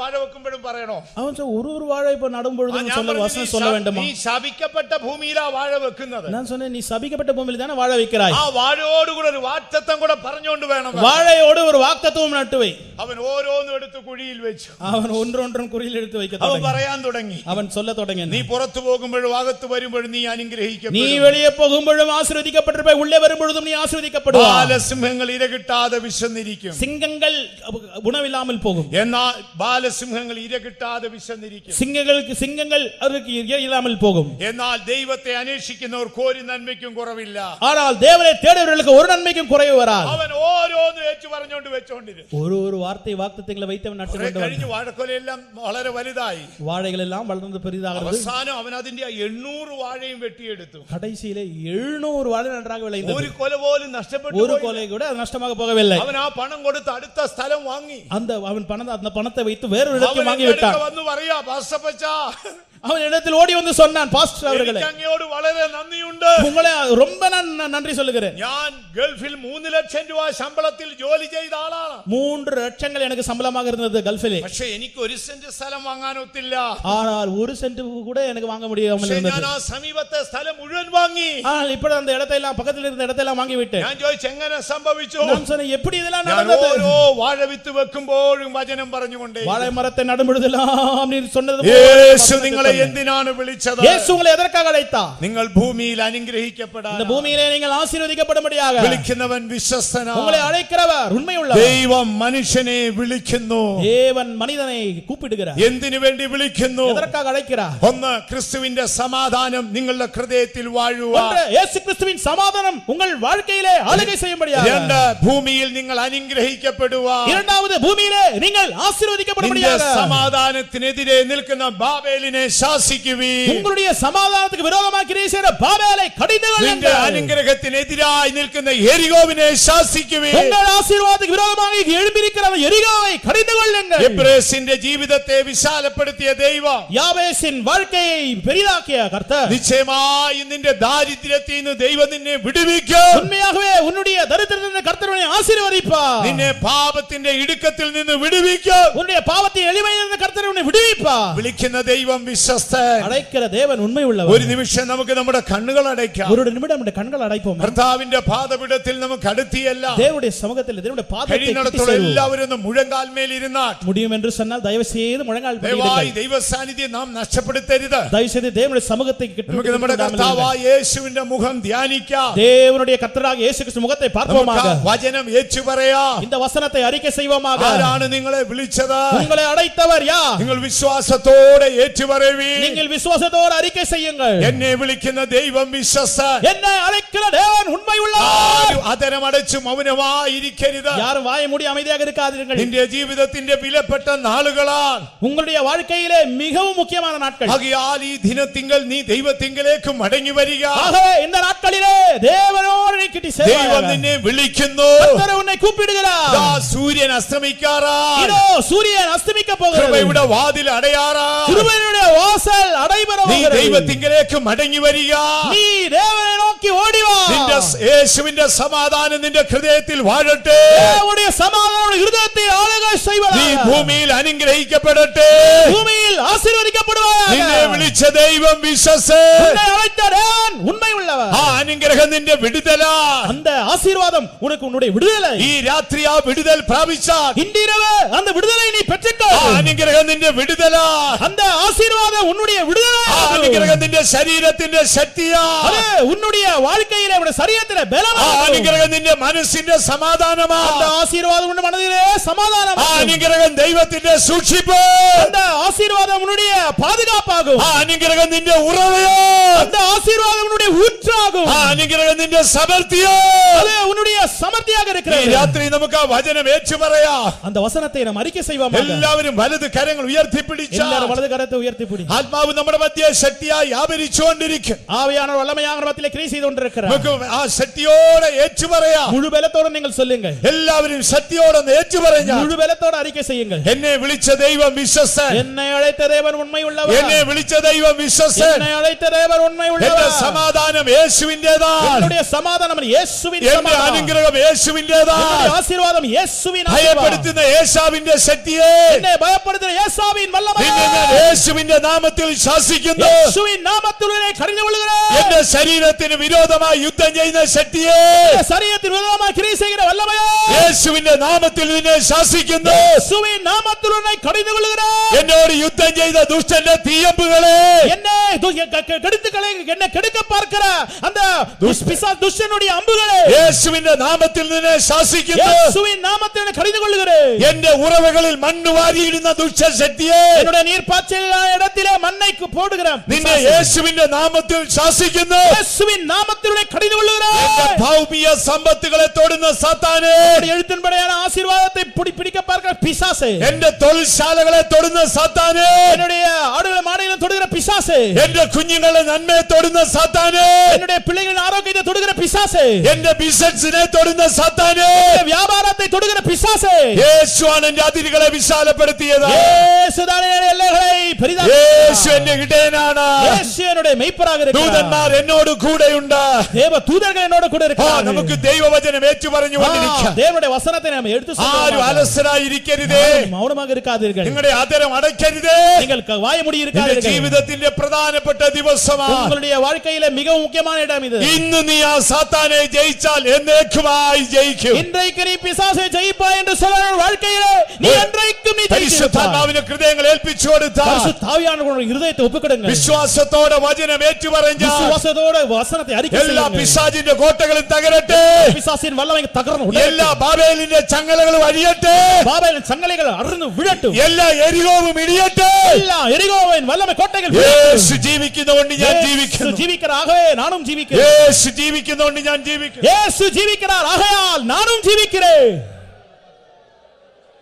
വാഴ വെക്കുമ്പോഴും പറയണോ? அவன் ஒரு வாழை இப்ப நடும்பொழுது ഞാൻ சொல்ல പറഞ്ഞു, வசனம் சொல்ல வேண்டுமா? നീ ശപിക്കപ്പെട്ട ഭൂമിയിലാ വാഴ വെക്കുന്നത്. நான் நான் சொன்னேன், நீ சபிக்கப்பட்ட பூமியில் தானே வாழ வைக்கிறாய். ആ വാഴയോട് കൂടെ ഒരു വാഗ്ദത്തം കൂടെ പറഞ്ഞുകൊണ്ട് വേണം. வாழையோடு ஒரு வாக்தத்துவம் நட்டுவை. അവൻ ഓരോന്നും എടുത്ത് കുഴിയിൽ വെച്ചു. அவன் ஒன்றொன்றும் குறியில் எடுத்து வைக்க അവൻ தொடங்கி. പറയാൻ തുടങ്ങി. அவன் சொல்ல தொடங்கி, നീ പുറത്തു പോകുമ്പോഴും അകത്ത് വരുമ്പോഴും നീ അനുഗ്രഹിക്കപ്പെടും. நீ வெளியே போகும்போதும் ஆசீர்வதிக்கப்பட்டிருப்பாய், உள்ளே வரும்போதும் நீ ஆசீர்வதிக்கப்படுவாய். ബാലസിംഹങ്ങൾ ഇര കിട്ടാതെ വിശന്നിരിക്കും. சிங்கங்கள் உணவில்லாமல் போகும். എന്നാൽ ബാലസിംഹങ്ങൾ ഇര കിട്ടാതെ വിശന്നിരിക്കും. சிங்கங்கள் அதற்கு இல்லாமல் போகும். എന്നാൽ ദൈവത്തെ അന്വേഷിക്കുന്നവർക്ക് ഒരു നന്മയ്ക്കും കുറവില്ല. ஆனால் தேவனை தேடுறவர்களுக்கு ஒரு நன்மைக்கும் குறைவு வராது. അവൻ ഓരോന്നും ഏറ്റു പറഞ്ഞുകൊണ്ട് വെച്ചോണ്ടിരുന്നു. ஒரு வார்த்தை வாக்குத்தத்தங்களை வைத்தவன் நட்டு கொண்டு കഴിഞ്ഞ വാഴക്കൊലയെല്ലാം വളരെ വലുതായി. வாழைகள் எல்லாம் வளர்ந்து பெரிதாகிறது. അവസാനം അവൻ അതിന്റെ 800 വാഴയും വെട്ടിയെടുത്തു. கடைசியிலே 700 வாழை நன்றாக விளைந்தது. ഒരു കൊല പോലും നഷ്ടപ്പെട്ടു. ஒரு கொலை கூட அது நஷ்டமாக போகவில்லை. അവൻ ആ പണം കൊടുത്ത് അടുത്ത സ്ഥലം വാങ്ങി. அந்த பணத்தை வைத்து வேறொரு இடத்தில் வாங்கி விட்டான். വന്നു പറയാ, പാസ്റ്റപ്പച്ചാ, அவன் இடத்தில் ஓடி வந்து சொன்னான், பாஸ்டர் அவர்களே, അങ്ങയോട് വളരെ നന്ദിയുണ്ട്. உங்களை ரொம்ப நன்றி சொல்லுகிறேன். ഞാൻ ഗൾഫിൽ 3 ലക്ഷം രൂപ ശമ്പളത്തിൽ ജോലി ചെയ്ത ആളാണ്. 3 லட்சங்கள் எனக்கு சம்பளமாக இருந்தது கல்ஃபிலே. പക്ഷേ എനിക്ക് 1 സെന്റ് സ്ഥലം വാങ്ങാൻ ഒത്തില്ല. ஆனால் 1 சென்ட் கூட எனக்கு வாங்க முடியாமல் இருந்தது. ഞാൻ ആ സമീപത്തെ സ്ഥലം മുഴുവൻ വാങ്ങി. ஆனால் இப்போ அந்த இடத்தை எல்லாம் பக்கத்தில் இருந்த இடத்தை எல்லாம் வாங்கி விட்டேன். ഞാൻ ചോദിച്ചു, എങ്ങനെ സംഭവിച്ചു? நான் சொன்னேன், எப்படி இதெல்லாம் ഞാൻ நடந்தது? ഓരോ വാഴവിത്ത് വെക്കുമ്പോഴും വചനം പറഞ്ഞുകൊണ്ടേ. வாழை மரத்தை நடும்பொழுதெல்லாம் நீர் சொன்னது യേശു നിങ്ങളെ എന്തിനാണ് വിളിച്ചത്? இயேசு உங்களை எதற்காக அழைத்தார்? നിങ്ങൾ ഭൂമിയിൽ അനുഗ്രഹിക്കപ്പെടാൻ. இந்த பூமியிலே நீங்கள் ஆசீர்வதிக்கப்படும்படியாக. വിളിക്കുന്നവൻ വിശ്വസ്തനാണ്. உங்களை அழைக்கிறவர் உண்மையுள்ளவர். ദൈവം മനുഷ്യനെ വിളിക്കുന്നു. தேவன் மனிதனை கூப்பிடுகிறார். എന്തിനു വേണ്ടി വിളിക്കുന്നു? எதற்காக அழைக்கிறார்? ഒന്ന്, ക്രിസ്തുവിന്റെ സമാധാനം നിങ്ങളുടെ ഹൃദയത്തിൽ വാഴുവാൻ. ஒன்று, இயேசு கிறிஸ்துவின் சமாதானம் உங்கள் வாழ்க்கையிலே ஆளுகை செய்யும்படியாக. രണ്ട്, ഭൂമിയിൽ നിങ്ങൾ അനുഗ്രഹിക്കപ്പെടുവാൻ. இரண்டாவது, பூமியிலே நீங்கள் ஆசீர்வதிக்கப்படும்படியாக. സമാധാനത്തിനെതിരെ നിൽക്കുന്ന ബാബേലിനെ ശാസിക്കുവീൻ. உங்களுடைய சமாதானத்துக்கு விரோதமாக கிரியை செய்கிற பாபேலை கடிந்து നിന്റെ கொள்ளுங்கள். അനുഗ്രഹത്തിനെതിരായി നിൽക്കുന്ന എരികോവിനെ ശാസിക്കുവീൻ. உங்கள் ஆசீர்வாதத்துக்கு விரோதமாக எழும்பியிருக்கிற அந்த எரிகோவை கடிந்து கொள்ளுங்கள். എബ്രേസിന്റെ ജീവിതത്തെ വിശാലപ്പെടുത്തിയ ദൈവം, யாபேசின் வாழ்க்கையை பெரிதாக்கிய கர்த்தர், നിശ്ചയമായി നിന്റെ ദാരിദ്ര്യത്തിൽ നിന്ന് ദൈവം നിന്നെ വിടുവിക്കും. உண்மையாகவே உன்னுடைய தரித்திரத்திலிருந்து கர்த்தர் உன்னை ஆசீர்வதிப்பார். നിന്നെ പാപത്തിന്റെ ഇടുക്കത്തിൽ നിന്ന് വിടുവിക്കും. உன்னுடைய பாவத்தின் எளிமையிலிருந்து கர்த்தர் உன்னை விடுவிப்பார். വിളിക്കുന്ന ദൈവം വിശ്വസ്തൻ. அழைக்கிற தேவன் உண்மை உள்ளவர். ഒരു നിമിഷം നമുക്ക് നമ്മുടെ കണ്ണുകൾ അടയ്ക്കാം. ஒரு நிமிடம் நம்முடைய கண்கள் அடைப்போம். കർത്താവിന്റെ പാദപീഠത്തിൽ നമുക്ക് അടുത്തിയല്ല. தேவனுடைய சமூகத்தில் தேவனுடைய பாதத்தை കഴിയുന്നിടത്തോളം എല്ലാവരും ഒന്ന് മുഴങ്കാൽമേൽ ഇരുന്നാൽ முடியும் என்று சொன்னால் தயவு செய்து முழங்கால் ദയവായി ദൈവ സാന്നിധ്യം നാം നഷ്ടപ്പെടുത്തരുത്. தயவு செய்து தேவனுடைய சமூகத்தை നമുക്ക് നമ്മുടെ കർത്താവായ യേശുവിന്റെ മുഖം ധ്യാനിക്കാം. தேவனுடைய கர்த்தராக இயேசு கிறிஸ்து முகத்தை பார்ப்போமாக. വചനം ഏറ്റുപറയാം. இந்த വசനத்தை அறிக்கை செய்வோமாக. ആരാണ് നിങ്ങളെ വിളിച്ചത്? உங்களை அழைத்தவர் யார்? നിങ്ങൾ വിശ്വാസത്തോടെ ഏറ്റുപറയുവീൻ. நீங்கள் விசுவாசத்தோடு அறிக்கை செய்யுங்கள். എന്നെ വിളിക്കുന്ന ദൈവം വിശ്വസ്തൻ. என்னை அழைக்கிற தேவன் உண்மை உள்ளவர். അതരമടച്ചു മൗനമായിരിക്കരുത്. யாரும் வாயை மூடி அமைதியாக இருக்காதீர்கள். നിന്റെ ജീവിതത്തിന്റെ വിലപ്പെട്ട നാളുകളാണ്. உங்களுடைய வாழ்க்கையிலே மிகவும் முக்கியமான நாட்கள். ആകയാൽ ഈ ദിനത്തിങ്കൽ നീ ദൈവത്തിങ്കലേക്ക് മടങ്ങി വരിക. ஆகவே இந்த நாட்களிலே தேவனோடு நீ கிட்டி ദൈവം சேருவாயாக. നിന്നെ വിളിക്കുന്നു. கர்த்தர் உன்னை கூப்பிடுகிறார். ദാ സൂര്യൻ അസ്തമിക്കാറായി. இதோ சூரியன் அஸ்தமிக்க போகிறது. കൃപയുടെ വാതിൽ അടയാറായി. கிருபையுடைய வாசல் அடைபெற നീ போகிறது. ദൈവത്തിങ്കലേക്ക് മടങ്ങി വരിക. நீ தேவனை நோக்கி ஓடி வா. നിന്റെ യേശുവിന്റെ സമാധാനം നിന്റെ ഹൃദയത്തിൽ വാഴട്ടെ. தேவனுடைய சமாதானம் இருதயத்தை ஆளுகை செய்வதாக. നീ ഭൂമിയിൽ അനുഗ്രഹിക്കപ്പെടട്ടെ. பூமியில் ஆசீர்வதிக்கப்படுவாயாக. നിന്നെ വിളിച്ച ദൈവം വിശ്വസ്തൻ. உன்னை அழைத்த தேவன் உண்மை உள்ளவர். ആ അനുഗ്രഹം നിന്റെ വിടുതലാ. அந்த ஆசீர்வாதம் உனக்கு உன்னுடைய விடுதலை. ഈ രാത്രി ആ വിടുതൽ പ്രാപിച്ചാൽ இன்றிரவு அந்த விடுதலை நீ ആ பெற்றுக்கொள். അനുഗ്രഹം നിന്റെ വിടുതലാ. அந்த ஆசீர்வாதம் உன்னுடைய விடுதலை. ആ അനുഗ്രഹം നിന്റെ ശരീരത്തിന്റെ ശക്തിയാ. அது உன்னுடைய வாழ்க்கையிலே உன்னுடைய சரீரத்திலே ആ பலமா. അനുഗ്രഹം നിന്റെ മനസ്സിന്റെ സമാധാനമാ. அந்த ஆசீர்வாதம் உன்னுடைய மனதிலே சமாதானம். ആ അനുഗ്രഹം ദൈവത്തിന്റെ സൂക്ഷിപ്പ്. அந்த ஆசீர்வாதம் உன்னுடைய பாதுகாப்பாகும். ആ അനുഗ്രഹം നിന്റെ ഉറവയോ. அந்த ஆசீர்வாதம் உன்னுடைய ஊற்றாகும். ആ അനുഗ്രഹം നിന്റെ സമൃദ്ധിയോ. அது உன்னுடைய சமர்த்தியாக ഈ இருக்கிறது. രാത്രി നമുക്ക് ആ വചനം ഏച്ചു പറയാ. அந்த வசனத்தை நாம் அறிக்கை செய்வோம். എല്ലാവരും വലത് കരങ്ങൾ ഉയർത്തിപ്പിടിച്ച எல்லாரும் വലது കരത്തെ ഉയർത്തി പിടി. ആത്മാവ് നമ്മുടെ മധ്യ ശക്തിയായി വ്യാപരിച്ചുകൊണ്ടിരിക്കും. ஆவியானவர் வல்லமையாக மத்தியிலே கிரியை செய்து கொண்டிருக்கிறார். നമുക്ക് ആ ശക്തിയോടെ ഏച്ചു പറയാ. முழு பலத்தோடு நீங்கள் சொல்லுங்கள். എല്ലാവരും ശക്തിയോടെ ഏറ്റു പറഞ്ഞാൽ முழு பலத்தோடு அறிக்கை செய்யுங்கள். എന്നെ വിളിച്ച ദൈവം വിശ്വസ്തൻ. என்னை அழைத்த தேவன் உண்மை உள்ளவர். എന്നെ വിളിച്ച ദൈവം വിശ്വസ്തൻ. என்னை அழைத்த தேவன் உண்மை എന്റെ உள்ளவர். സമാധാനം യേശുവിന്റേതാണ്. என்னுடைய சமாதானம் இயேசுவின் എന്റെ சமாதானம். അനുഗ്രഹം യേശുവിന്റേതാണ്. என்னுடைய ஆசீர்வாதம் இயேசுவின் ஆசீர்வாதம். ഭയപ്പെടുത്തുന്ന യേശാവിന്റെ ശക്തിയെ என்னை பயப்படுத்துகிற ஏசாவின் வல்லமை നിന്നെ ഞാൻ യേശുവിന്റെ നാമത്തിൽ ശാസിക്കുന്നു. இயேசுவின் நாமத்தில் உன்னை கடிந்து கொள்கிறேன். എന്റെ ശരീരത്തിന് വിരോധമായി യുദ്ധം ചെയ്യുന്ന ശക്തിയെ சரீரத்தின் விரோதமாக கிரியை செய்கிற வல்லமையே യേശുവിന്റെ നാമത്തിൽ നിന്നെ ശാസിക്കുന്നു. இயேசுவின் நாமத்தில் உன்னை கடிந்து கொள்கிறேன். എന്നോട് യുദ്ധം ചെയ്ത ദുഷ്ടന്റെ തീയമ്പുകളെ என்னை கெடுத்துக்களை என்னை கெடுக்க பார்க்கிற அந்த துஷ்டனுடைய அம்புகளே യേശുവിന്റെ നാമത്തിൽ നിന്നെ ശാസിക്കുന്നു. இயேசுவின் நாமத்தில் உன்னை கடிந்து கொள்கிறேன். എന്റെ ഉറവകളിൽ മണ്ണ് വാരിയിടുന്ന ദുഷ്ടശക്തിയെ என்னுடைய நீர்ப்பாய்ச்சல் இடத்திலே மண்ணை போடுகிற നിന്നെ യേശുവിന്റെ നാമത്തിൽ ശാസിക്കുന്നു. இயேசுவின் நாமத்தில் உன்னை கடிந்து கொள்கிறேன். എന്റെ ഭൗമിക സമ്പത്തുകളെ തൊടുന്ന സാത്താനെ, எழுத்தின்படியான ஆசீர்வாதத்தை பிடிக்க பார்க்கிற பிசாசே, എന്റെ തൊഴിൽശാലകളെ തൊടുന്ന സാത്താനെ, என்னுடைய ஆடுகளை மாடுகளை தொடுகிற பிசாசே, എന്റെ കുഞ്ഞുങ്ങളെ നന്മയെ തൊടുന്ന സാത്താനെ, என்னுடைய பிள்ளைகளின் ஆரோக்கியத்தை தொடுகிற பிசாசே, എന്റെ ബിസിനസിനെ തൊടുന്ന സാത്താനെ, வியாபாரத்தை தொடுகிற பிசாசே, യേശുവാണ് എന്റെ അതിരുകളെ വിശാലപ്പെടുത്തിയത്. இயேசுதானே எல்லைகளை பெரிதாக்கினார். യേശു എന്റെ ഇടയനാണ്. இயேசு என்னுடைய மேய்ப்பராக இருக்கிறார். ദൂതന്മാർ എന്നോട് കൂടെയുണ്ട്. தேவ தூதர்கள் என்னோடு கூட இருக்கிறார்கள். നമുക്ക് ദൈവവചനം ഏറ്റു പറഞ്ഞുകൊണ്ടിരിക്കാം. தேவனுடைய வசனத்தை நாம் எடுத்து ആരും അലസരായിരിക്കരുതേ. மௌனமாக இருக்காதீர்கள். നിങ്ങളുടെ അതരം അടയ്ക്കരുതേ. நீங்கள் வாய மூடி നിന്റെ இருக்காதீர்கள். ജീവിതത്തിന്റെ പ്രധാനപ്പെട്ട ദിവസമാണ്. உங்களுடைய வாழ்க்கையிலே மிகவும் முக்கியமான இடம் இது. ഇന്ന് നീ ആ സാത്താനെ ജയിച്ചാൽ എന്നേക്കുമായി ജയിക്കും. இன்றைக்கு நீ பிசாசை ஜெயிப்பாய் என்று சொல்ற வாழ்க்கையிலே நீ என்றைக்கும் நீ ஜெயிப்பாய். പരിശുദ്ധാത്മാവിന്റെ ഹൃദയങ്ങൾ ഏൽപ്പിച്ചു കൊടുത്താൽ, பரிசுத்த ஆவியானவருடைய இருதயத்தை ஒப்புக்கொடுங்க. വിശ്വാസത്തോടെ വചനം ഏറ്റുപറഞ്ഞാൽ விசுவாசத்தோட வசனத்தை அறிக்கை എല്ലാ செய்யுங்க. പിശാചിന്റെ കോട്ടകളും തകരട്ടെ. பிசாசின் வல்லமை தகரணும். എല്ലാ ബാബേലിന്റെ ചങ്ങലകളും അഴിയട്ടെ. பாபேலின் சங்கலிகள் அறுந்து விழட்டும். എല്ലാ എരികോവും ഇടിയട്ടെ. எல்லா எரிகோவின் வல்லமை கோட்டைகள் യേശു ജീവിക്കുന്നതുകൊണ്ട് ഞാൻ ജീവിക്കുന്നു. ஜீவிக்கிறார், ஆகவே நானும் ஜீவிக்கிறேன். യേശു ജീവിക്കുന്നതുകൊണ്ട് ഞാൻ ജീവിക്കുന്നു. இயேசு ஜீவிக்கிறார், ஆகையால் நானும் ஜீவிக்கிறேன்.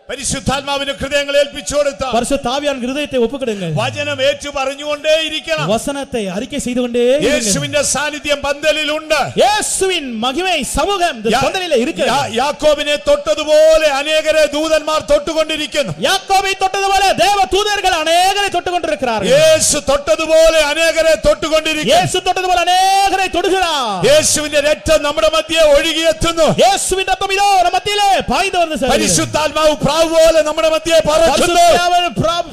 പരിശുദ്ധാത്മാവിന്റെ ഹൃദയങ്ങൾ ഏൽപ്പിച്ചു കൊടുത്താൽ பரிசுத்த ஆவியானவர் ஹிருதயத்தை ஒப்புக்கொடுங்க. വചനം ഏറ്റു പറഞ്ഞുകൊണ്ടേ ഇരിക്കണം. வசனத்தை அறிக்கை செய்து கொண்டே இருங்க. യേശുവിന്റെ സാന്നിധ്യം പന്തലിലുണ്ട്. இயேசுவின் மகிமை சமூகம் இந்த பந்தலிலே இருக்கு. യാക്കോബിനെ തൊട്ടതുപോലെ അനേകരെ ദൂതന്മാർ തൊട്ടുകൊണ്ടിരിക്കുന്നു. யாக்கோபை தொட்டது போல தேவ தூதர்கள் அநேகரை தொட்டுக் கொண்டிருக்கிறார்கள். യേശു തൊട്ടതുപോലെ അനേകരെ തൊട്ടുകൊണ്ടിരിക്കുന്നു. இயேசு தொட்டது போல அநேகரை தொடுகிறார். യേശുവിന്റെ രക്തം നമ്മുടെ മധ്യേ ഒഴുകിയെത്തുന്നു. இயேசுவின் ரத்தம் இதோ நம்ம மத்தியிலே பாய்ந்து வந்து சேருகிறது. പരിശുദ്ധാത്മാവ് പ്രാവ് പോലെ നമ്മുടെ മധ്യേ പറക്കുന്നു.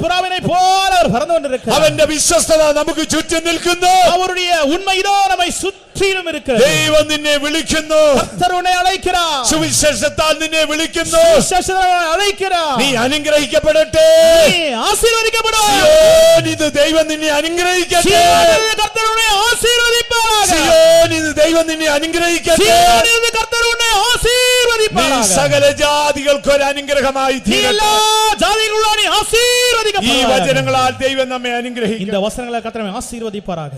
புறாவினை போல அவர் பறந்து கொண்டிருக்கிறார். അവന്റെ വിശ്വസ്തത നമുക്ക് ചുറ്റും നിൽക്കുന്നു. அவருடைய உண்மை இதோ நம்மை சுற்றிலும் இருக்கிறது. ദൈവം നിന്നെ വിളിക്കുന്നു. கர்த்தர் உன்னை அழைக்கிறார். സുവിശേഷത്താൽ നിന്നെ വിളിക്കുന്നു. சுவிசேஷத்தால் அழைக்கிறார். നീ അനുഗ്രഹിക്കപ്പെടട്ടെ. நீ ஆசீர்வதிக்கப்படு. സിയോൻ, ഇത് ദൈവം നിന്നെ അനുഗ്രഹിക്കട്ടെ. சீயோனில் கர்த்தர் உன்னை ஆசீர்வதிப்பாராக. സിയോൻ, ഇത് ദൈവം നിന്നെ അനുഗ്രഹിക്കട്ടെ. சீயோனில் கர்த்தர் உன்னை നീ ஆசீர்வதிப்பாராக. സകല ജാതികൾക്ക് ഒരു അനുഗ്രഹമായി நீ எல்லா തീരട്ടെ. ஜாதிகளுடன் நீ ഈ ஆசீர்வதிக்கப்படுவாய். വചനങ്ങളാൽ ദൈവം നമ്മെ അനുഗ്രഹിക്കും. இந்த வசனங்களை கர்த்தர் நம்மை ஆசீர்வதிப்பாராக.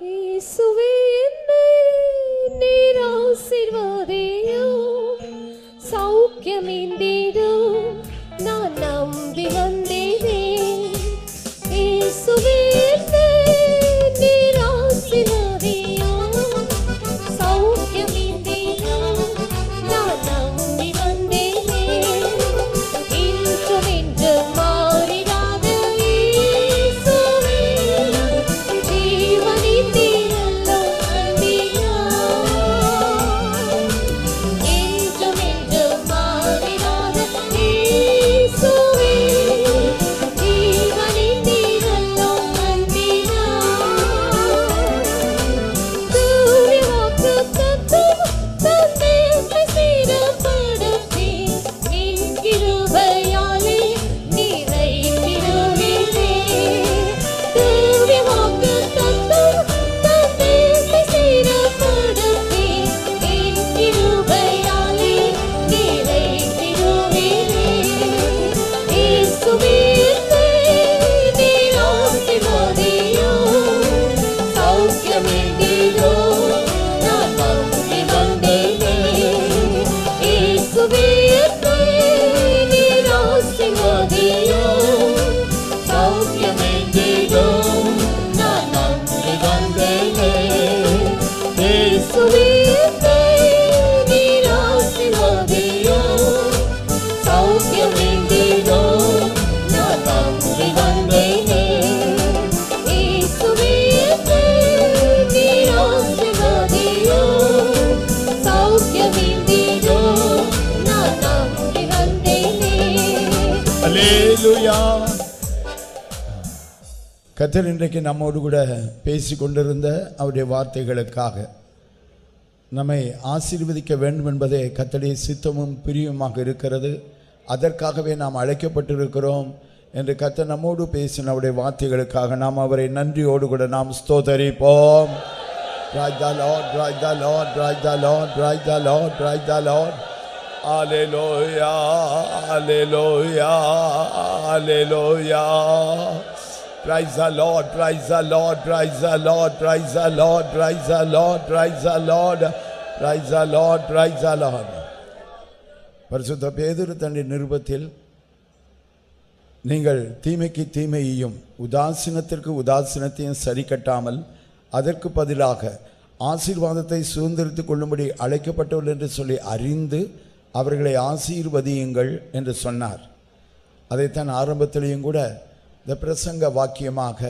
இயேசுவே என்னை நீர் ஆசீர்வதியும், சௌக்கியமிந்திடும் நான் நம்பி வந்தேனே. இயேசுவே என்னை நீர் ஆசீர்வதியும், சௌக்கியமிந்திடும் நான் நம்பி வந்தேனே. இன்றும் என்றும் மாறிடாத இயேசுவே, ஜீவனின் நீரெல்லாம் அன்பினாய். என்றும் என்றும் மாறிடாத இயேசுவே, ஜீவனின் நீரெல்லாம் கர்த்தர் இன்றைக்கு நம்மோடு கூட பேசி கொண்டிருந்த அவருடைய வார்த்தைகளுக்காக நம்மை ஆசீர்வதிக்க வேண்டும் என்பதே கர்த்தருடைய சித்தமும் பிரியமாக இருக்கிறது. அதற்காகவே நாம் அழைக்கப்பட்டிருக்கிறோம் என்று கர்த்தர் நம்மோடு பேசின அவருடைய வார்த்தைகளுக்காக நாம் அவரை நன்றியோடு கூட நாம் ஸ்தோத்தரிப்போம். Praise the Lord, praise the Lord, praise the Lord, praise the Lord, praise the Lord. Hallelujah, hallelujah, hallelujah. Praise the Lord, praise the Lord, praise the Lord, praise the Lord, praise the Lord, praise the Lord, praise the Lord, praise the Lord. பரிசுத்த பேதுரு தன்னுடைய நிருபத்தில் நீங்கள் தீமைக்கு தீமையையும் உதாசீனத்திற்கு உதாசீனத்தையும் சரி கட்டாமல் அதற்கு பதிலாக ஆசீர்வாதத்தை சுதந்திரித்துக் கொள்ளும்படி அழைக்கப்பட்டவர்கள் என்று சொல்லி அறிந்து அவர்களை ஆசீர்வதியுங்கள் என்று சொன்னார். அதைத்தான் ஆரம்பத்திலேயும் கூட இந்த பிரசங்க வாக்கியமாக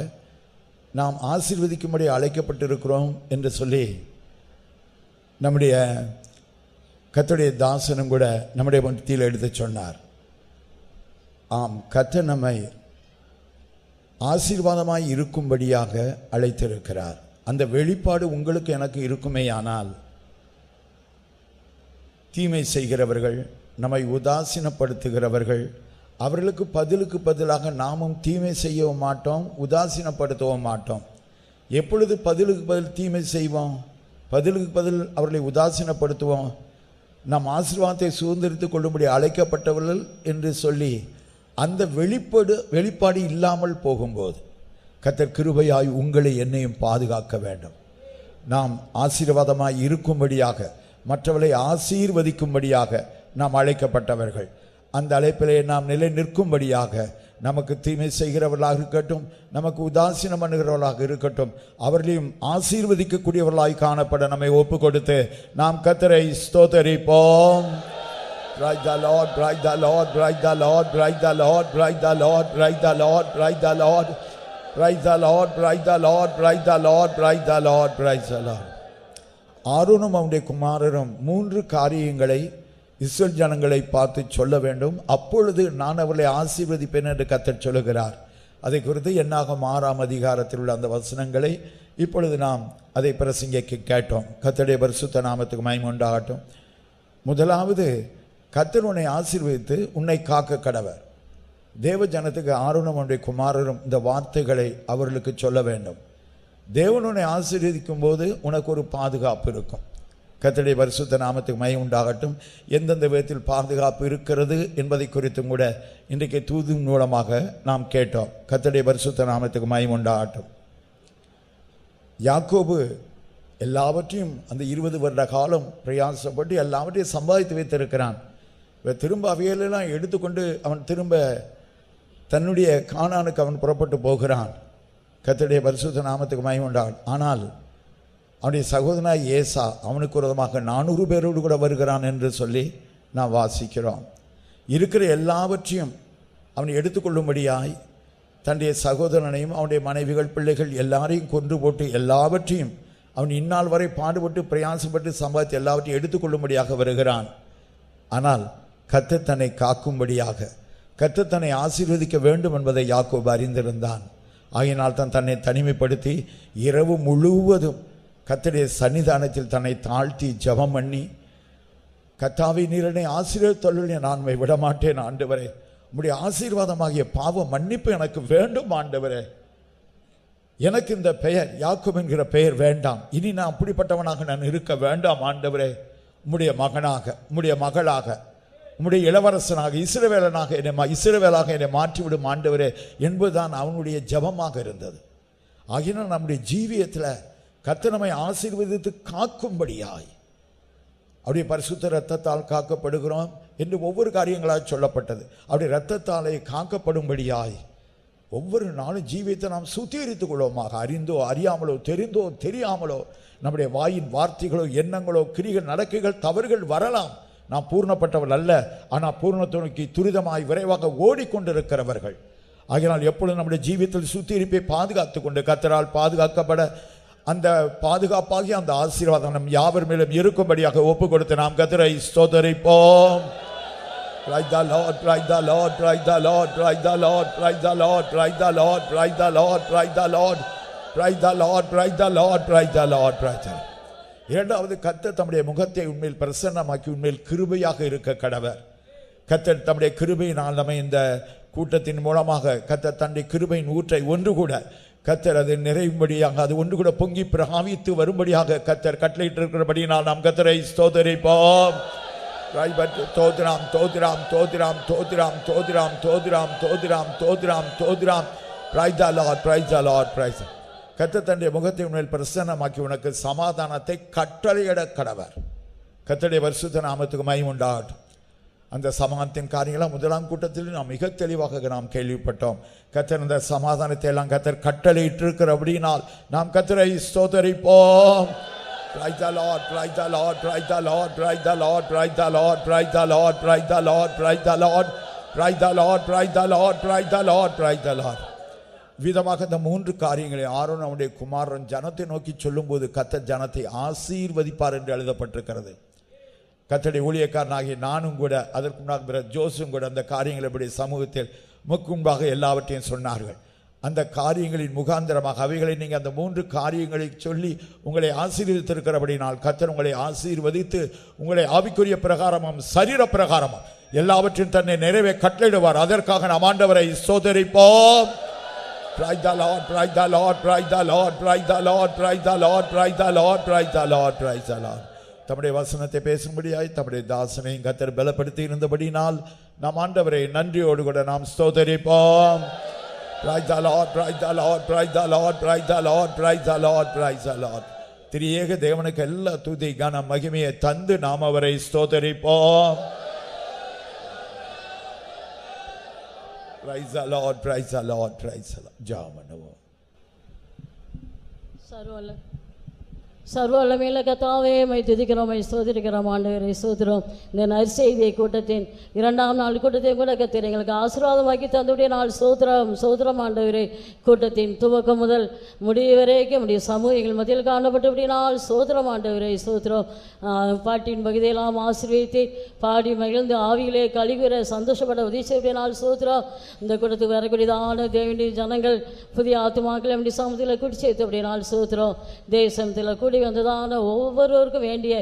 நாம் ஆசீர்வதிக்கும்படி அழைக்கப்பட்டிருக்கிறோம் என்று சொல்லி நம்முடைய கர்த்தருடைய தாசனும் கூட நம்முடைய மத்தியில் எடுத்து சொன்னார். ஆம், கர்த்தர் நம்மை ஆசீர்வாதமாய் இருக்கும்படியாக அழைத்திருக்கிறார். அந்த வெளிப்பாடு உங்களுக்கு எனக்கு இருக்குமேயானால் தீமை செய்கிறவர்கள், நம்மை உதாசீனப்படுத்துகிறவர்கள், அவர்களுக்கு பதிலுக்கு பதிலாக நாமும் தீமை செய்யவும் மாட்டோம், உதாசீனப்படுத்தவும் மாட்டோம். எப்பொழுது பதிலுக்கு பதில் தீமை செய்வோம், பதிலுக்கு பதில் அவர்களை உதாசீனப்படுத்துவோம்? நாம் ஆசீர்வாதத்தை சுதந்திரித்துக் கொள்ளும்படி அழைக்கப்பட்டவர்கள் என்று சொல்லி அந்த வெளிப்பாடு இல்லாமல் போகும்போது கர்த்தர் கிருபையாய் உங்களை என்னையும் பாதுகாக்க வேண்டும். நாம் ஆசீர்வாதமாய் இருக்கும்படியாக, மற்றவர்களை ஆசீர்வதிக்கும்படியாக நாம் அழைக்கப்பட்டவர்கள். அந்த அழைப்பிலே நாம் நிலை நிற்கும்படியாக நமக்கு தீமை செய்கிறவர்களாக இருக்கட்டும், நமக்கு உதாசீனம் பண்ணுகிறவர்களாக இருக்கட்டும், அவர்களையும் ஆசீர்வதிக்கக்கூடியவர்களாய் காணப்பட நம்மை ஒப்பு கொடுத்து நாம் கர்த்தரை ஸ்தோத்தரிப்போம். Praise the Lord, praise the Lord, praise the Lord, praise the Lord, praise the Lord, praise the Lord, praise the Lord, praise the Lord, praise the Lord, praise the Lord, praise the Lord, praise the Lord. ஆரோனும் அவனுடைய குமாரரும் 3 காரியங்களை இஸ்ரவேல் ஜனங்களை பார்த்து சொல்ல வேண்டும். அப்பொழுது நான் அவர்களை ஆசீர்வதிப்பேன் என்று கர்த்தர் சொல்லுகிறார். அதை குறித்து என்னாகும் 6ஆம் அதிகாரத்தில் உள்ள அந்த வசனங்களை இப்பொழுது நாம் அதை பிரசங்கிக்க கேட்டோம். கர்த்தருடைய பரிசுத்த நாமத்துக்கு மகிமை உண்டாகட்டும். முதலாவது, கர்த்தர் உன்னை ஆசீர்வதித்து உன்னை காக்க கடவர். தேவ ஜனத்துக்கு ஆரோனும் அவனுடைய குமாரரும் இந்த வார்த்தைகளை அவர்களுக்கு சொல்ல வேண்டும். தேவன் உன்னை ஆசீர்வதிக்கும் போது உனக்கு ஒரு பாதுகாப்பு இருக்கும். கர்த்தருடைய பரிசுத்த நாமத்துக்கு மகிமை உண்டாகட்டும். எந்தெந்த விதத்தில் பாதுகாப்பு இருக்கிறது என்பதை குறித்தும் கூட இன்றைக்கு தூது மூலமாக நாம் கேட்டோம். கர்த்தருடைய பரிசுத்த நாமத்துக்கு மகிமை உண்டாகட்டும். யாக்கோபு எல்லாவற்றையும் அந்த 20 வருட காலம் பிரயாசப்பட்டு எல்லாவற்றையும் சம்பாதித்து வைத்திருக்கிறான். திரும்ப அவையெல்லாம் எடுத்துக்கொண்டு அவன் திரும்ப தன்னுடைய கானானுக்கு அவன் புறப்பட்டு போகிறான். கர்த்தருடைய பரிசுத்த நாமத்துக்கு மகிமை உண்டாகும். ஆனால் அவனுடைய சகோதரனாய் ஏசா அவனுக்கு விரோதமாக 400 பேரோடு கூட வருகிறான் என்று சொல்லி நாம் வாசிக்கிறோம். இருக்கிற எல்லாவற்றையும் அவன் எடுத்துக்கொள்ளும்படியாய் தன்னுடைய சகோதரனையும் அவனுடைய மனைவிகள் பிள்ளைகள் எல்லாரையும் கொன்று போட்டு எல்லாவற்றையும் அவன் இந்நாள் வரை பாடுபட்டு பிரயாசப்பட்டு சம்பாதித்து எல்லாவற்றையும் எடுத்துக்கொள்ளும்படியாக வருகிறான். ஆனால் கர்த்தர் தன்னை காக்கும்படியாக, கர்த்தர் தன்னை ஆசீர்வதிக்க வேண்டும் என்பதை யாக்கோபு அறிந்திருந்தான். ஆகையினால் தான் தன்னை தனிமைப்படுத்தி இரவு முழுவதும் கர்த்தருடைய சன்னிதானத்தில் தன்னை தாழ்த்தி ஜெபம் பண்ணி, கர்த்தாவே நீர் என்னை ஆசீர்வதித்தருளும், நான் உம்மை விடமாட்டேன் ஆண்டவரே, உம்முடைய ஆசீர்வாதமாகிய பாவ மன்னிப்பு எனக்கு வேண்டும் ஆண்டவரே, எனக்கு இந்த பெயர் யாக்கோபு என்கிற பெயர் வேண்டாம், இனி நான் அப்படிப்பட்டவனாக நான் இருக்க வேண்டாம் ஆண்டவரே, உம்முடைய மகனாக, உம்முடைய மகளாக, உம்முடைய இளவரசனாக, இஸ்ரவேலாக என்னை மாற்றிவிடும் ஆண்டவரே என்பதுதான் அவனுடைய ஜெபமாக இருந்தது. ஆகினால் நம்முடைய ஜீவியத்தில் கர்த்தர் நம்மை ஆசீர்வதித்து காக்கும்படியாய் அவருடைய பரிசுத்த இரத்தத்தால் காக்கப்படுகிறோம் என்று ஒவ்வொரு காரியங்களாக சொல்லப்பட்டது. அவருடைய இரத்தத்தாலே காக்கப்படும்படியாய் ஒவ்வொரு நாளும் ஜீவியத்தை நாம் சுத்திகரித்துக் கொள்வோமாக. அறிந்தோ அறியாமலோ, தெரிந்தோ தெரியாமலோ நம்முடைய வாயின் வார்த்தைகளோ, எண்ணங்களோ, கிரிகள், நடக்கைகள், தவறுகள் வரலாம். நாம் பூர்ணப்பட்டவர்கள் அல்ல, ஆனால் பூர்ணத்தை நோக்கி துரிதமாய் விரைவாக ஓடிக்கொண்டிருக்கிறவர்கள். ஆகையினால் எப்பொழுதும் நம்முடைய ஜீவியத்தில் சுத்திகரிப்பை பாதுகாத்து கொண்டு கர்த்தரால் பாதுகாக்கப்பட அந்த பாதுகாப்பாகி அந்த ஆசீர்வாதம் நம் யாவர் மேலும் இருக்கும்படியாக ஒப்பு கொடுத்து நாம் கர்த்தரை ஸ்தோத்தரிப்போம். Praise the Lord, praise the Lord, praise the Lord, praise the Lord, praise the Lord, praise the Lord, praise the Lord, praise the Lord, praise the Lord, praise the Lord, praise the Lord, praise the Lord. இரண்டாவது, கர்த்தர் தம்முடைய முகத்தை உண்மையில் பிரசன்னமாக்கி உண்மையில் கிருபையாக இருக்க கடவர். கர்த்தர் தம்முடைய கிருபையினால் நம்மை இந்த கூட்டத்தின் மூலமாக கர்த்தர் தன்னுடைய கிருபையின் ஊற்றை ஒன்று கூட கர்த்தர் அது நிறையும்படியாக அது ஒன்று கூட பொங்கி பிரகாவித்து வரும்படியாக கர்த்தர் கட்டளையிட்டிருக்கிறபடியினால் நாம் கர்த்தரை ஸ்தோத்திரிப்போம். தோதிராம் தோதிராம் தோதிராம் தோதிராம் தோதிராம் தோதிராம் தோதிராம் தோதிராம் தோதிராம். Praise the Lord, praise the Lord, praise. கர்த்தர் தன்னுடைய முகத்தை உன்மேல் பிரசன்னமாக்கி உனக்கு சமாதானத்தை கட்டளையிட கடவர். கர்த்தருடைய பரிசுத்த நாமத்துக்கு மகிமை உண்டாகட்டும். அந்த சமாதானத்தின் காரியங்களை முதலாம் கூட்டத்தில் நாம் மிக தெளிவாக நாம் கேள்விப்பட்டோம். கர்த்தர் அந்த சமாதானத்தை எல்லாம் கர்த்தர் கட்டளையிட்டிருக்கிறபடியினால் நாம் கர்த்தரை ஸ்தோத்திரிப்போம். Praise the Lord, praise the Lord, praise the Lord, praise the Lord, praise the Lord, praise the Lord, praise the Lord, praise the Lord, praise the Lord, praise the Lord, praise the Lord, praise the Lord. விதமாக இந்த மூன்று காரியங்களை Aaron அவனுடைய குமாரன் ஜனத்தை நோக்கி சொல்லும்போது கர்த்தர் ஜனத்தை ஆசீர்வதிப்பார் என்று எழுதப்பட்டிருக்கிறது. கர்த்தருடைய ஊழியக்காரனாகிய நானும் கூட அதற்கு முன்னாக ஜோசும் கூட அந்த காரியங்களை இப்படி சமூகத்தில் முன்பாக எல்லாவற்றையும் சொன்னார்கள். அந்த காரியங்களின் முகாந்திரமாக அவைகளை நீங்கள் அந்த மூன்று காரியங்களை சொல்லி உங்களை ஆசீர்வதித்திருக்கிறபடினால் கர்த்தர் உங்களை ஆசீர்வதித்து உங்களை ஆவிக்குரிய பிரகாரமும் சரீர பிரகாரமும் எல்லாவற்றையும் தன்னை நிறைவே கட்டளையிடுவார். அதற்காக நாம் ஆண்டவரை ஸ்தோத்திரிப்போம். Praise the Lord, praise the Lord, praise the Lord, praise the Lord, praise the Lord, praise the Lord, praise the Lord, praise the Lord. தம்முடைய வசனத்தை பேசும்படியாய் தம்முடைய தாசனை கர்த்தர் பலப்படுத்தி இருந்தபடினால் நாம் ஆண்டவரை நன்றியோடு கூட நாம் ஸ்தோத்திரிப்போம். Praise the Lord, praise the Lord, praise the Lord, praise the Lord, praise the Lord, praise the Lord. திரியேக தேவனுக்கு எல்லா துதி கன மகிமையை தந்து நாம் அவரை ஸ்தோத்திரிப்போம். Praise the Lord, praise the Lord, praise the Lord. ஜெபம். சர்வவல்லமையுள்ள கர்த்தாவே, மை துதிக்கிறோம், மை ஸ்தோத்திரிக்கிறோம். ஆண்டவரை ஸ்தோத்திரம். இந்த நற்செய்தி கூட்டத்தின் இரண்டாம் நாள் கூட்டத்தையும் கூட கர்த்தர் எங்களுக்கு ஆசீர்வாதமாக்கி தந்துடைய நாள் ஸ்தோத்திரம், ஸ்தோத்திரம். ஆண்டவரே, கூட்டத்தின் துவக்கம் முதல் முடிவு வரைக்கும் நம்முடைய சமூகங்கள் மத்தியில் காணப்பட்டபடிய நாள் ஸ்தோத்திரம். ஆண்டவரை ஸ்தோத்திரம். பாட்டின் பகுதியெல்லாம் ஆசீர்வதித்து பாடி மகிழ்ந்து ஆவியிலே கழிவுற சந்தோஷப்பட உதவி செய்ய நாள் ஸ்தோத்திரம். இந்த கூட்டத்துக்கு வரக்கூடியதான தேவனுடைய ஜனங்கள் புதிய ஆத்துமாக்களை நம்முடைய சமூகத்தில் கூட்டி சேர்த்தபடிய நாள் ஸ்தோத்திரம். தேசத்தில் கூடி வந்ததான ஒவ்வொருவருக்கும் வேண்டிய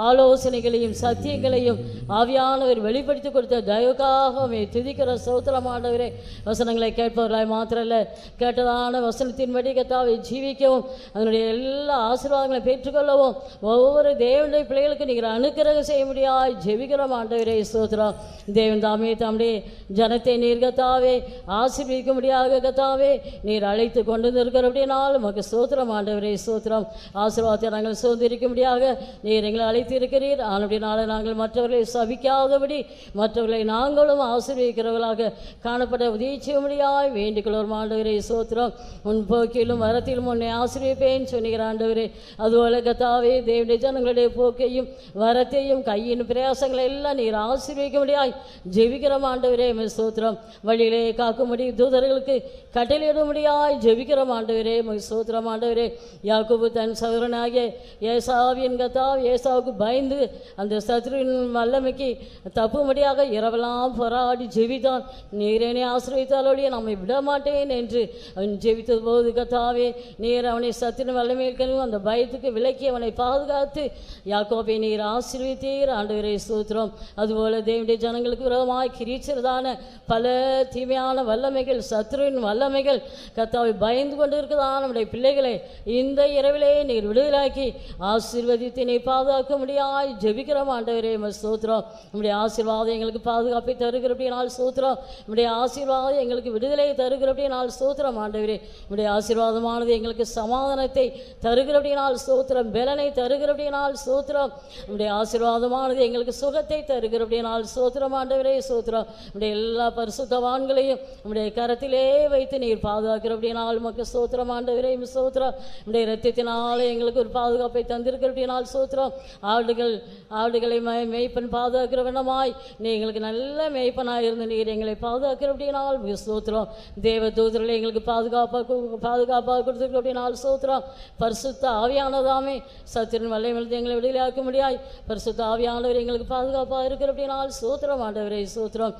ஆலோசனைகளையும் சத்தியங்களையும் ஆவியானவர் வெளிப்படுத்தி கொடுத்த தயவுக்காக துதிக்கிற ஸ்தோத்திரம். ஆண்டவரே, வசனங்களை கேட்பவர்களாய் மாத்திரல்ல, கேட்டதான வசனத்தின்படி கர்த்தாவை ஜீவிக்கவும் அதனுடைய எல்லா ஆசீர்வாதங்களை பெற்றுக்கொள்ளவும் ஒவ்வொரு தேவனுடைய பிள்ளைகளுக்கு நீங்கள் அனுக்கிரகம் செய்ய முடியாது ஜெபிக்கிறோம். ஆண்டவரே ஸ்தோத்திரம். தேவன் தாமே தம்முடைய ஜனத்தை நீர் கர்த்தாவே ஆசீர்வதிக்க முடியாத கர்த்தாவே நீர் அழைத்து கொண்டு இருக்கிறபடினால் உமக்கு ஸ்தோத்திரம். ஆண்டவரே ஸ்தோத்திரம். ஆசீர்வாதத்தை நாங்கள் சுதந்திரிக்கும்படியாக நீர் எங்களை அழைத்து இருக்கிறீர். அப்படினால நாங்கள் மற்றவர்களை சபிக்காதபடி மற்றவர்களை நாங்களும் ஆசீர்வதிக்கிறவர்களாக காணப்பட உதவி செய்ய முடியாது வேண்டிக்கொள்வோம். ஆண்டவரே ஸ்தோத்திரம். உன் போக்கிலும் வரத்திலும் உன்னை ஆசீர்வதிப்பேன் சொன்னிக்கிற ஆண்டவரே, அதுபோல கர்த்தாவே தேவனுடைய ஜனங்களுடைய போக்கையும் வரத்தையும் கையின் பிரயாசங்களை எல்லாம் நீர் ஆசீர்வதிக்க முடியாது ஜெபிக்கிறோம். ஆண்டவரே ஸ்தோத்திரம். வழியிலே காக்கும்படி தூதர்களுக்கு கட்டளையிட முடியாது ஜெபிக்கிறோம். ஆண்டவரே ஸ்தோத்திரம். ஆண்டவரே, யாக்கோபு தன் சகோதரனாகிய ஏசாவின் கர்த்தாவே ஏசாவுக்கு பயந்து அந்த சத்ருவின் வல்லமைக்கு தப்பும்படியாக இரவெல்லாம் போராடி ஜெபித்தான். நீரேனை ஆசிரியத்தாலோடைய நம்மை விட மாட்டேன் என்று அவன் ஜெபித்தது போது கர்த்தாவே நீர் அவனை சத்ருவின் வல்லமைக்கு அந்த பயத்துக்கு விலக்கி அவனை பாதுகாத்து யாக்கோபை நீர் ஆசீர்வதித்தீர். ஆண்டவரே ஸ்தோத்திரம். அதுபோல தேவனுடைய ஜனங்களுக்கு விரோதமாய் கிரீச்சதான பல தீமையான வல்லமைகள் சத்ருவின் வல்லமைகள் கர்த்தாவை பயந்து கொண்டு இருக்குதான் நம்முடைய பிள்ளைகளை இந்த இரவிலே நீர் விடுதலாக்கி ஆசீர்வதித்து நீ பாதுகாக்க முடியாது ஜெபிக்கிறோம். ஆண்டவரே ஸ்தோத்திரம். நம்முடைய ஆசீர்வாதம் எங்களுக்கு பாதுகாப்பை தருகிறபடிய நாள் ஸ்தோத்திரம். நம்முடைய ஆசீர்வாதம் எங்களுக்கு விடுதலை தருகிறபடிய நாள் ஸ்தோத்திரம். ஆண்டவரே, நம்முடைய ஆசீர்வாதமானது எங்களுக்கு சமாதானத்தை தருகிறபடிய நாள் ஸ்தோத்திரம், பலனை தருகிறபடிய நாள் ஸ்தோத்திரம். நம்முடைய ஆசீர்வாதமானது எங்களுக்கு சுகத்தை தருகிறபடிய நாள் ஸ்தோத்திரம். ஆண்டவரே ஸ்தோத்திரம். நம்முடைய எல்லா பரிசுத்தவான்களையும் நம்முடைய கரத்திலே வைத்து நீர் பாதுகாக்கிறபடிய நாள் உமக்கு ஸ்தோத்திரம். ஆண்டவரே ஸ்தோத்திரம். நம்முடைய இரத்தத்தினாலே எங்களுக்கு ஒரு பாதுகாப்பை தந்திருக்கிறபடினால் சோத்திரம். ஆடுகளை மேய்ப்பன் பாதுகாக்கிற வண்ணமாய் நீ எங்களுக்கு நல்ல மேய்ப்பனாக இருந்து நீர் எங்களை பாதுகாக்கிறபடினால் சோத்திரம். தேவ தூதர்களை எங்களுக்கு பாதுகாப்பாக கொடுத்துருக்கிறபடினால் சோத்திரம். பரிசுத்த ஆவியானதாமே சத்திரன் வல்லைமிழ்ந்து எங்களை விடுதலையாக்க முடியாய் பரிசுத்த ஆவியானவர் எங்களுக்கு பாதுகாப்பாக இருக்கிறபடினால் சோத்திரம். ஆண்டவரே சோத்திரம்.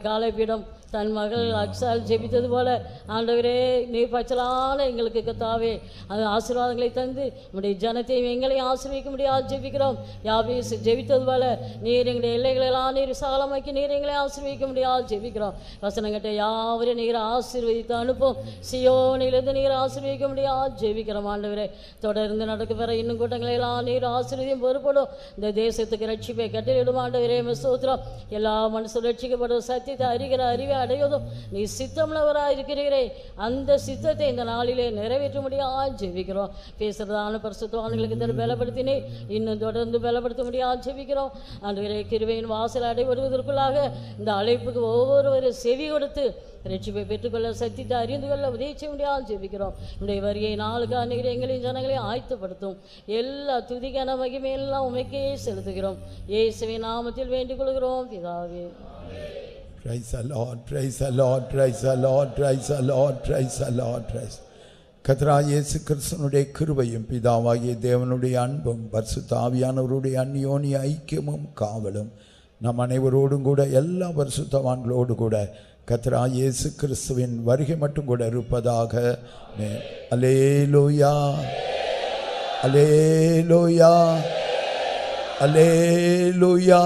காலை பீடம் தன் மகள் அக்ஸால் ஜெபித்தது போல ஆண்டவரே நீர் பச்சலான எங்களுக்கு கத்தாவே அந்த ஆசீர்வாதங்களை தந்து நம்முடைய ஜனத்தையும் எங்களையும் ஆசீர்வதிக்க முடியாது ஜெபிக்கிறோம். யாபேஸ் ஜெபித்தது போல நீர் எங்களுடைய எல்லைகளெல்லாம் நீர் விசாலமாக்கி நீர் எங்களை ஆசீர்வதிக்க முடியாது ஜெபிக்கிறோம். வசனங்கட்ட யாவரையும் நீர் ஆசீர்வதித்து அனுப்பும். சியோனிலிருந்து நீர் ஆசீர்வதிக்க முடியாது ஜெபிக்கிறோம். ஆண்டவரே தொடர்ந்து நடக்க பெற இன்னும் கூட்டங்களை எல்லாம் நீர் ஆசீர்வதியும் பொறுப்படும். இந்த தேசத்துக்கு ரட்சிப்பை கட்டளையிடும். ஆண்டவரே சோத்திரம். எல்லா மனுஷரும் ரட்சிக்கப்படும் சத்தியத்தை அறிகிற அறிவை அடைவதும் நீ சித்தமுள்ளவராக இருக்கிறீரே அந்த சித்தத்தை இந்த நாளிலே நிறைவேற்ற முடியாது ஜெபிக்கிறோம். பேசுறதான பரிசுத்தவான்களுக்கு தர பலப்படுத்தினே இன்னும் தொடர்ந்து பலப்படுத்த முடியாது ஜெபிக்கிறோம். ஆண்டவரே கிருபையின் வாசல் அடைபடுவதற்குள்ளாக இந்த அழைப்புக்கு ஒவ்வொருவரும் செவி கொடுத்து ரட்சிப்பை பெற்றுக்கொள்ள சத்தியத்தை அறிந்து கொள்ள உதவி செய்ய முடியாது ஜெபிக்கிறோம். என்னுடைய வருகை நாளுக்காக நீர் எங்களையும் ஜனங்களையும் ஆயத்தப்படுத்தும். எல்லா துதிக்கான மகிமையெல்லாம் உமைக்கே செலுத்துகிறோம். இயேசுவின் நாமத்தில் வேண்டிக் கொள்கிறோம் பிதாவே. Praise the Lord, praise the Lord, praise the Lord, praise the Lord, praise the Lord, praise. கர்த்தராகிய இயேசு கிறிஸ்துவினுடைய கிருபையும் பிதாவாகிய தேவனுடைய அன்பும் பரிசுத்த ஆவியானவருடைய அந்யோன்ய ஐக்கியமும் காவலும் நம் அனைவரோடும் கூட எல்லா பரிசுத்தவான்களோடு கூட கர்த்தராகிய இயேசு கிறிஸ்துவின் வருகை மட்டும் கூட இருப்பதாக. அல்லேலூயா, அல்லேலூயா, அல்லேலூயா.